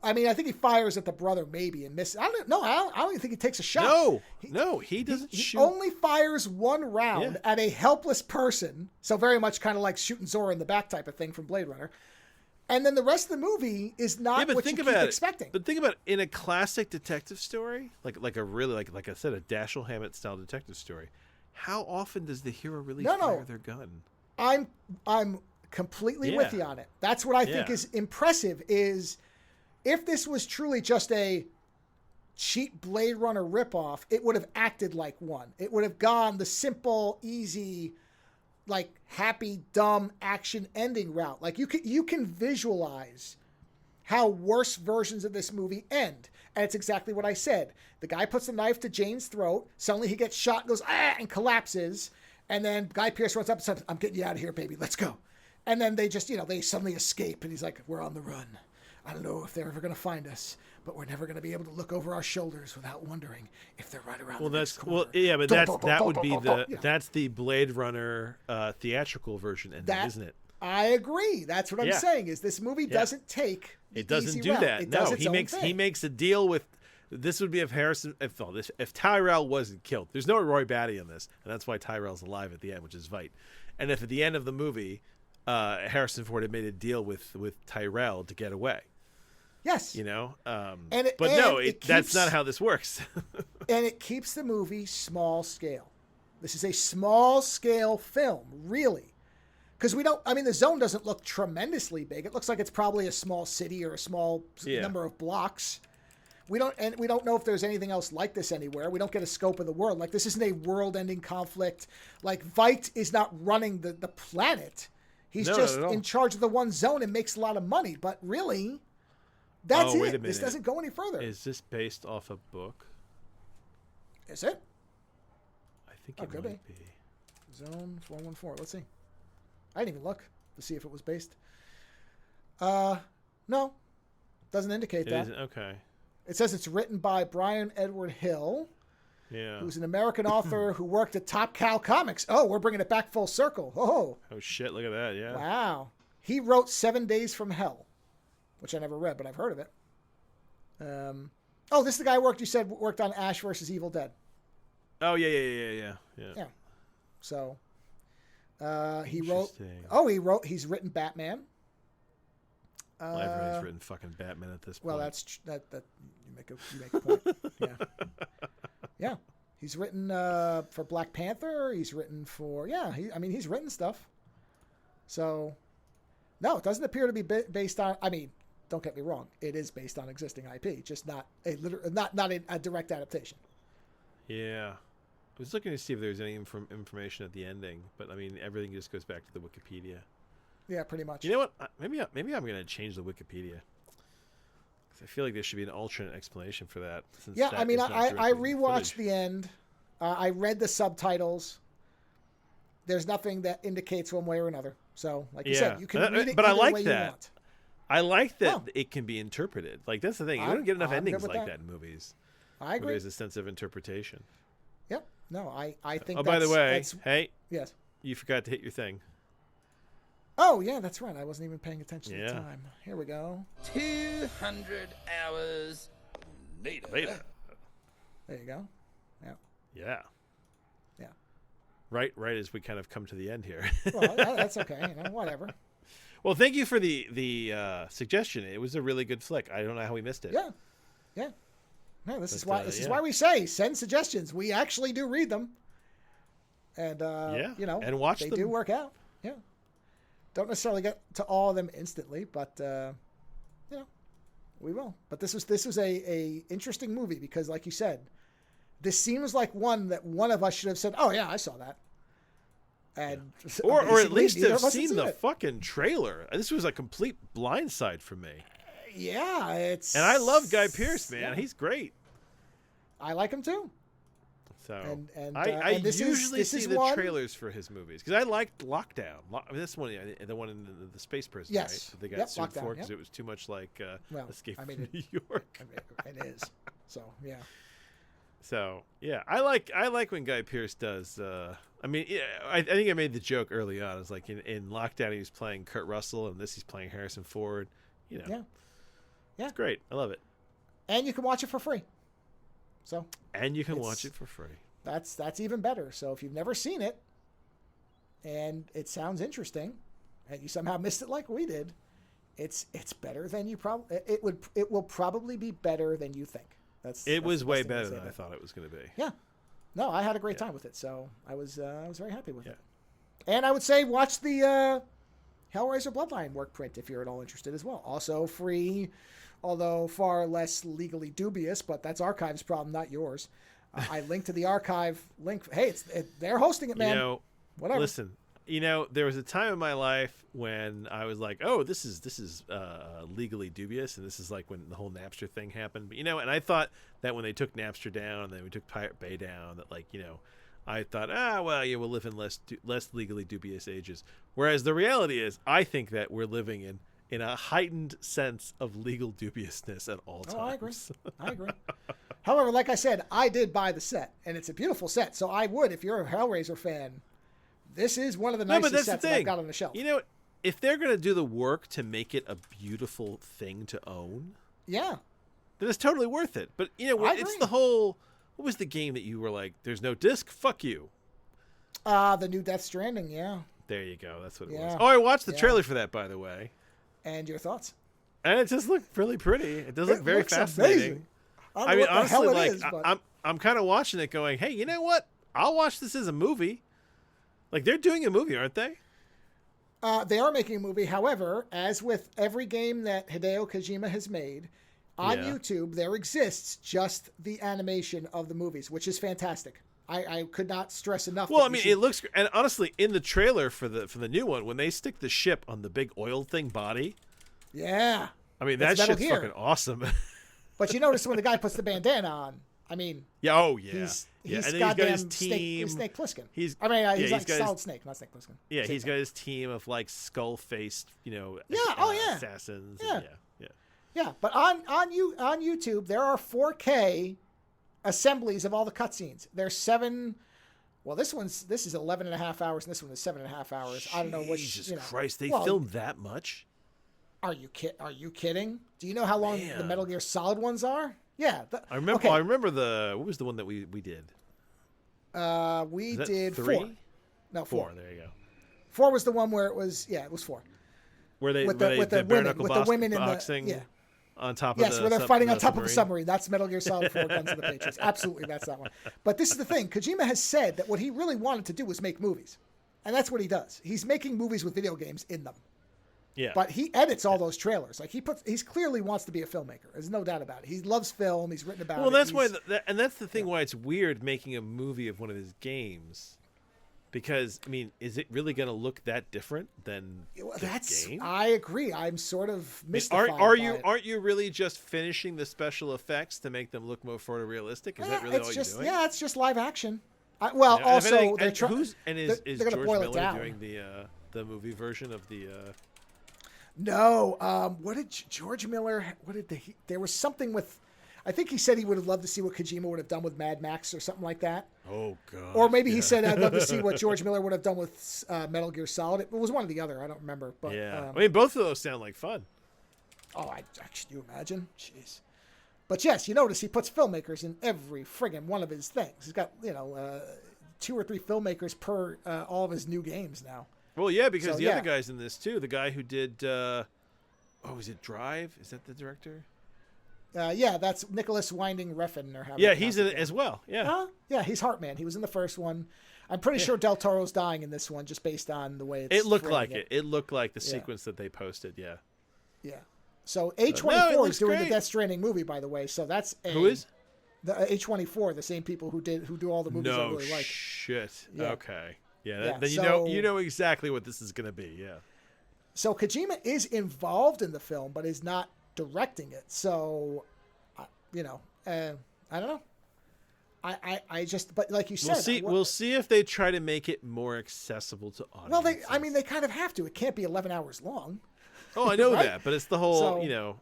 I think he fires at the brother maybe and misses. I don't even think he takes a shot. No, he doesn't shoot. He only fires one round at a helpless person. So very much kind of like shooting Zora in the back type of thing from Blade Runner. And then the rest of the movie is not what you keep expecting. But think about it. In a classic detective story, like a really, like I said, a Dashiell Hammett style detective story, how often does the hero really fire their gun? I'm completely with you on it. That's what I think is impressive is if this was truly just a cheap Blade Runner ripoff, it would have acted like one. It would have gone the simple, easy, like happy, dumb action ending route. Like you can visualize how worse versions of this movie end. And it's exactly what I said. The guy puts the knife to Jane's throat. Suddenly he gets shot, goes, and collapses. And then Guy Pearce runs up and says, I'm getting you out of here, baby. Let's go. And then they just, they suddenly escape. And he's like, we're on the run. I don't know if they're ever going to find us, but we're never going to be able to look over our shoulders without wondering if they're right around the next corner. But that would be that's the Blade Runner theatrical version ending, isn't it? I agree. That's what I'm saying is this movie doesn't take it doesn't do that. It no, he makes a deal with this would be if Tyrell wasn't killed. There's no Roy Batty in this, and that's why Tyrell's alive at the end, which is Veidt. And if at the end of the movie Harrison Ford had made a deal with Tyrell to get away. Yes. That's not how this works. And it keeps the movie small scale. This is a small scale film, really. Because the Zone doesn't look tremendously big. It looks like it's probably a small city or a small number of blocks. We don't know if there's anything else like this anywhere. We don't get a scope of the world. Like, this isn't a world-ending conflict. Like, Veidt is not running the planet. He's No, just not at all. in charge of the one zone and makes a lot of money. But really, that's Oh, wait a it. This minute. doesn't go any further. Is this based off a book? Is it? I think Oh, it could might be. Zone 414. Let's see. I didn't even look to see if it was based. No. Doesn't indicate It that. isn't? Okay. It says it's written by Brian Edward Hill, Yeah. who's an American author who worked at Top Cow Comics. Oh, we're bringing it back full circle. Oh, Oh shit! Look at that. Yeah. wow. He wrote 7 Days from Hell, which I never read, but I've heard of it. Oh, this is the guy you said worked on Ash versus Evil Dead. Oh yeah. Yeah. So, he wrote. Interesting. He's written Batman. Well, everybody's written fucking Batman at this point. Well, that you make a point. Yeah. He's written for Black Panther. He's written for he's written stuff. So, no, it doesn't appear to be based on. I mean, don't get me wrong, it is based on existing IP, just not a direct adaptation. Yeah. I was looking to see if there was any information at the ending, but I mean, everything just goes back to the Wikipedia. Yeah, pretty much. You know what? Maybe I'm going to change the Wikipedia. 'Cause I feel like there should be an alternate explanation for that. Yeah, that I mean, is not I directly rewatched footage. the end. I read the subtitles. There's nothing that indicates one way or another. So, like you said, you can read it but I either like way that. you want. I like that Oh. it can be interpreted. Like, that's the thing. You I'm- don't get enough I'm good endings with like that. that in movies. I Where agree. there's a sense of interpretation. Yep. No, I think. Oh, by the way, that's, hey, yes. you forgot to hit your thing. Oh yeah, that's right. I wasn't even paying attention at Yeah. the time. Here we go. 200 hours later. There you go. Yeah. Yeah. Yeah. Right as we kind of come to the end here. Well, that's okay. Whatever. Well, thank you for the suggestion. It was a really good flick. I don't know how we missed it. Yeah. Yeah. No, this is But, why we say send suggestions. We actually do read them, and and watch they them. do work out. Yeah. Don't necessarily get to all of them instantly, but we will. But this was a interesting movie because, like you said, this seems like one that one of us should have said, "Oh yeah, I saw that," and or at basically least neither have of us had seen the it. fucking trailer. This was a complete blindside for me. Yeah, it's And I love Guy Pearce, man. yeah. He's great. I like him too. So And I and this usually this see is the one, trailers for his movies because I liked Lockdown. This one, the one in the space prison, Yes. right? That they got Yep, sued Lockdown, for because yep. it was too much like Well, Escape I mean, from New York. It is. So yeah. So yeah, I like when Guy Pearce does. I mean, I think I made the joke early on. It's like in Lockdown he was playing Kurt Russell, and this he's playing Harrison Ford. You know, Yeah. it's great. I love it. And you can watch it for free. So And you can It's- watch it for free. that's even better. So if you've never seen it and it sounds interesting and you somehow missed it like we did, it's better than you probably it will probably be better than you think. That's It was the best way thing to better say than I about it. thought it was going to be. Yeah. No, I had a great Yeah. time with it, so I was very happy with it. And I would say watch the Hellraiser Bloodline work print if you're at all interested as well. Also free, although far less legally dubious, but that's Archive's problem, not yours. I linked to the Archive link. Hey, they're hosting it, man. You know, Whatever. Listen, there was a time in my life when I was like, "Oh, this is legally dubious," and this is like when the whole Napster thing happened. But and I thought that when they took Napster down and then we took Pirate Bay down, that I thought, we'll live in less legally dubious ages. Whereas the reality is, I think that we're living in a heightened sense of legal dubiousness at all times. Oh, I agree. However, like I said, I did buy the set, and it's a beautiful set. So I would, if you're a Hellraiser fan, this is one of the No, but nicest that's the sets that I've thing. got on the shelf. If they're going to do the work to make it a beautiful thing to own, Yeah. then it's totally worth it. But I it's agree. the whole. What was the game that you were like? There's no disc. Fuck you. The new Death Stranding, yeah. There you go. That's what it Yeah. was. Oh, I watched the Yeah. trailer for that, by the way, And your thoughts? and it just looked really pretty. It does look It very looks fascinating. amazing. I don't I know mean, what the honestly, hell it like is, but I'm kind of watching it, going, "Hey, you know what? I'll watch this as a movie." Like they're doing a movie, aren't they? they are making a movie. However, as with every game that Hideo Kojima has made, on Yeah. YouTube there exists just the animation of the movies, which is fantastic. I could not stress enough. Well, that I mean, you it looks, and honestly, in the trailer for the new one, when they stick the ship on the big oil thing body, yeah. I mean, It's that Metal shit's Gear. fucking awesome. But you notice when the guy puts the bandana on, I mean, Yeah. Oh, yeah. he's yeah. And then goddamn he's got his team. Snake Plissken. He's like got his- Solid Snake, not Snake Plissken. Yeah, Same he's thing. got his team of like skull-faced, Yeah, oh, yeah. assassins. Yeah. And yeah. Yeah, but on YouTube there are 4K assemblies of all the cutscenes. There's 7. Well, this is 11 and a half hours, and this one is 7.5 hours. I don't know which. Jesus Christ, they well, filmed that much? Are you kidding? Do you know how long the Metal Gear Solid ones are? Yeah, I remember. Okay. I remember what was the one that we did? We Is that did 3? 4. No, 4. There you go. 4 was the one where it was. Yeah, it was 4. Where they With where the- they with the the bare women- knuckle with the women in the- boxing yeah. on top of Yes, the where they're fighting on top of a submarine. submarine. That's Metal Gear Solid 4 Guns of the Patriots. Absolutely, that's that one. But this is the thing. Kojima has said that what he really wanted to do was make movies. And that's what he does. He's making movies with video games in them. Yeah. But he edits all those trailers. Like he's clearly wants to be a filmmaker. There's no doubt about it. He loves film. He's written about it. Well, that's why, He's- and that's the thing why it's weird making a movie of one of his games, because I mean, is it really going to look that different than the game? I agree. I'm sort of I mean, mystified. aren't you really just finishing the special effects to make them look more photorealistic? Is that really all you're doing? Yeah, it's just live action. Yeah, and if Also, anything- they're and trying. who's and is they're is gonna George boil it Miller down. doing the movie version of the? No, what did George Miller? What did there was something with? I think he said he would have loved to see what Kojima would have done with Mad Max or something like that. Oh God! Or maybe he said I'd love to see what George Miller would have done with Metal Gear Solid. It was one or the other. I don't remember. But Yeah, I mean, both of those sound like fun. can you imagine? Jeez. But yes, you notice he puts filmmakers in every friggin' one of his things. He's got 2 or 3 filmmakers per all of his new games now. Well, yeah, because So, the yeah. other guy's in this too. The guy who did, is it Drive? Is that the director? Yeah, that's Nicholas Winding Refn or however. Yeah, you he's pronounce in it. it as well. Yeah. Yeah, he's Heartman. He was in the first one. I'm pretty sure Del Toro's dying in this one, just based on the way it's. It looked framing like it. It looked like the sequence that they posted. Yeah. Yeah. So No, A24 it looks is doing great. the Death Stranding movie, by the way. So that's Who is? the A24, the same people who do all the movies I No really like. shit. Yeah. Okay. Yeah. Yeah, Then so- you know exactly what this is going to be. Yeah. So Kojima is involved in the film, but is not directing it. So, I don't know. I just, but like you said, We'll see. We'll see if they try to make it more accessible to audiences. Well, they kind of have to. It can't be 11 hours long. Oh, I know right? that, but it's the whole. So-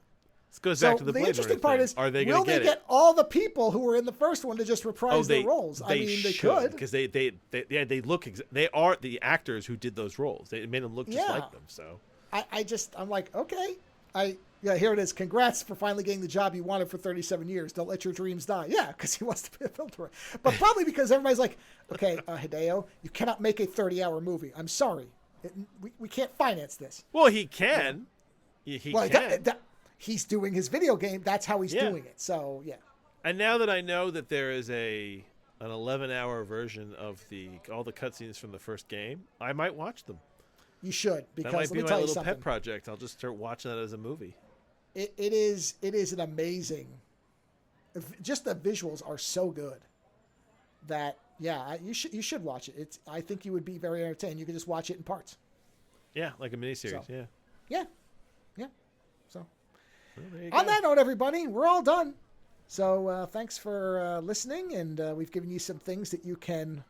This goes So back to the Blade interesting Runner part thing. is, Are they will going to they get get it? all the people who were in the first one to just reprise their roles? I mean, they could. because they look they are the actors who did those roles. They made them look just Yeah. like them. So I'm like, okay. Here it is. Congrats for finally getting the job you wanted for 37 years. Don't let your dreams die. Yeah, because he wants to be a film director. But probably because everybody's like, okay, Hideo, you cannot make a 30-hour movie. I'm sorry. We can't finance this. well, he can. He can. He's doing his video game. That's how he's Yeah. doing it. So, yeah. And now that I know that there is an 11-hour version of all the cutscenes from the first game, I might watch them. You should. That Because might let be me my tell you little something. pet project. I'll just start watching that as a movie. It is an amazing. Just the visuals are so good that you should watch it. I think you would be very entertained. You could just watch it in parts. Yeah, like a miniseries. So- Yeah. Yeah. So Well, there you on go. that note, everybody, we're all done. So thanks for listening, and we've given you some things that you can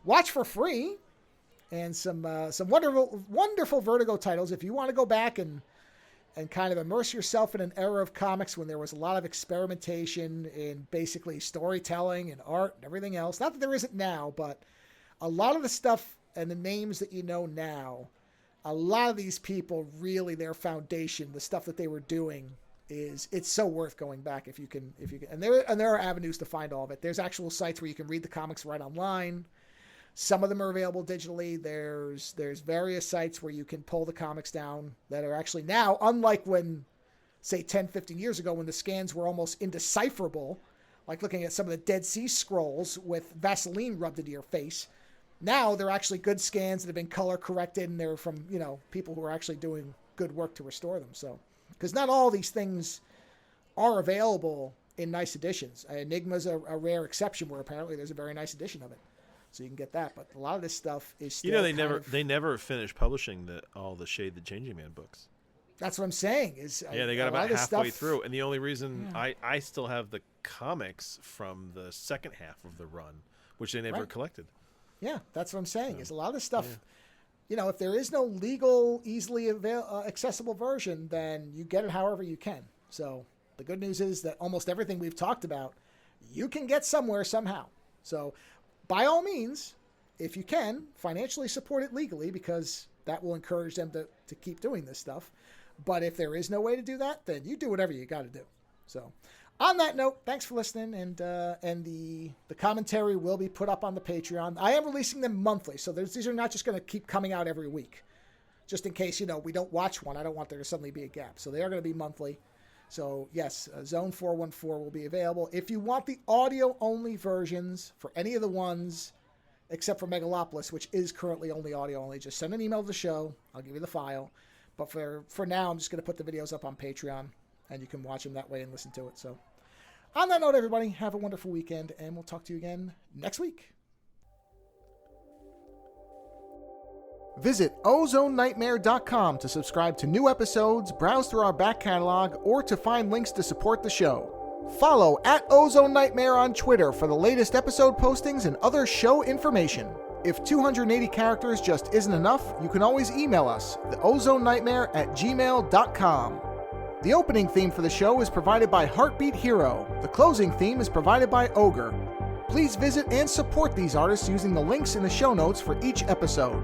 watch for free, and some wonderful Vertigo titles. If you want to go back and kind of immerse yourself in an era of comics when there was a lot of experimentation in basically storytelling and art and everything else. Not that there isn't now, but a lot of the stuff and the names that you know now, a lot of these people really, their foundation, the stuff that they were doing, it's so worth going back if you can, and there are avenues to find all of it. There's actual sites where you can read the comics right online. Some of them are available digitally. There's various sites where you can pull the comics down that are actually now, unlike when, say, 10, 15 years ago when the scans were almost indecipherable, like looking at some of the Dead Sea Scrolls with Vaseline rubbed into your face. Now they're actually good scans that have been color corrected, and they're from, people who are actually doing good work to restore them. So, because not all these things are available in nice editions. Enigma's a rare exception where apparently there's a very nice edition of it. So you can get that. But a lot of this stuff is still they never finished publishing all the Shade the Changing Man books. That's what I'm saying. They got about halfway through. And the only reason I still have the comics from the second half of the run, which they never collected. Yeah, that's what I'm saying. Is a lot of this stuff, if there is no legal, easily accessible version, then you get it however you can. So the good news is that almost everything we've talked about, you can get somewhere somehow. So by all means, if you can, financially support it legally, because that will encourage them to keep doing this stuff. But if there is no way to do that, then you do whatever you got to do. So on that note, thanks for listening. And the commentary will be put up on the Patreon. I am releasing them monthly. So these are not just going to keep coming out every week. Just in case, we don't watch one. I don't want there to suddenly be a gap. So they are going to be monthly. So yes, Zone 414 will be available. If you want the audio-only versions for any of the ones, except for Megalopolis, which is currently only audio-only, just send an email to the show. I'll give you the file. But for now, I'm just going to put the videos up on Patreon, and you can watch them that way and listen to it. So on that note, everybody, have a wonderful weekend, and we'll talk to you again next week. Visit OzoneNightmare.com to subscribe to new episodes, browse through our back catalog, or to find links to support the show. Follow @OzoneNightmare on Twitter for the latest episode postings and other show information. If 280 characters just isn't enough, you can always email us, theozonenightmare@gmail.com. The opening theme for the show is provided by Heartbeat Hero. The closing theme is provided by Ogre. Please visit and support these artists using the links in the show notes for each episode.